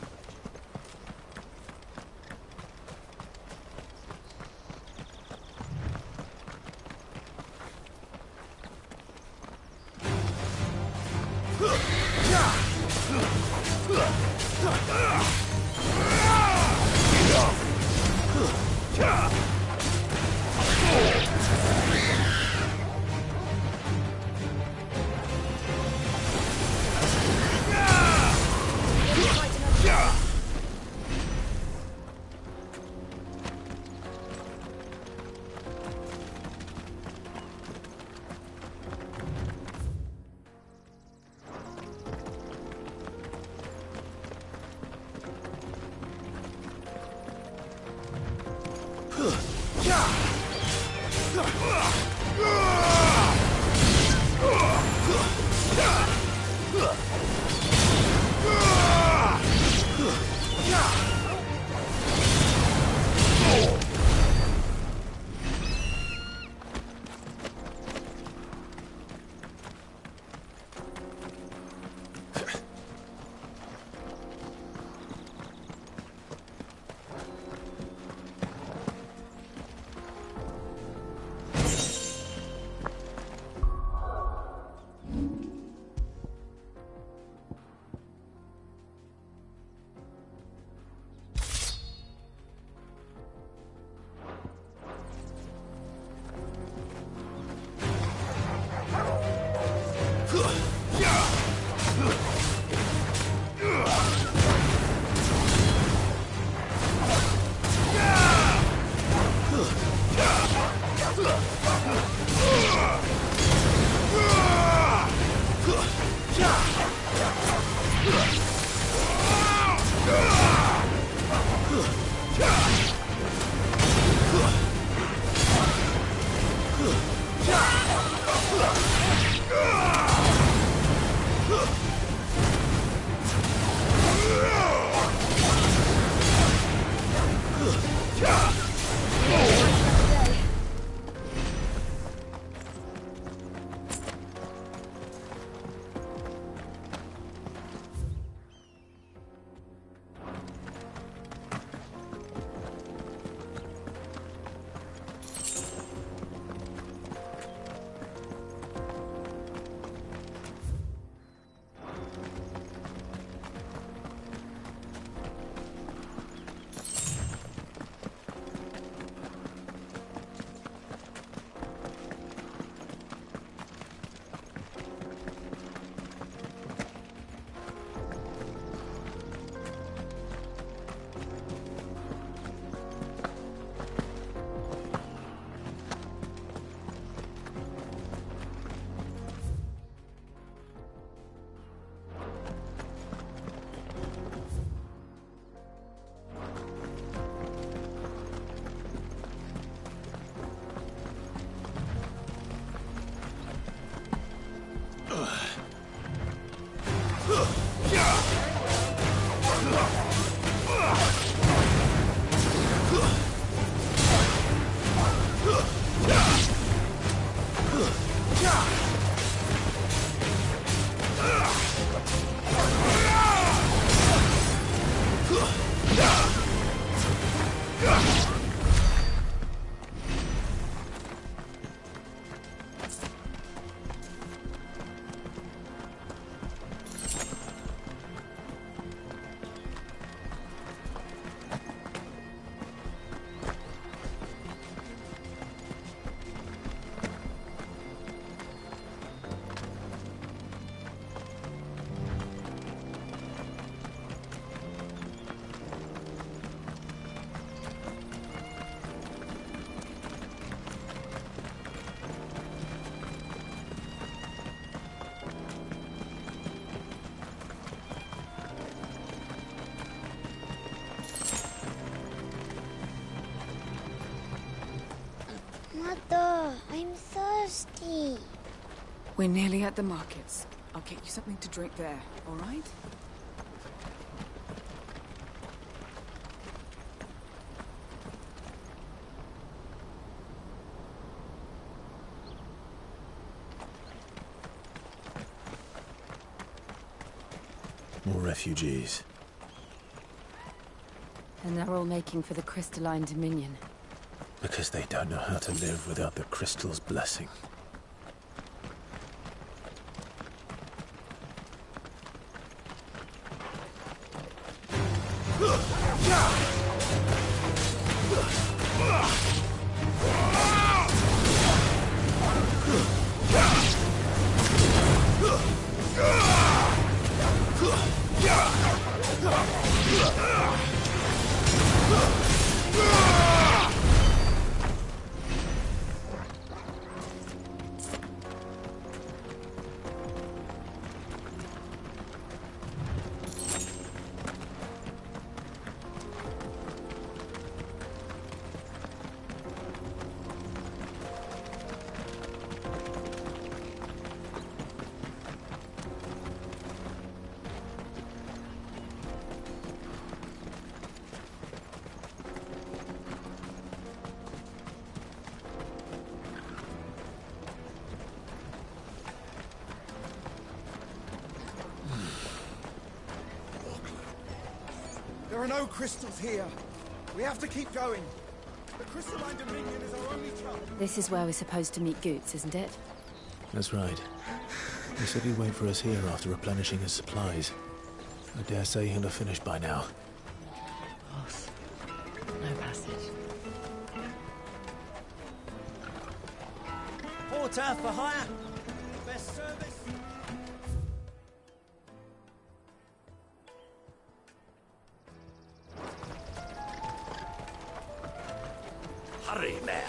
I'm thirsty. We're nearly at the markets. I'll get you something to drink there, all right? More refugees. And they're all making for the crystalline dominion. Because they don't know how to live without the crystal's blessing. There are no crystals here. We have to keep going. The crystalline dominion is our only chance. This is where we're supposed to meet Goots, isn't it? That's right. He said he'd wait for us here after replenishing his supplies. I dare say he'll have finished by now. Boss. No passage. Porter for hire. Best service. Hurry, man.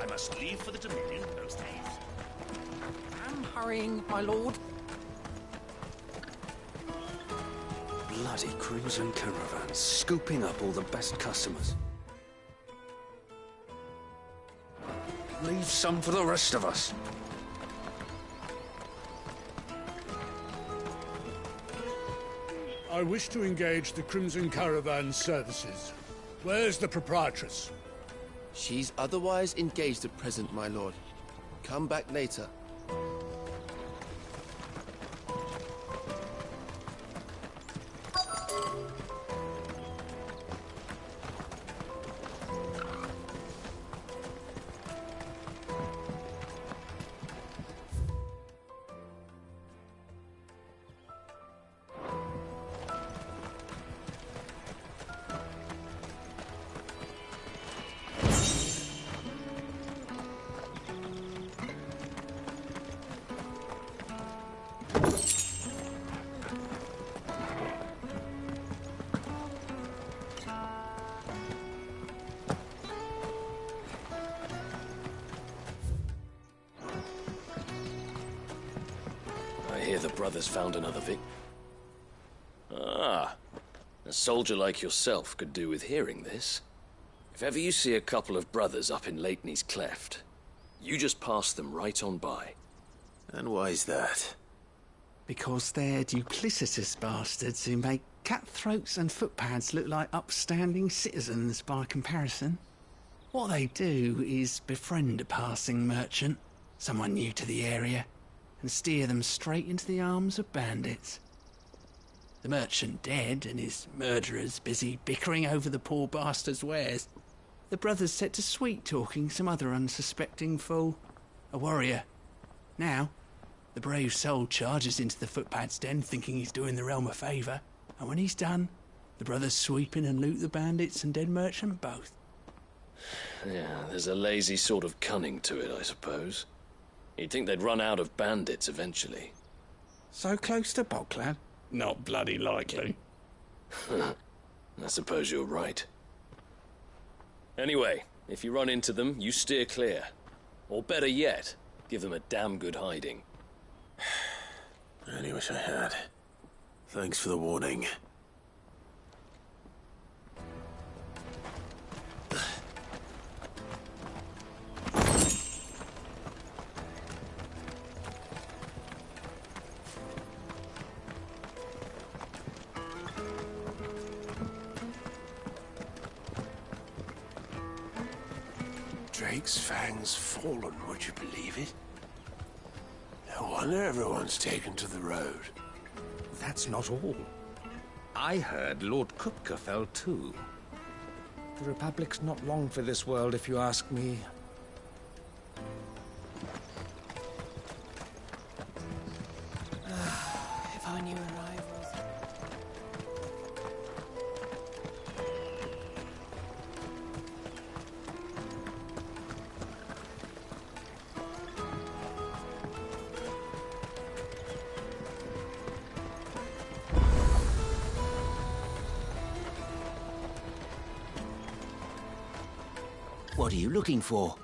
I must leave for the Dominion post haste. I'm hurrying, my lord. Bloody crimson caravans, scooping up all the best customers. Leave some for the rest of us. I wish to engage the Crimson Caravan services. Where's the proprietress? She's otherwise engaged at present, my lord. Come back later. I hear the brothers found another vic. Ah, a soldier like yourself could do with hearing this. If ever you see a couple of brothers up in Lakeney's Cleft, you just pass them right on by. And why's that? Because they're duplicitous bastards who make cutthroats and footpads look like upstanding citizens by comparison. What they do is befriend a passing merchant, someone new to the area, and steer them straight into the arms of bandits. The merchant dead and his murderers busy bickering over the poor bastard's wares. The brothers set to sweet-talking some other unsuspecting fool, a warrior. Now, the brave soul charges into the footpad's den thinking he's doing the realm a favour, and when he's done, the brothers sweep in and loot the bandits and dead merchant both. Yeah, there's a lazy sort of cunning to it, I suppose. You'd think they'd run out of bandits eventually. So close to Boglad? Not bloody likely. I suppose you're right. Anyway, if you run into them, you steer clear. Or better yet, give them a damn good hiding. I only wish I had. Thanks for the warning. Republic's fang's fallen, would you believe it? No wonder everyone's taken to the road. That's not all. I heard Lord Kupka fell too. The Republic's not long for this world, if you ask me. If I knew arrivals. What are you looking for?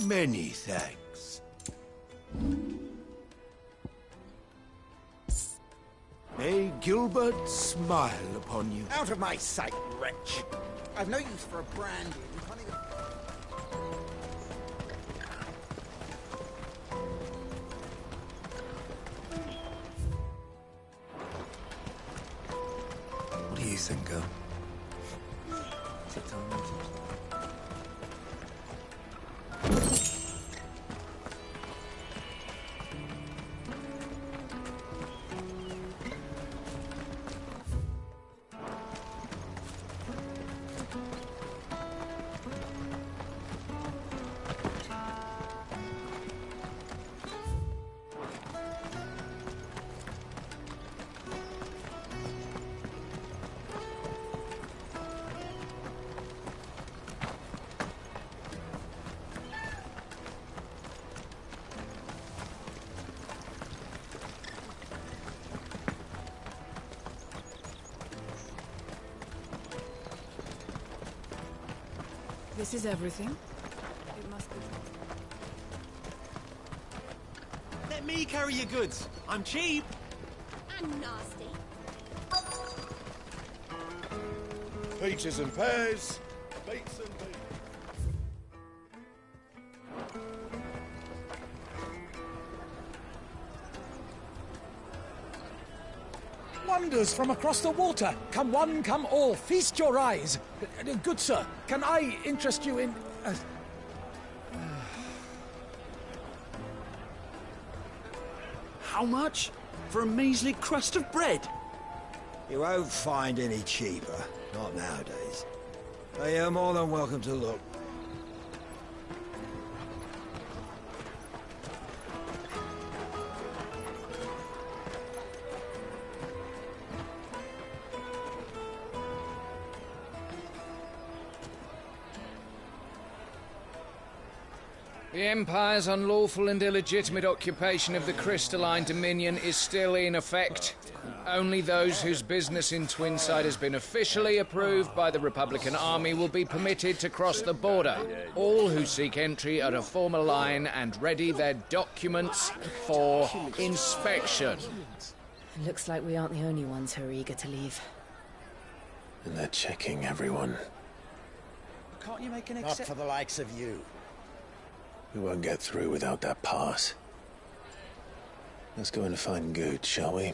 Many thanks. May Gilbert smile upon you. Out of my sight, wretch! I've no use for a brandy. You can't even... What do you think, girl? This is everything. It must be. Let me carry your goods. I'm cheap. And nasty. Peaches and pears. Beets and beets. Wonders from across the water. Come one, come all. Feast your eyes. Good sir, can I interest you in... How much? For a measly crust of bread? You won't find any cheaper. Not nowadays. But you're more than welcome to look. The Empire's unlawful and illegitimate occupation of the Crystalline Dominion is still in effect. Only those whose business in Twinside has been officially approved by the Republican Army will be permitted to cross the border. All who seek entry are to form a line and ready their documents for inspection. It looks like we aren't the only ones who are eager to leave. And they're checking everyone. Can't you make an Not for the likes of you. We won't get through without that pass. Let's go and find Good, shall we?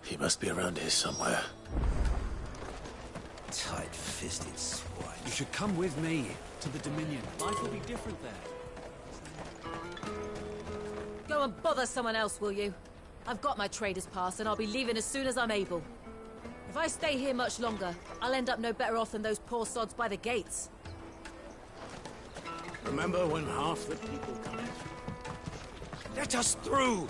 He must be around here somewhere. Tight-fisted swine. You should come with me to the Dominion. Life will be different there. Go and bother someone else, will you? I've got my trader's pass and I'll be leaving as soon as I'm able. If I stay here much longer, I'll end up no better off than those poor sods by the gates. Remember when half the people come in? Let us through!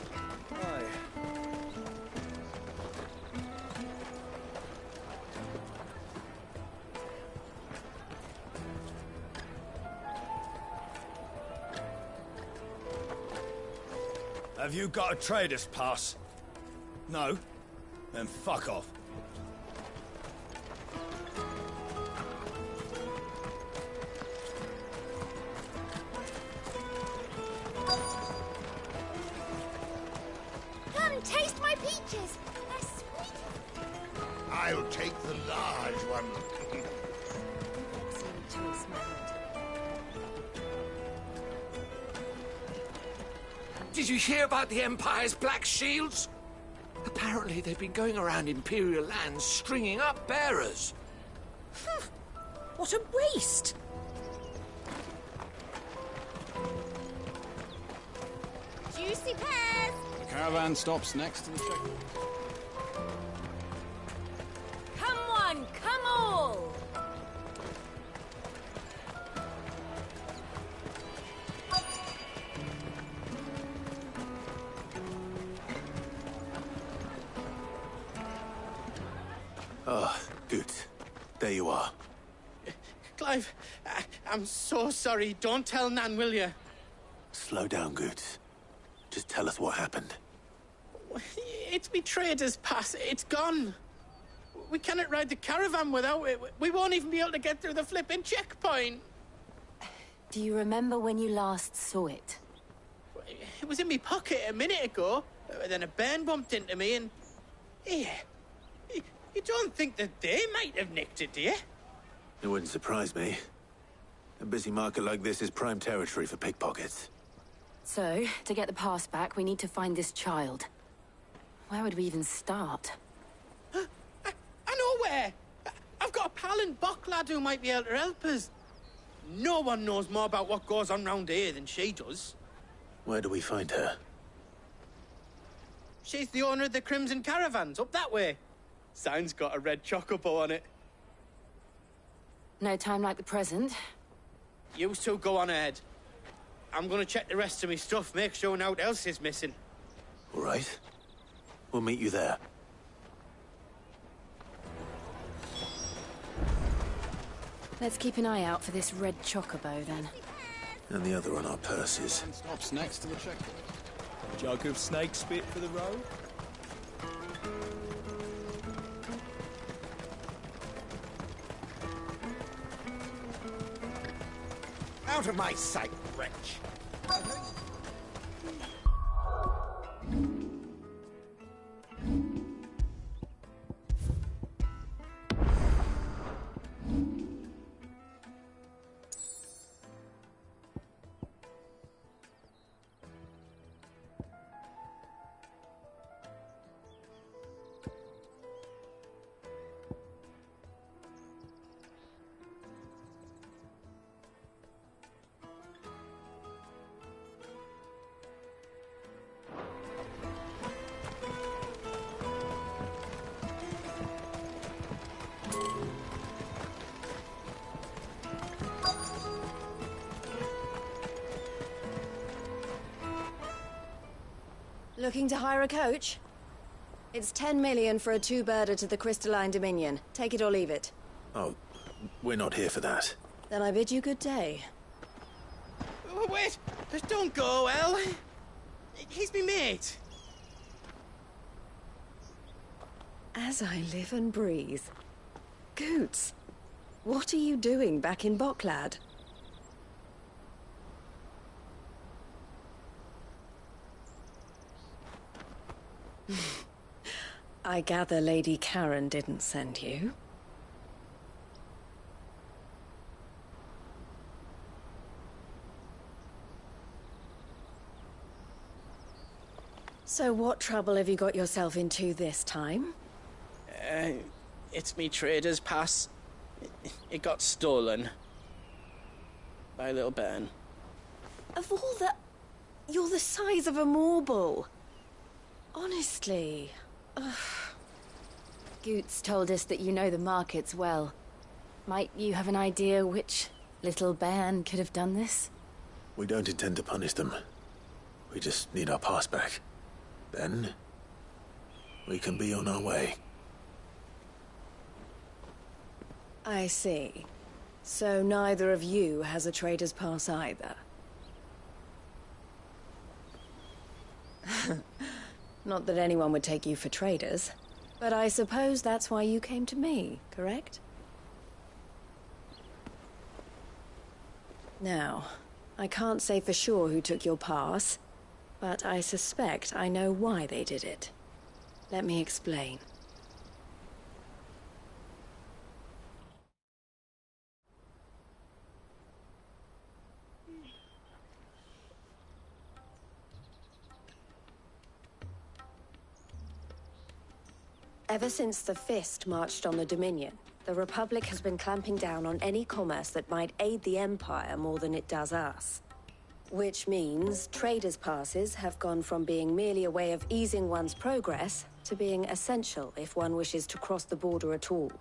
Have you got a trader's pass? No? Then fuck off. Come taste my peaches. They're sweet. I'll take the large one. Excellent choice, my lord. Did you hear about the Empire's Black Shields? Apparently they've been going around Imperial lands stringing up bearers. What a waste! Juicy pears! The caravan stops next to the checkpoint. Come on, come all! Oh, good. There you are. Clive, I'm so sorry. Don't tell Nan, will you? Slow down, Goots. Just tell us what happened. It's me trader's pass. It's gone. We cannot ride the caravan without it. We won't even be able to get through the flipping checkpoint. Do you remember when you last saw it? It was in my pocket a minute ago. Then a bairn bumped into me and... Here. You don't think that they might have nicked it, do you? It wouldn't surprise me. A busy market like this is prime territory for pickpockets. So, to get the pass back, we need to find this child. Where would we even start? I know where! I've got a pal in Bocklad who might be able to help us. No one knows more about what goes on round here than she does. Where do we find her? She's the owner of the Crimson Caravans, up that way. Sign's got a red chocobo on it. No time like the present. You two go on ahead. I'm gonna check the rest of my stuff, make sure naught else is missing. All right. We'll meet you there. Let's keep an eye out for this red chocobo, then. And the other on our purses. Stops next to the checkpoint. Jug of snake spit for the road. Out of my sight, wretch! Looking to hire a coach? It's 10 million for a two-birder to the Crystalline Dominion. Take it or leave it. Oh, we're not here for that. Then I bid you good day. Oh, wait! Don't go, El. He's me mate. As I live and breathe. Goots, what are you doing back in Bocklad? I gather Lady Karen didn't send you. So what trouble have you got yourself into this time? It's me trader's pass. It got stolen. By a little bairn. Of all the... You're the size of a marble. Honestly. Ugh. Goots told us that you know the markets well. Might you have an idea which little bairn could have done this? We don't intend to punish them. We just need our pass back. Then, we can be on our way. I see. So neither of you has a trader's pass either. Not that anyone would take you for traders, but I suppose that's why you came to me, correct? Now, I can't say for sure who took your pass, but I suspect I know why they did it. Let me explain. Ever since the Fist marched on the Dominion, the Republic has been clamping down on any commerce that might aid the Empire more than it does us. Which means traders' passes have gone from being merely a way of easing one's progress to being essential if one wishes to cross the border at all.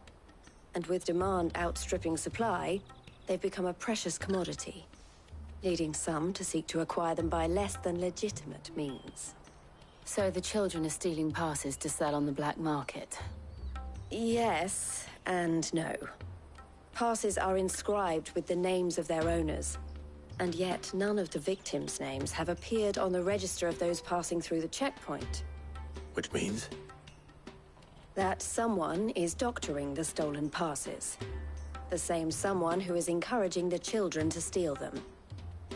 And with demand outstripping supply, they've become a precious commodity, leading some to seek to acquire them by less than legitimate means. So the children are stealing passes to sell on the black market? Yes, and no. Passes are inscribed with the names of their owners, and yet none of the victims' names have appeared on the register of those passing through the checkpoint. Which means? That someone is doctoring the stolen passes. The same someone who is encouraging the children to steal them.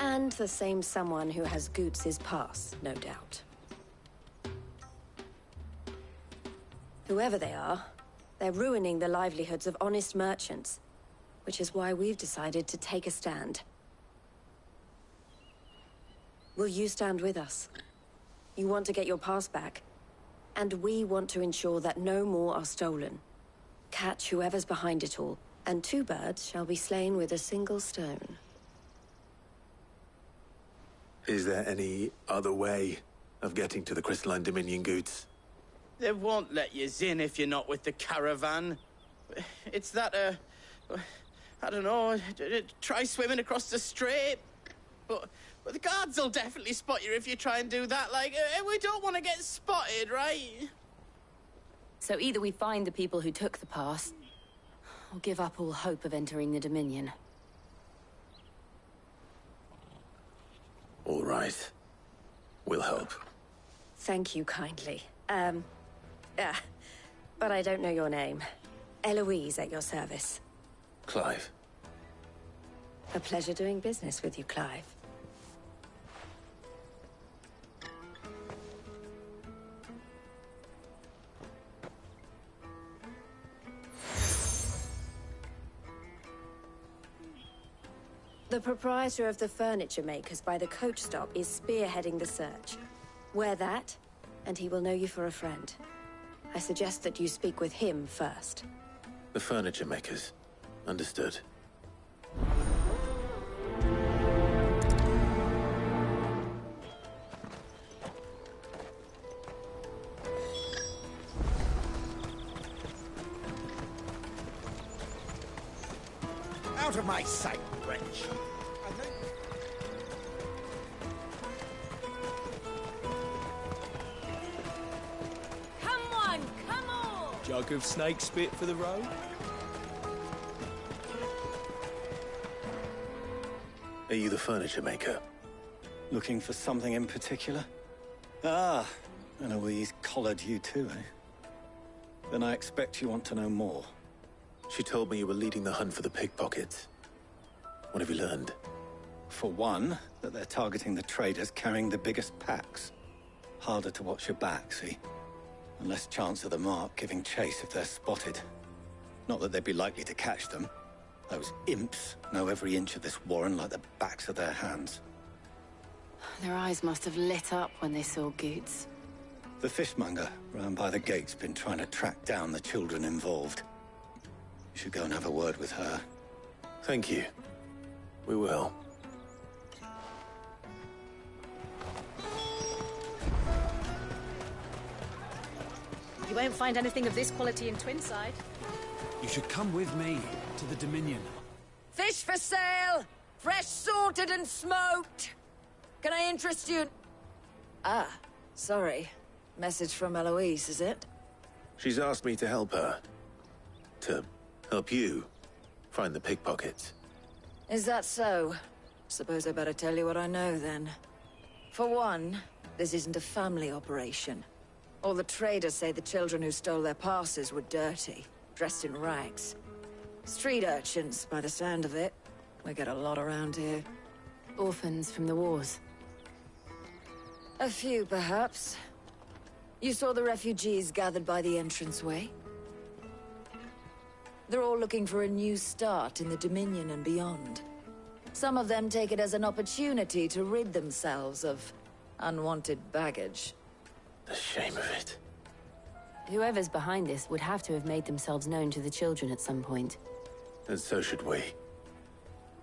And the same someone who has Goots's pass, no doubt. Whoever they are, they're ruining the livelihoods of honest merchants, which is why we've decided to take a stand. Will you stand with us? You want to get your pass back, and we want to ensure that no more are stolen. Catch whoever's behind it all, and 2 birds shall be slain with a single stone. Is there any other way of getting to the Crystalline Dominion, Goots? They won't let you in if you're not with the caravan. It's that, I don't know, try swimming across the strait. But the guards will definitely spot you if you try and do that. Like, we don't want to get spotted, right? So either we find the people who took the pass, or give up all hope of entering the Dominion. All right. We'll help. Thank you kindly. But I don't know your name. Eloise at your service. Clive. A pleasure doing business with you, Clive. The proprietor of the furniture makers by the coach stop is spearheading the search. Wear that, and he will know you for a friend. I suggest that you speak with him first. The furniture makers. Understood. Out of my sight, wretch! Come on, come on! Jug of snake spit for the road? Are you the furniture maker? Looking for something in particular? Ah, Eloise collared you too, eh? Then I expect you want to know more. She told me you were leading the hunt for the pickpockets. What have you learned? For one, that they're targeting the traders carrying the biggest packs. Harder to watch your back, see? And less chance of the mark giving chase if they're spotted. Not that they'd be likely to catch them. Those imps know every inch of this warren like the backs of their hands. Their eyes must have lit up when they saw Goots. The fishmonger round by the gate's been trying to track down the children involved. You should go and have a word with her. Thank you. We will. You won't find anything of this quality in Twinside. You should come with me to the Dominion. Fish for sale! Fresh sorted and smoked! Can I interest you? Ah, sorry. Message from Eloise, is it? She's asked me to help her. To help you find the pickpockets. Is that so? Suppose I better tell you what I know, then. For one, this isn't a family operation. All the traders say the children who stole their passes were dirty, dressed in rags. Street urchins, by the sound of it. We get a lot around here. Orphans from the wars. A few, perhaps. You saw the refugees gathered by the entranceway? They're all looking for a new start in the Dominion and beyond. Some of them take it as an opportunity to rid themselves of unwanted baggage. The shame of it. Whoever's behind this would have to have made themselves known to the children at some point. And so should we.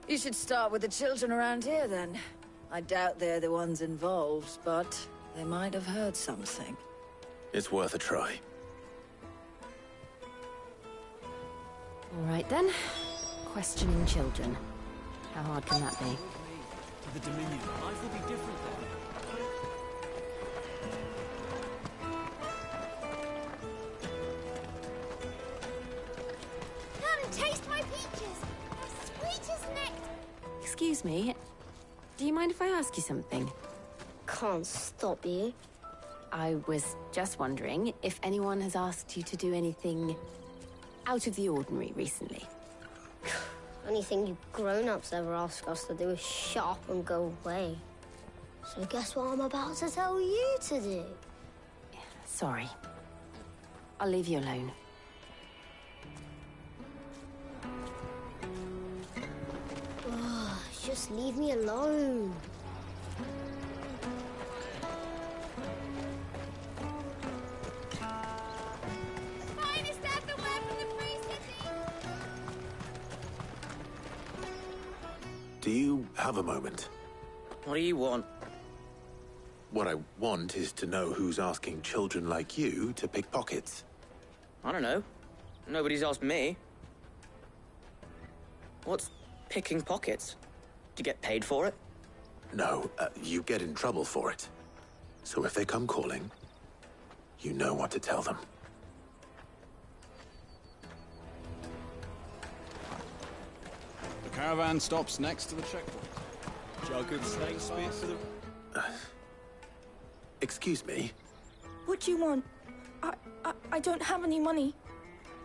You should start with the children around here, then. I doubt they're the ones involved, but they might have heard something. It's worth a try. All right, then. Questioning children. How hard can that be? The Dominion. Life will be different there. Come, taste my peaches. They're sweet as nectar. Excuse me. Do you mind if I ask you something? Can't stop you. I was just wondering if anyone has asked you to do anything out of the ordinary recently. Anything you grown-ups ever ask us to do is shut up and go away. So guess what I'm about to tell you to do? Sorry. I'll leave you alone. Oh, just leave me alone. Do you have a moment? What do you want? What I want is to know who's asking children like you to pick pockets. I don't know. Nobody's asked me. What's picking pockets? Do you get paid for it? No, you get in trouble for it. So if they come calling, you know what to tell them. The caravan stops next to the checkpoint. Jug of snake spear for the... Excuse me? What do you want? I don't have any money.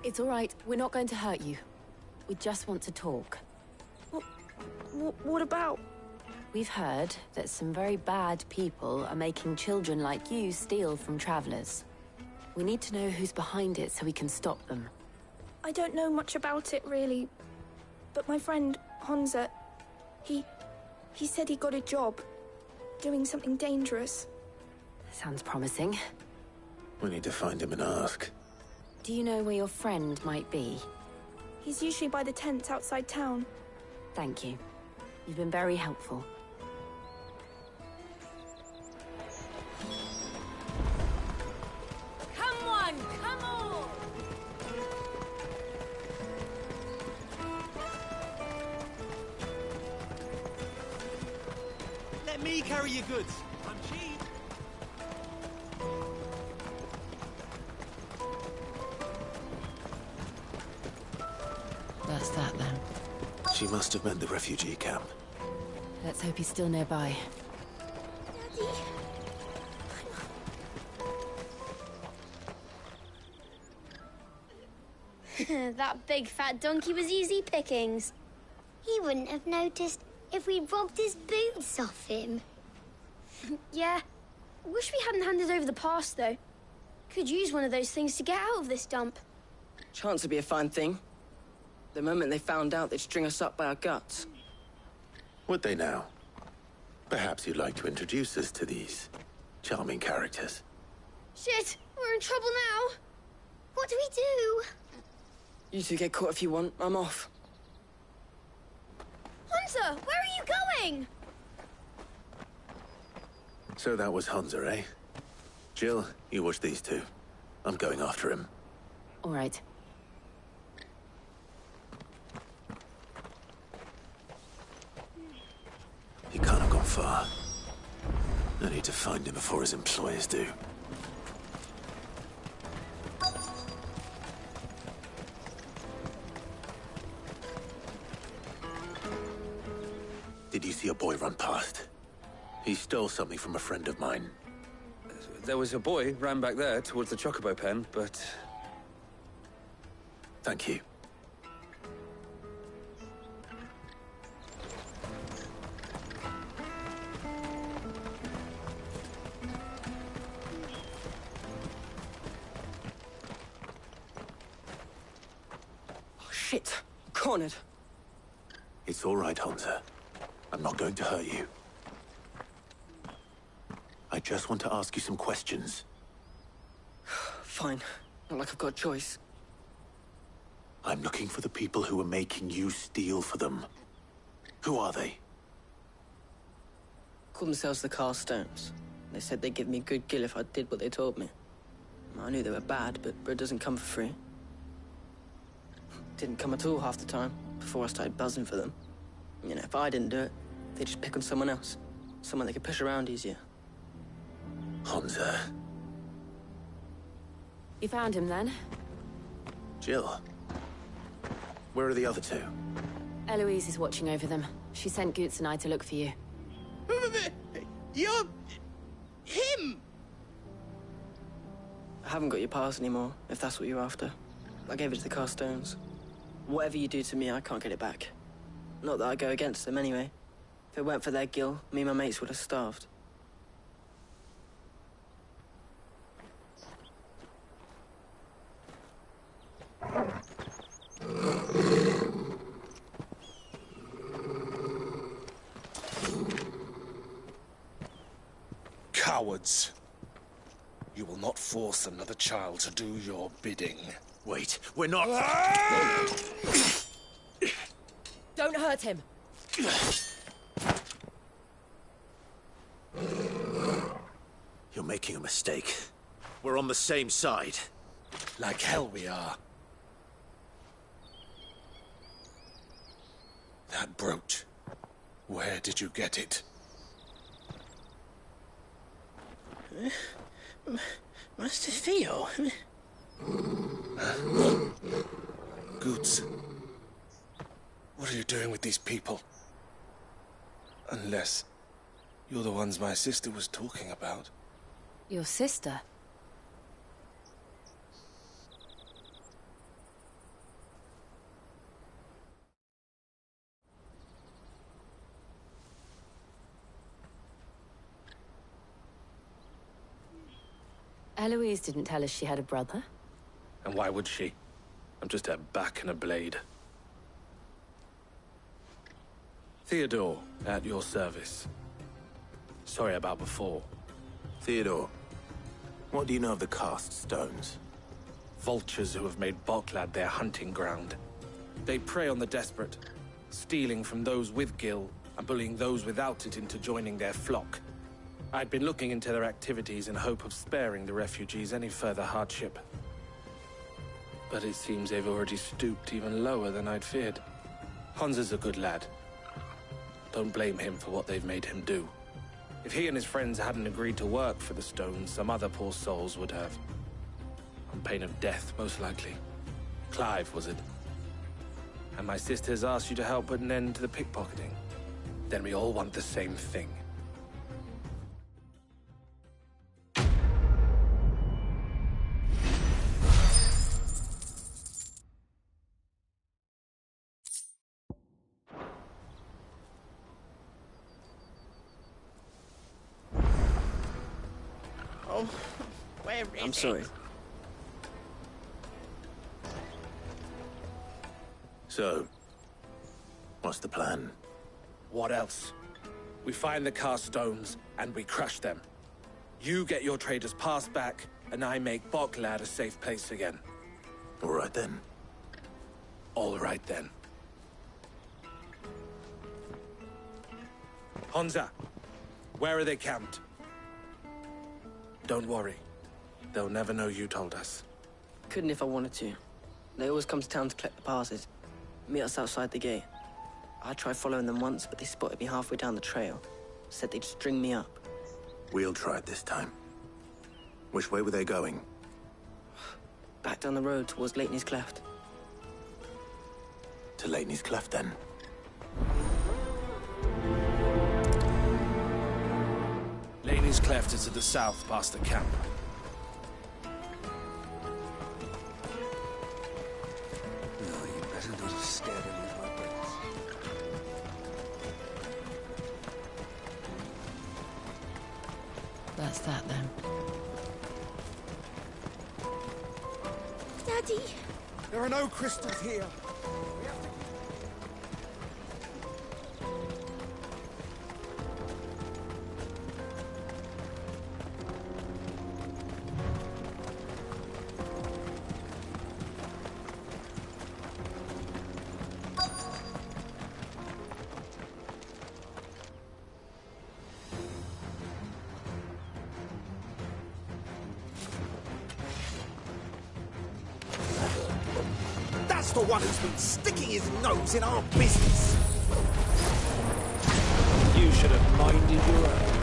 It's all right. We're not going to hurt you. We just want to talk. What about? We've heard that some very bad people are making children like you steal from travelers. We need to know who's behind it so we can stop them. I don't know much about it, really. But my friend, Hansa, he said he got a job doing something dangerous. Sounds promising. We need to find him and ask. Do you know where your friend might be? He's usually by the tents outside town. Thank you. You've been very helpful. Come on, come on! Let me carry your goods. I'm cheap. That's that then. She must have meant the refugee camp. Let's hope he's still nearby. That big fat donkey was easy pickings. He wouldn't have noticed if we robbed his boots off him. Yeah. Wish we hadn't handed over the pass, though. Could use one of those things to get out of this dump. Chance would be a fine thing. The moment they found out, they'd string us up by our guts. Would they now? Perhaps you'd like to introduce us to these charming characters. Shit, we're in trouble now. What do we do? You two get caught if you want. I'm off. Hunter, where are you going? So that was Hansa, eh? Jill, you watch these two. I'm going after him. All right. He can't have gone far. I need to find him before his employers do. Did you see a boy run past? He stole something from a friend of mine. There was a boy ran back there towards the chocobo pen, but... Thank you. Oh, shit. Cornered. It's all right, Hansa. I'm not going to hurt you. I just want to ask you some questions. Fine. Not like I've got a choice. I'm looking for the people who are making you steal for them. Who are they? Call themselves the Carstones. They said they'd give me a good gill if I did what they told me. I knew they were bad, but bread doesn't come for free. Didn't come at all half the time, before I started buzzing for them. You know, if I didn't do it, they'd just pick on someone else. Someone they could push around easier. Hansa. You found him then? Jill. Where are the other two? Eloise is watching over them. She sent Goots and I to look for you. You're... him! I haven't got your pass anymore, if that's what you're after. I gave it to the Carstones. Whatever you do to me, I can't get it back. Not that I go against them anyway. If it weren't for their gill, me and my mates would have starved. Cowards. You will not force another child to do your bidding. Wait, we're not... Don't hurt him. You're making a mistake. We're on the same side. Like hell we are. That brooch. Where did you get it? Master Theo? Goots. What are you doing with these people? Unless you're the ones my sister was talking about. Your sister? Eloise didn't tell us she had a brother. And why would she? I'm just her back and a blade. Theodore, at your service. Sorry about before. Theodore, what do you know of the Cast Stones? Vultures who have made Boklad their hunting ground. They prey on the desperate, stealing from those with gil and bullying those without it into joining their flock. I'd been looking into their activities in hope of sparing the refugees any further hardship. But it seems they've already stooped even lower than I'd feared. Hansa's a good lad. Don't blame him for what they've made him do. If he and his friends hadn't agreed to work for the Stones, some other poor souls would have. On pain of death, most likely. Clive, was it? And my sisters asked you to help put an end to the pickpocketing. Then we all want the same thing. Where is I'm sorry. So, what's the plan? What else? We find the Carstones and we crush them. You get your trader's pass back, and I make Boklad a safe place again. All right then. All right then. Hansa, where are they camped? Don't worry. They'll never know you told us. Couldn't if I wanted to. They always come to town to collect the passes. Meet us outside the gate. I tried following them once, but they spotted me halfway down the trail. Said they'd string me up. We'll try it this time. Which way were they going? Back down the road towards Lateney's Cleft. To Lateney's Cleft, then? Lateney's Cleft is to the south, past the camp. No, you better not have scared any of my brains. That's that, then. Daddy! There are no crystals here. We have to... That's the one who's been sticking his nose in our business. You should have minded your own.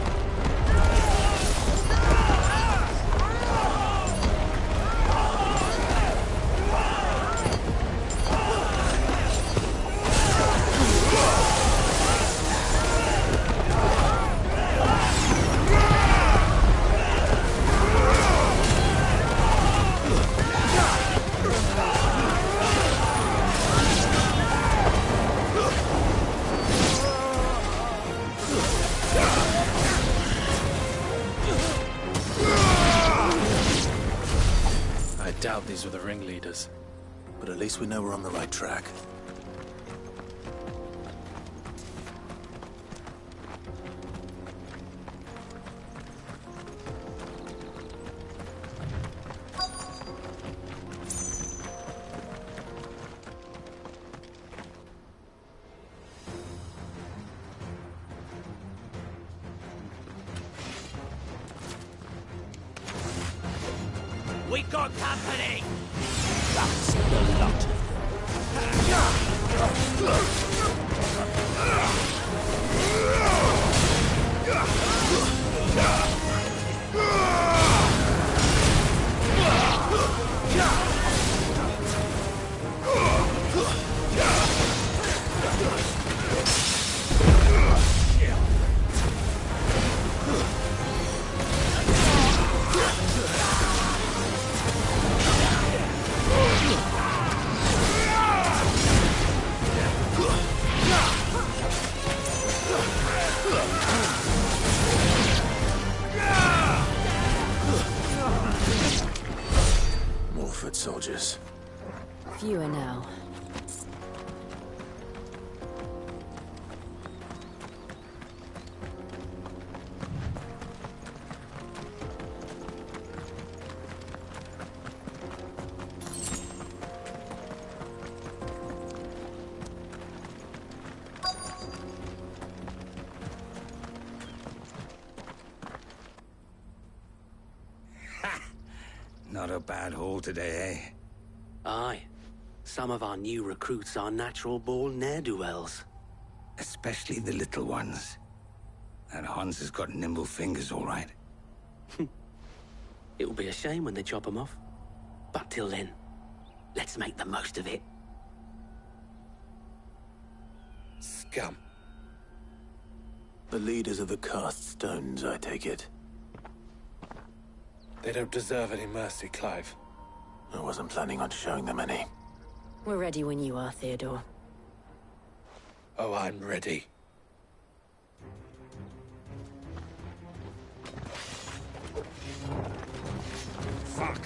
I doubt these were the ringleaders. But at least we know we're on the right track. We got company! That's the lot of More foot soldiers. Fewer now. Not a bad haul today, eh? Aye. Some of our new recruits are natural-born ne'er-do-wells. Especially the little ones. That Hans has got nimble fingers, all right. It will be a shame when they chop them off. But till then, let's make the most of it. Scum. The leaders of the cast stones, I take it. They don't deserve any mercy, Clive. I wasn't planning on showing them any. We're ready when you are, Theodore. Oh, I'm ready. Fuck!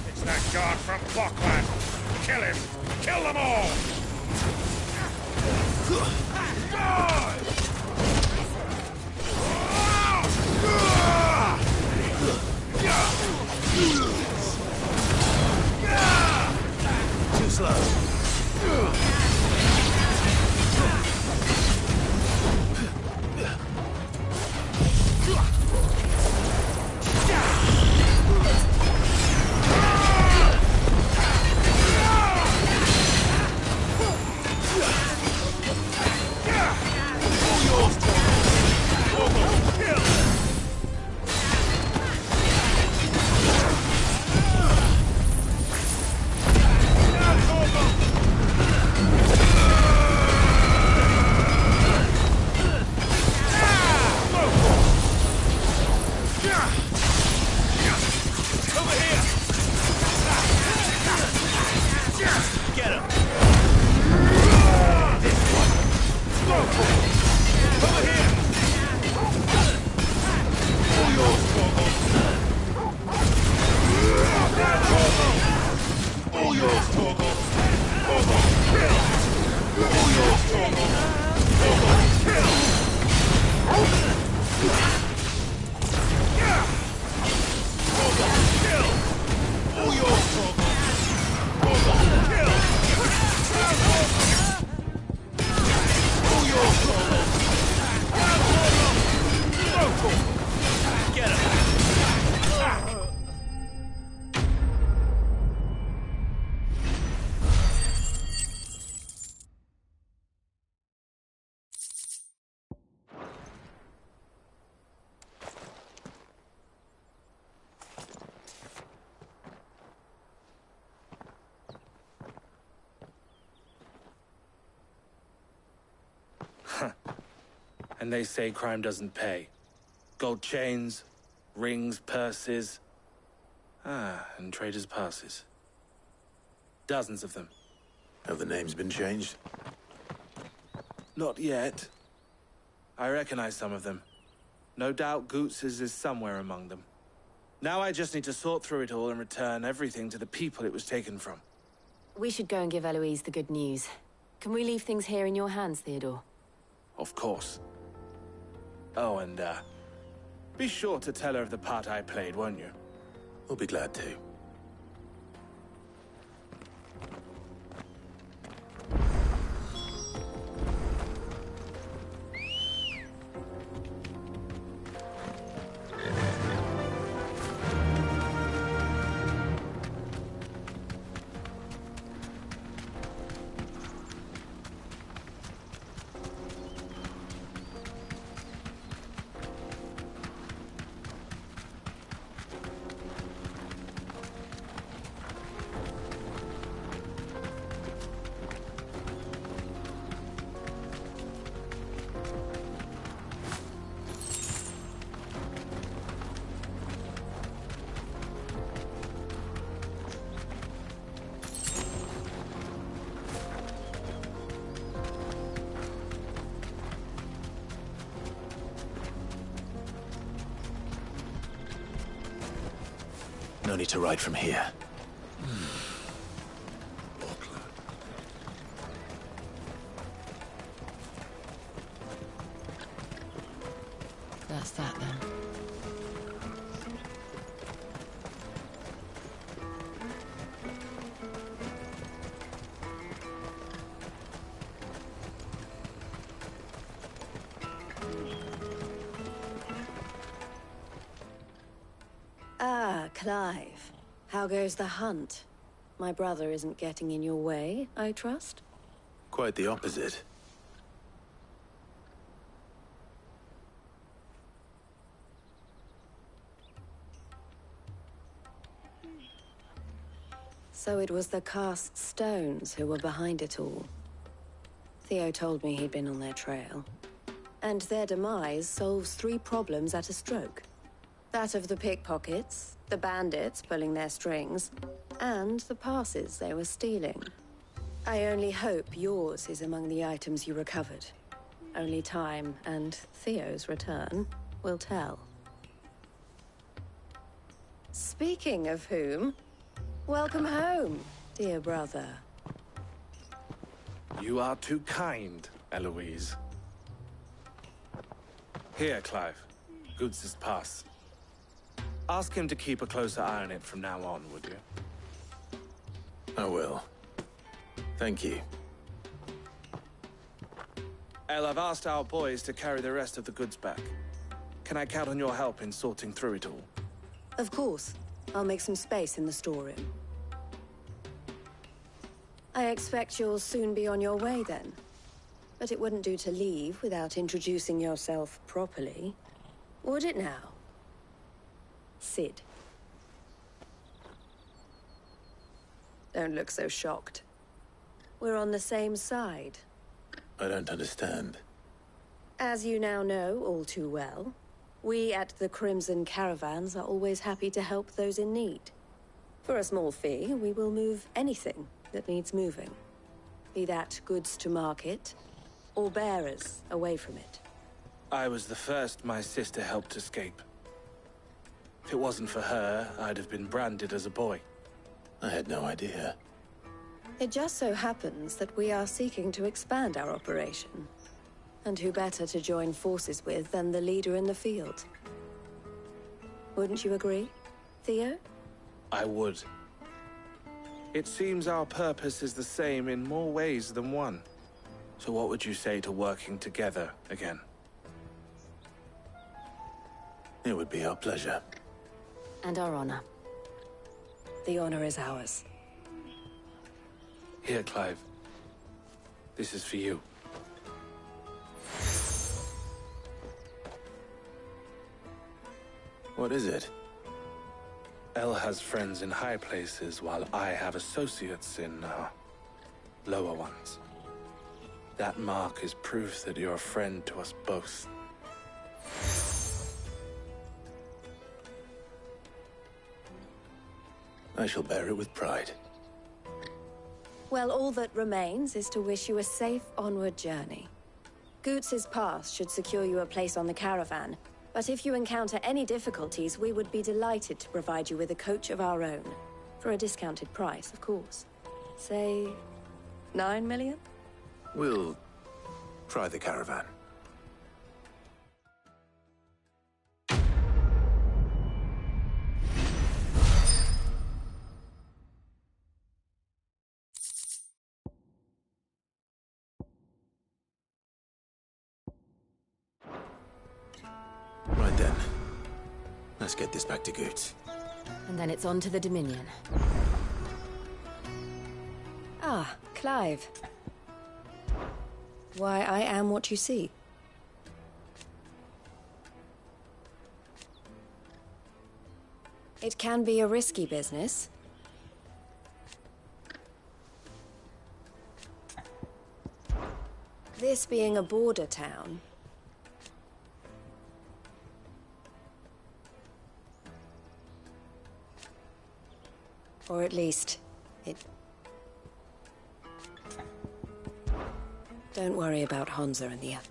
It's that guard from Bokland! Kill him! Kill them all! Too slow. And they say crime doesn't pay. Gold chains, rings, purses. And traders' passes. Dozens of them. Have the names been changed? Not yet. I recognize some of them. No doubt Goots's is somewhere among them. Now I just need to sort through it all and return everything to the people it was taken from. We should go and give Eloise the good news. Can we leave things here in your hands, Theodore? Of course. Oh, and, be sure to tell her of the part I played, won't you? We'll be glad to. No need to ride from here. That's that then. Clive. How goes the hunt? My brother isn't getting in your way, I trust? Quite the opposite. So it was the cast stones who were behind it all. Theo told me he'd been on their trail. And their demise solves 3 problems at a stroke. That of the pickpockets, the bandits pulling their strings, and the passes they were stealing. I only hope yours is among the items you recovered. Only time and Theo's return will tell. Speaking of whom, welcome home, dear brother. You are too kind, Eloise. Here, Clive. Goods' pass. Ask him to keep a closer eye on it from now on, would you? I will. Thank you. El, I've asked our boys to carry the rest of the goods back. Can I count on your help in sorting through it all? Of course. I'll make some space in the storeroom. I expect you'll soon be on your way then. But it wouldn't do to leave without introducing yourself properly. Would it now? Sid. Don't look so shocked. We're on the same side. I don't understand. As you now know all too well, we at the Crimson Caravans are always happy to help those in need. For a small fee, we will move anything that needs moving. Be that goods to market, or bearers away from it. I was the first my sister helped escape. If it wasn't for her, I'd have been branded as a boy. I had no idea. It just so happens that we are seeking to expand our operation. And who better to join forces with than the leader in the field? Wouldn't you agree, Theo? I would. It seems our purpose is the same in more ways than one. So what would you say to working together again? It would be our pleasure. And our honor. The honor is ours. Here, Clive. This is for you. What is it? El has friends in high places, while I have associates in, lower ones. That mark is proof that you're a friend to us both. I shall bear it with pride. Well, all that remains is to wish you a safe onward journey. Goots's pass should secure you a place on the caravan, but if you encounter any difficulties, we would be delighted to provide you with a coach of our own. For a discounted price, of course. Say, 9 million? We'll try the caravan. Right then. Let's get this back to Goots. And then it's on to the Dominion. Ah, Clive. Why, I am what you see. It can be a risky business. This being a border town. Or at least, it... Don't worry about Honza and the other.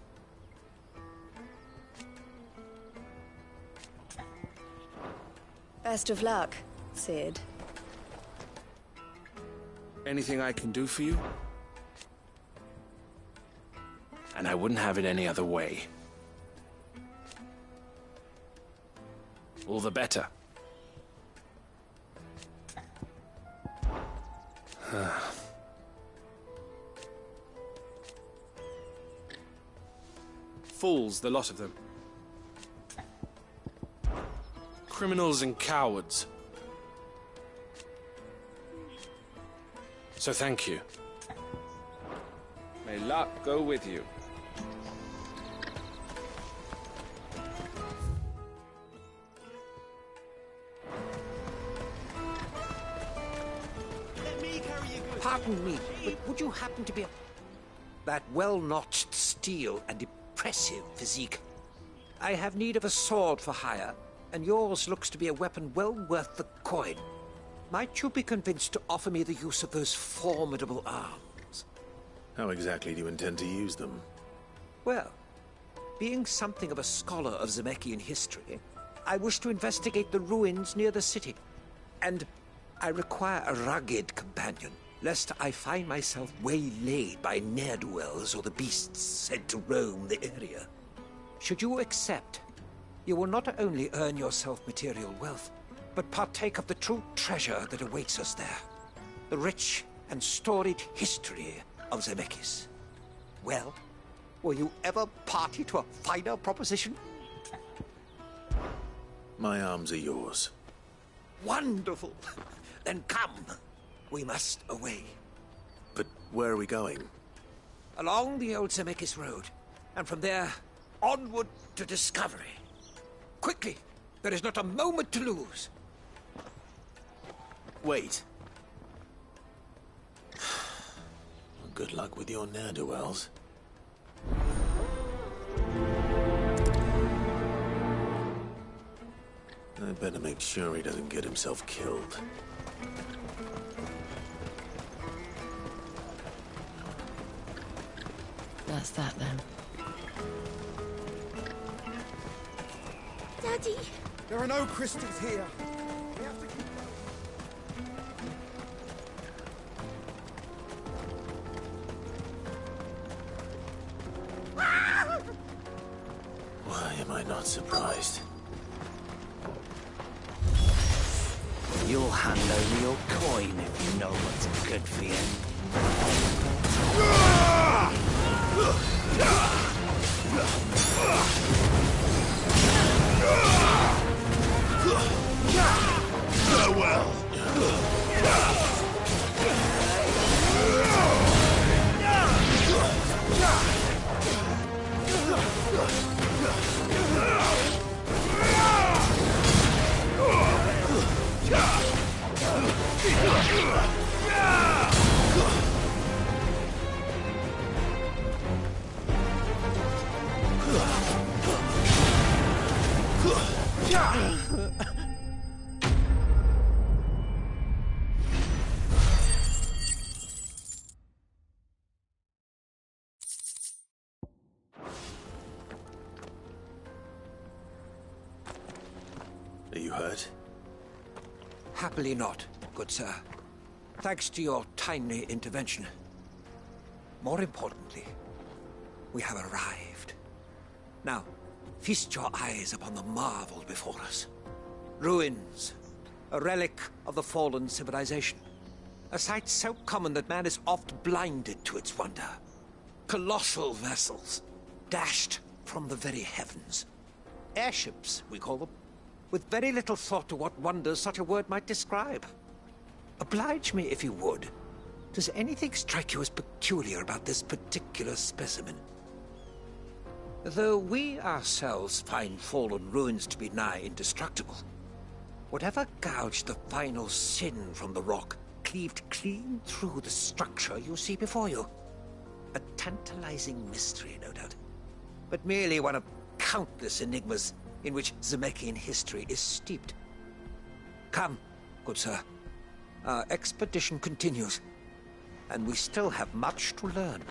Best of luck, Sid. Anything I can do for you? And I wouldn't have it any other way. All the better. Fools, the lot of them. Criminals and cowards. So thank you. May luck go with you. Pardon me, but would you happen to be that well-notched steel and impressive physique? I have need of a sword for hire, and yours looks to be a weapon well worth the coin. Might you be convinced to offer me the use of those formidable arms? How exactly do you intend to use them? Well, being something of a scholar of Zemeckis history, I wish to investigate the ruins near the city. And I require a rugged companion, lest I find myself waylaid by ne'er-do-wells or the beasts sent to roam the area. Should you accept, you will not only earn yourself material wealth, but partake of the true treasure that awaits us there. The rich and storied history of Zemeckis. Well, were you ever party to a finer proposition? My arms are yours. Wonderful! Then come. We must away. But where are we going? Along the old Zemeckis Road, and from there, onward to discovery. Quickly! There is not a moment to lose. Wait. Good luck with your ne'er-do-wells. I better make sure he doesn't get himself killed. That's that then. Daddy! There are no crystals here. We have to keep Why am I not surprised? You'll hand over your coin if you know what's good for you. Farewell. you hurt? Happily not, good sir. Thanks to your timely intervention. More importantly, we have arrived. Now, feast your eyes upon the marvel before us. Ruins, a relic of the fallen civilization. A sight so common that man is oft blinded to its wonder. Colossal vessels, dashed from the very heavens. Airships, we call them, with very little thought to what wonders such a word might describe. Oblige me if you would. Does anything strike you as peculiar about this particular specimen? Though we ourselves find fallen ruins to be nigh indestructible, whatever gouged the final sin from the rock cleaved clean through the structure you see before you. A tantalizing mystery, no doubt, but merely one of countless enigmas in which Zemeckis history is steeped. Come, good sir. Our expedition continues, and we still have much to learn.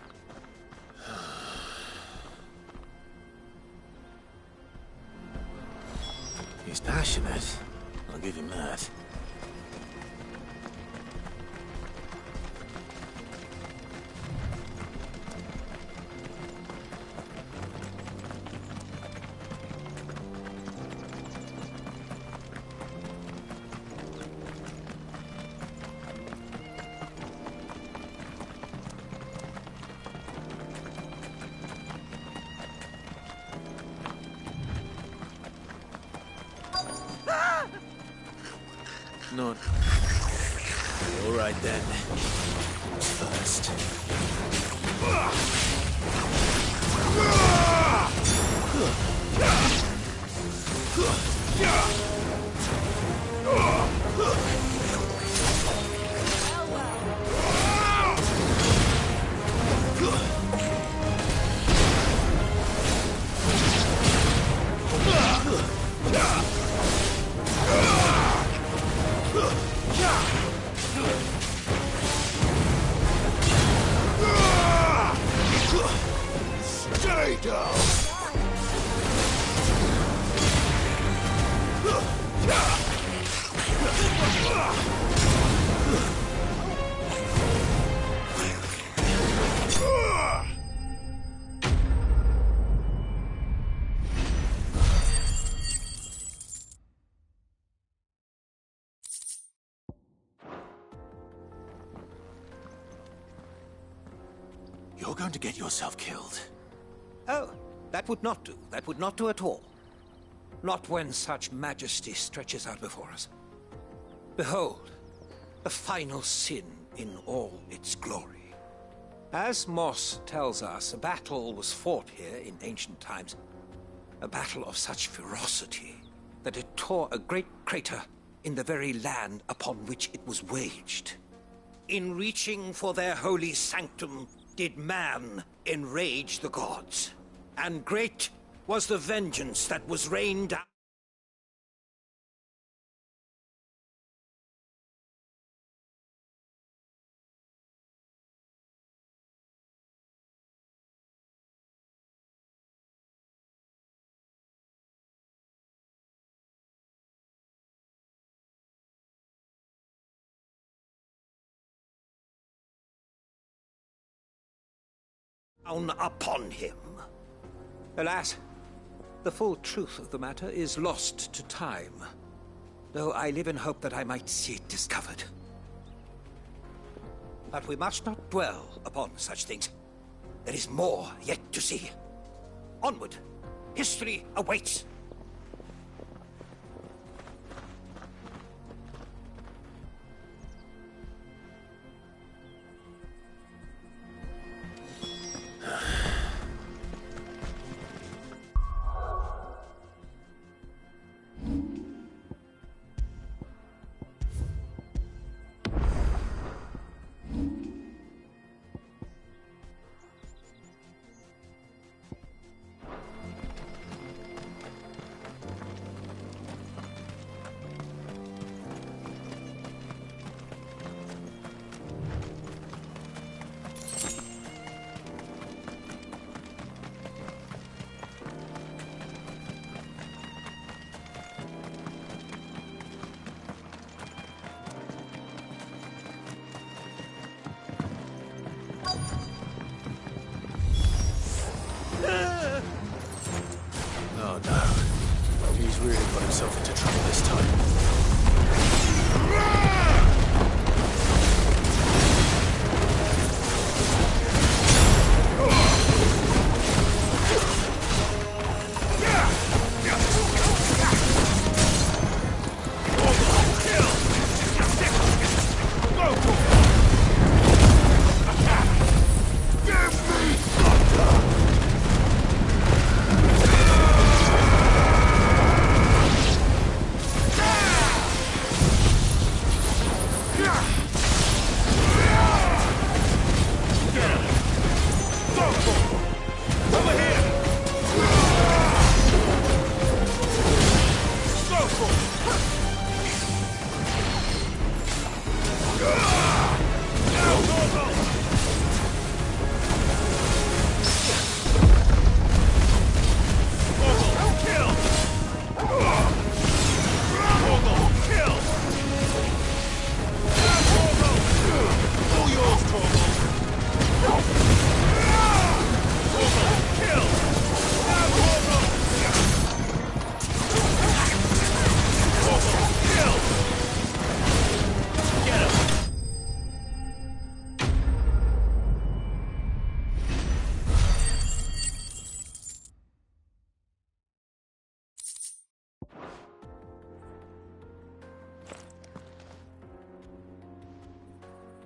He's passionate. I'll give him that. Not. All right then. First. Stay down! You're going to get yourself killed. Oh, that would not do. That would not do at all. Not when such majesty stretches out before us. Behold, the final sin in all its glory. As Moss tells us, a battle was fought here in ancient times. A battle of such ferocity that it tore a great crater in the very land upon which it was waged. In reaching for their holy sanctum, did man enrage the gods. And great was the vengeance that was rained down. Upon him. Alas, the full truth of the matter is lost to time, though I live in hope that I might see it discovered. But we must not dwell upon such things. There is more yet to see. Onward! History awaits! really got himself into trouble this time.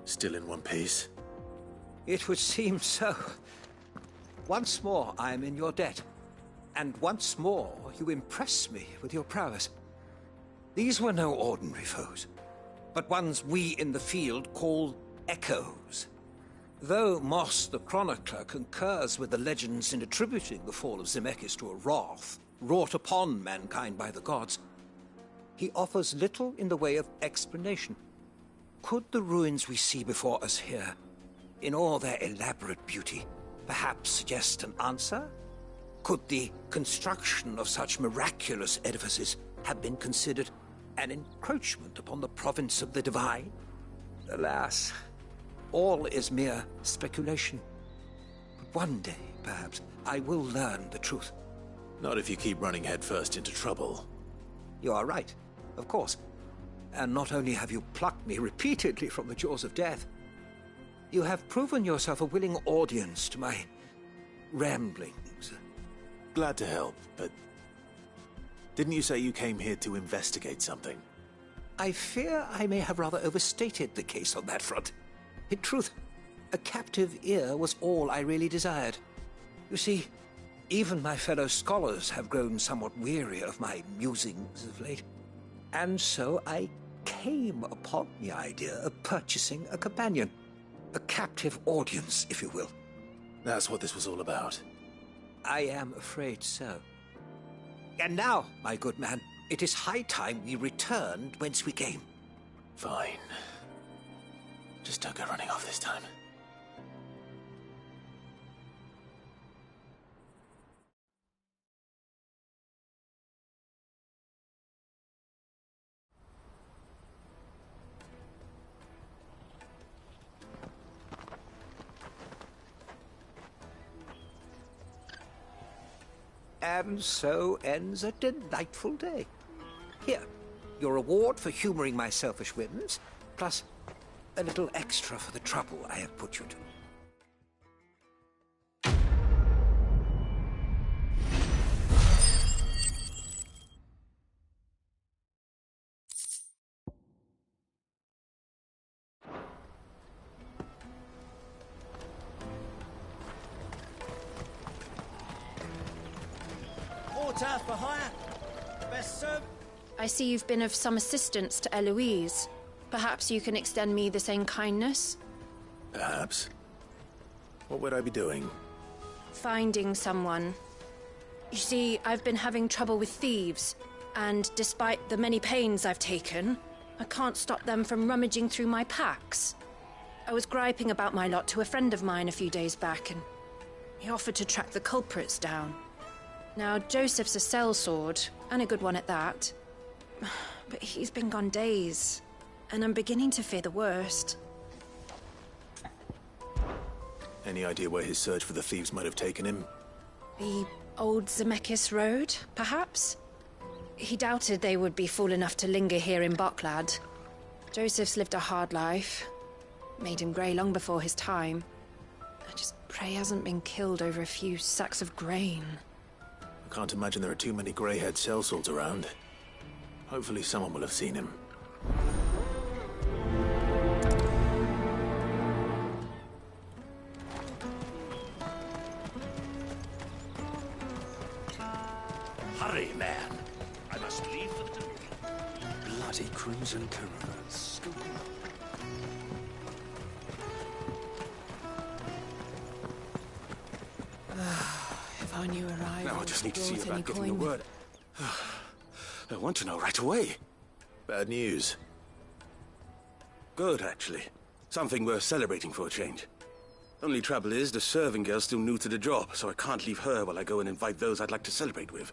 Still in one piece? It would seem so. Once more, I am in your debt. And once more, you impress me with your prowess. These were no ordinary foes, but ones we in the field call echoes. Though Moss the Chronicler concurs with the legends in attributing the fall of Zemeckis to a wrath wrought upon mankind by the gods, he offers little in the way of explanation. Could the ruins we see before us here, in all their elaborate beauty, perhaps suggest an answer? Could the construction of such miraculous edifices have been considered an encroachment upon the province of the divine? Alas, all is mere speculation. But one day, perhaps, I will learn the truth. Not if you keep running headfirst into trouble. You are right, of course. And not only have you plucked me repeatedly from the jaws of death, you have proven yourself a willing audience to my ramblings. Glad to help, but didn't you say you came here to investigate something? I fear I may have rather overstated the case on that front. In truth, a captive ear was all I really desired. You see, even my fellow scholars have grown somewhat weary of my musings of late. And so I came upon the idea of purchasing a companion. A captive audience, if you will. That's what this was all about. I am afraid so. And now, my good man, it is high time we returned whence we came. Fine. Just don't go running off this time. And so ends a delightful day. Here, your reward for humoring my selfish whims, plus a little extra for the trouble I have put you to. House for hire. Best served. I see you've been of some assistance to Eloise. Perhaps you can extend me the same kindness? Perhaps. What would I be doing? Finding someone. You see, I've been having trouble with thieves, and despite the many pains I've taken, I can't stop them from rummaging through my packs. I was griping about my lot to a friend of mine a few days back, and he offered to track the culprits down. Now, Joseph's a sellsword, and a good one at that. But he's been gone days, and I'm beginning to fear the worst. Any idea where his search for the thieves might have taken him? The old Zemeckis Road, perhaps? He doubted they would be fool enough to linger here in Boklad. Joseph's lived a hard life. Made him grey long before his time. I just pray he hasn't been killed over a few sacks of grain. I can't imagine there are too many grey-haired sellswords around. Hopefully someone will have seen him. Hurry, man. I must leave for the Dominion. Bloody crimson caravans. If I knew arrival. Now I just need to see brought about any getting the coin. word. I want to know right away. Bad news. Good, actually. Something worth celebrating for a change. Only trouble is, the serving girl's still new to the job, so I can't leave her while I go and invite those I'd like to celebrate with.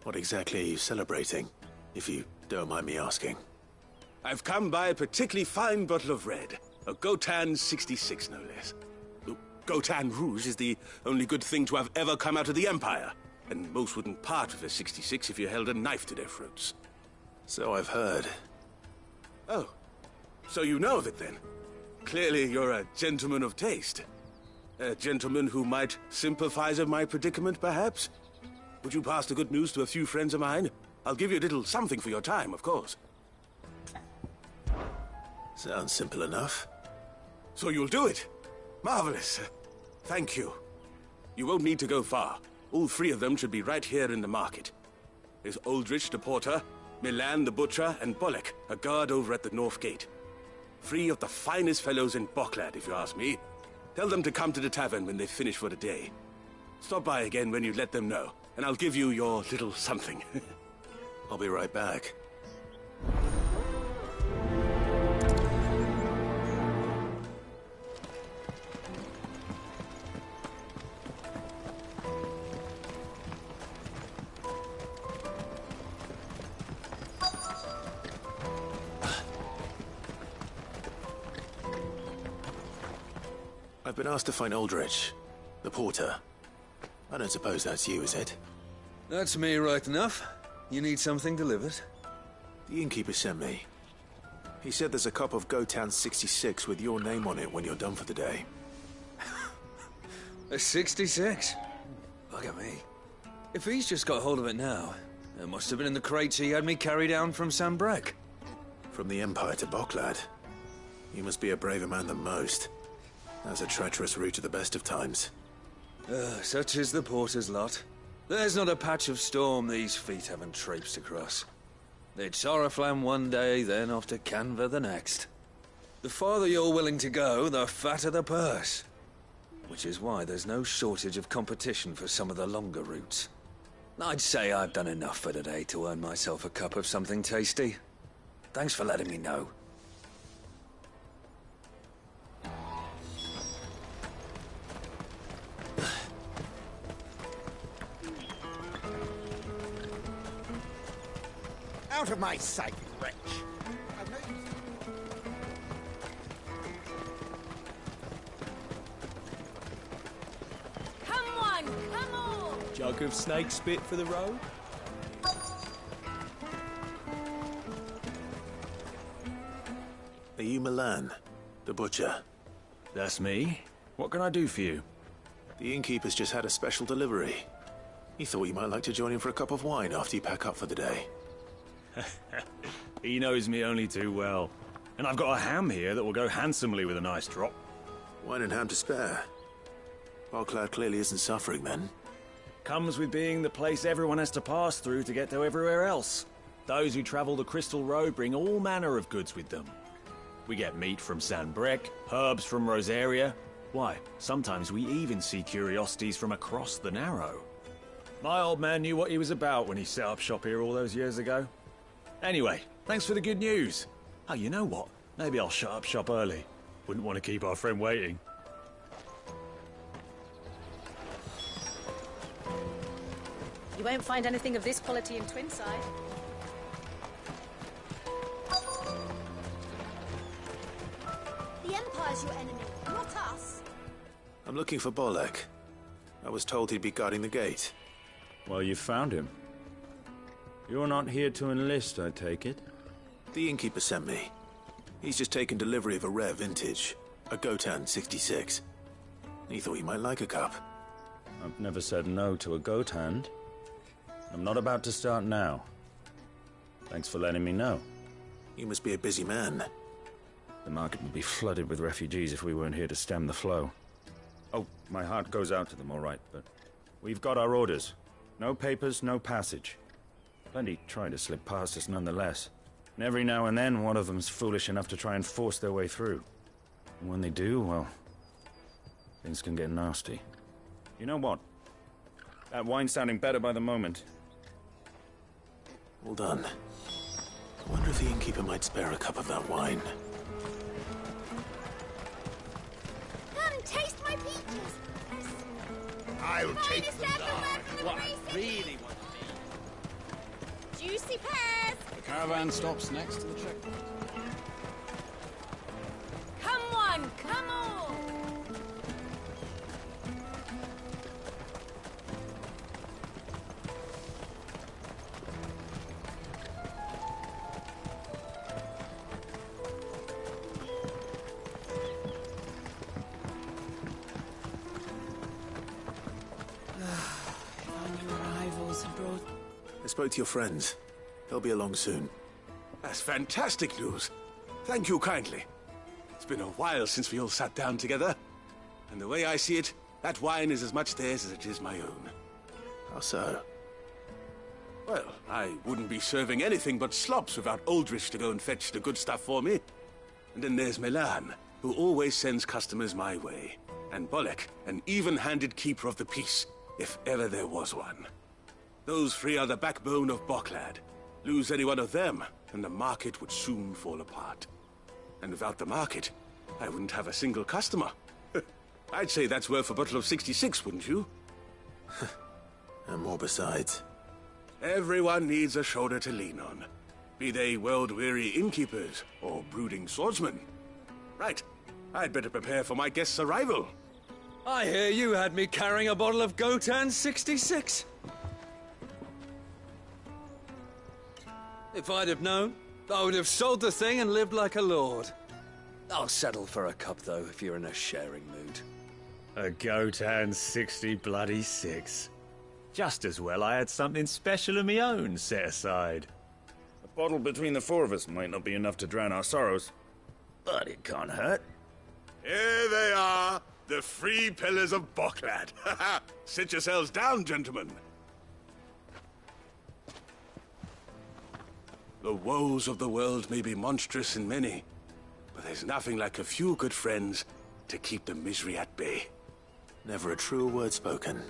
What exactly are you celebrating, if you don't mind me asking? I've come by a particularly fine bottle of red. A Gotan 66, no less. Gotan Rouge is the only good thing to have ever come out of the Empire. And most wouldn't part with a 66 if you held a knife to their throats. So I've heard. Oh, so you know of it then? Clearly you're a gentleman of taste. A gentleman who might sympathize with my predicament, perhaps? Would you pass the good news to a few friends of mine? I'll give you a little something for your time, of course. Sounds simple enough. So you'll do it? Marvelous. Thank you. You won't need to go far. All three of them should be right here in the market. There's Aldrich the porter, Milan the butcher, and Bolek, a guard over at the north gate. Three of the finest fellows in Boklad, if you ask me. Tell them to come to the tavern when they finish for the day. Stop by again when you let them know, and I'll give you your little something. I'll be right back. I've been asked to find Aldrich, the porter. I don't suppose that's you, is it? That's me right enough. You need something delivered? The innkeeper sent me. He said there's a cup of Gotan 66 with your name on it when you're done for the day. A 66? Look at me. If he's just got hold of it now, it must have been in the crates he had me carry down from Sanbrek. From the Empire to Boklad. You must be a braver man than most. That's a treacherous route at the best of times. Such is the porter's lot. There's not a patch of storm these feet haven't traipsed across. It's Oriflamme one day, then off to Canva the next. The farther you're willing to go, the fatter the purse. Which is why there's no shortage of competition for some of the longer routes. I'd say I've done enough for today to earn myself a cup of something tasty. Thanks for letting me know. Out of my sight, wretch! Come on, come on! Jug of snake spit for the road? Are you Milan, the butcher? That's me. What can I do for you? The innkeeper's just had a special delivery. He thought you might like to join him for a cup of wine after you pack up for the day. He knows me only too well. And I've got a ham here that will go handsomely with a nice drop. Wine and ham to spare. Boklad clearly isn't suffering then. Comes with being the place everyone has to pass through to get to everywhere else. Those who travel the Crystal Road bring all manner of goods with them. We get meat from Sanbrek, herbs from Rosaria. Why, sometimes we even see curiosities from across the Narrow. My old man knew what he was about when he set up shop here all those years ago. Anyway, thanks for the good news. Oh, you know what? Maybe I'll shut up shop early. Wouldn't want to keep our friend waiting. You won't find anything of this quality in Twinside. The Empire's your enemy, not us. I'm looking for Bolek. I was told he'd be guarding the gate. Well, you found him. You're not here to enlist, I take it? The innkeeper sent me. He's just taken delivery of a rare vintage, a Gotan 66. He thought you might like a cup. I've never said no to a goat hand. I'm not about to start now. Thanks for letting me know. You must be a busy man. The market would be flooded with refugees if we weren't here to stem the flow. Oh, my heart goes out to them, all right, but we've got our orders. No papers, no passage. Plenty trying to slip past us nonetheless. And every now and then, one of them's foolish enough to try and force their way through. And when they do, well, things can get nasty. You know what? That wine's sounding better by the moment. Well done. I wonder if the innkeeper might spare a cup of that wine. Come, taste my peaches. I'll take them down. What I really want to see. Juicy pears. The caravan stops next to the checkpoint. Come on, come on! I spoke to your friends. They'll be along soon. That's fantastic news. Thank you kindly. It's been a while since we all sat down together. And the way I see it, that wine is as much theirs as it is my own. How so? Well, I wouldn't be serving anything but slops without Aldrich to go and fetch the good stuff for me. And then there's Milan, who always sends customers my way. And Bolek, an even-handed keeper of the peace, if ever there was one. Those three are the backbone of Boklad. Lose any one of them, and the market would soon fall apart. And without the market, I wouldn't have a single customer. I'd say that's worth a bottle of 66, wouldn't you? And more besides. Everyone needs a shoulder to lean on. Be they world-weary innkeepers or brooding swordsmen. Right, I'd better prepare for my guest's arrival. I hear you had me carrying a bottle of Gotan 66. If I'd have known, I would have sold the thing and lived like a lord. I'll settle for a cup, though, if you're in a sharing mood. A Gotan 66. Just as well I had something special of my own set aside. A bottle between the four of us might not be enough to drown our sorrows, but it can't hurt. Here they are, the three pillars of Boklad. Sit yourselves down, gentlemen. The woes of the world may be monstrous in many, but there's nothing like a few good friends to keep the misery at bay. Never a truer word spoken.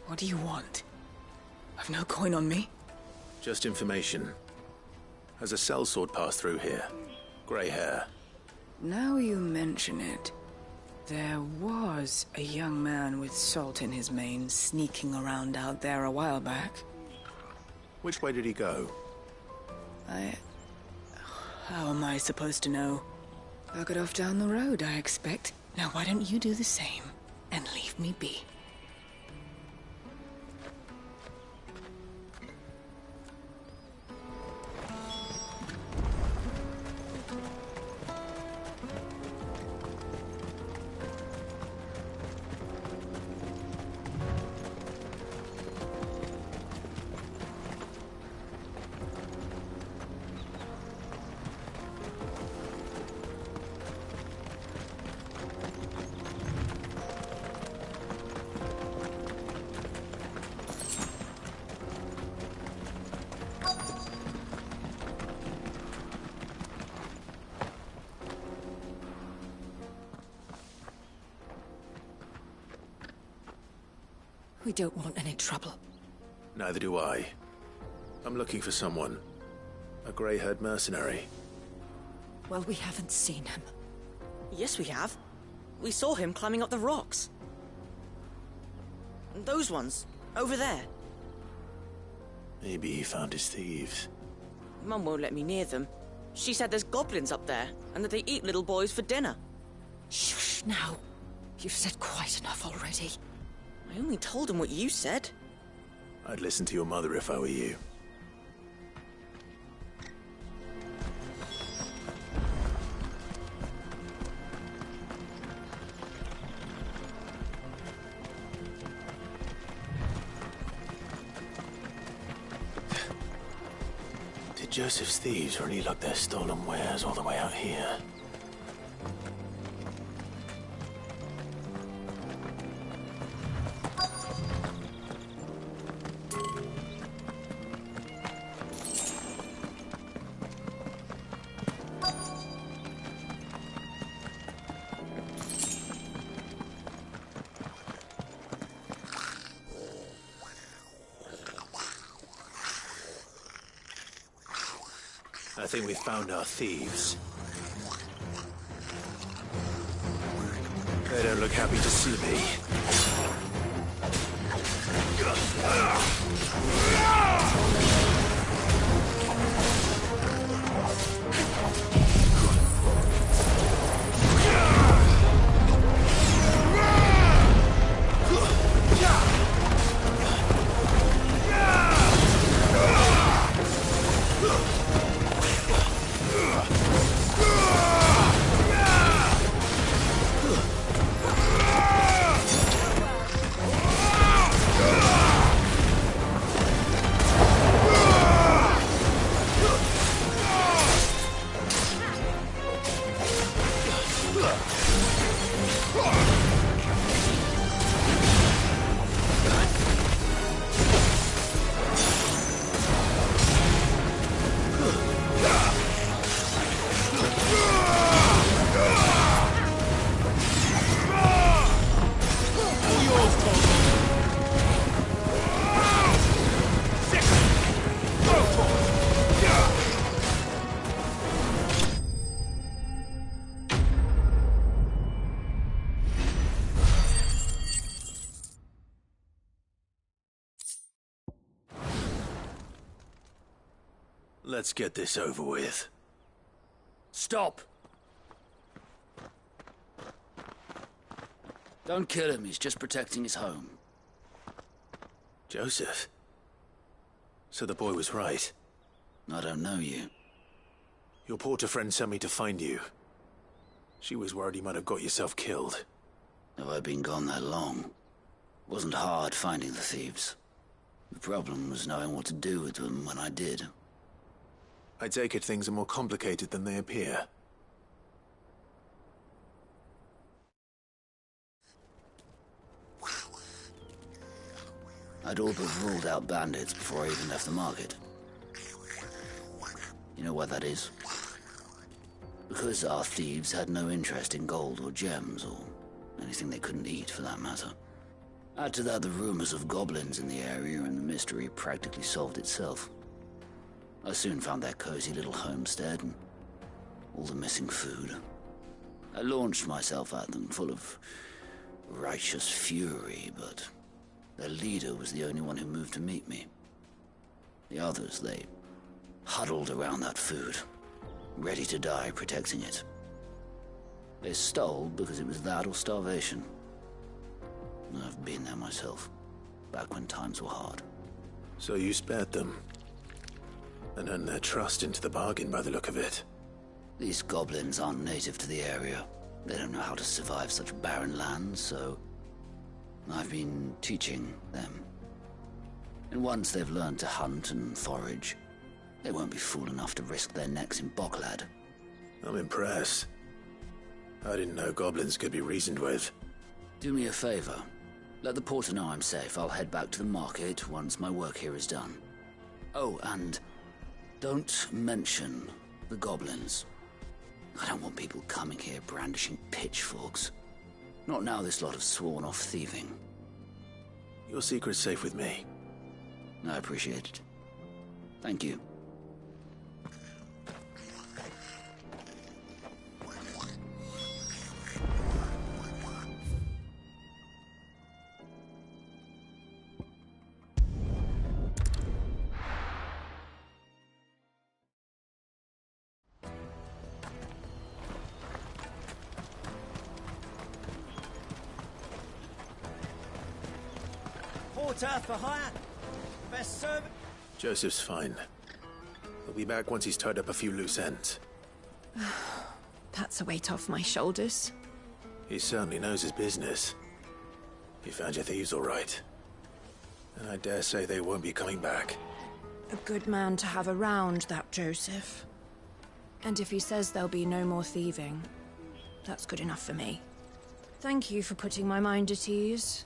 What do you want? I've no coin on me. Just information. Has a sellsword passed through here? Grey hair. Now you mention it, there was a young man with salt in his mane sneaking around out there a while back. Which way did he go? How am I supposed to know? I'll get off down the road, I expect. Now why don't you do the same and leave me be? We don't want any trouble. Neither do I. I'm looking for someone. A grey-haired mercenary. Well, we haven't seen him. Yes, we have. We saw him climbing up the rocks. And those ones, over there. Maybe he found his thieves. Mum won't let me near them. She said there's goblins up there, and that they eat little boys for dinner. Shush now. You've said quite enough already. I only told him what you said. I'd listen to your mother if I were you. Did Joseph's thieves really lug their stolen wares all the way out here? I think we found our thieves. They don't look happy to see me. Let's get this over with. Stop! Don't kill him, he's just protecting his home. Joseph? So the boy was right. I don't know you. Your porter friend sent me to find you. She was worried you might have got yourself killed. Have I been gone that long? It wasn't hard finding the thieves. The problem was knowing what to do with them when I did. I take it things are more complicated than they appear. I'd all but ruled out bandits before I even left the market. You know why that is? Because our thieves had no interest in gold or gems, or anything they couldn't eat for that matter. Add to that the rumors of goblins in the area, and the mystery practically solved itself. I soon found their cozy little homestead and all the missing food. I launched myself at them, full of righteous fury, but their leader was the only one who moved to meet me. The others, they huddled around that food, ready to die protecting it. They stole because it was that or starvation. I've been there myself, back when times were hard. So you spared them? And earned their trust into the bargain by the look of it. These goblins aren't native to the area. They don't know how to survive such barren lands, so I've been teaching them. And once they've learned to hunt and forage, they won't be fool enough to risk their necks in Boklad. I'm impressed. I didn't know goblins could be reasoned with. Do me a favor. Let the porter know I'm safe. I'll head back to the market once my work here is done. Oh, and don't mention the goblins. I don't want people coming here brandishing pitchforks. Not now this lot have sworn off thieving. Your secret's safe with me. I appreciate it. Thank you. Porter for hire. Best servant. Joseph's fine. He'll be back once he's tied up a few loose ends. That's a weight off my shoulders. He certainly knows his business. You found your thieves all right. And I dare say they won't be coming back. A good man to have around, that Joseph. And if he says there'll be no more thieving, that's good enough for me. Thank you for putting my mind at ease.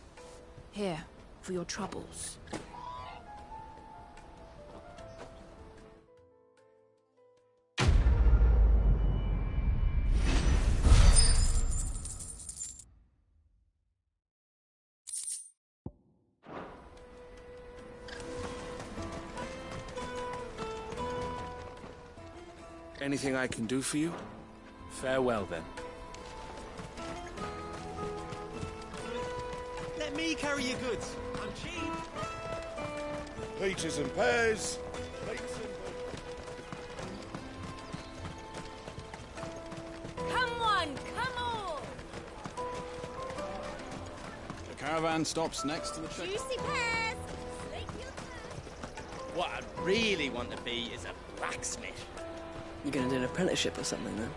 Here, for your troubles. Anything I can do for you? Farewell, then. Let me carry your goods. I'm cheap. Peaches and pears. Come on, come on! The caravan stops next to the checkpoint. Juicy pears! What I really want to be is a blacksmith. You're gonna do an apprenticeship or something, then?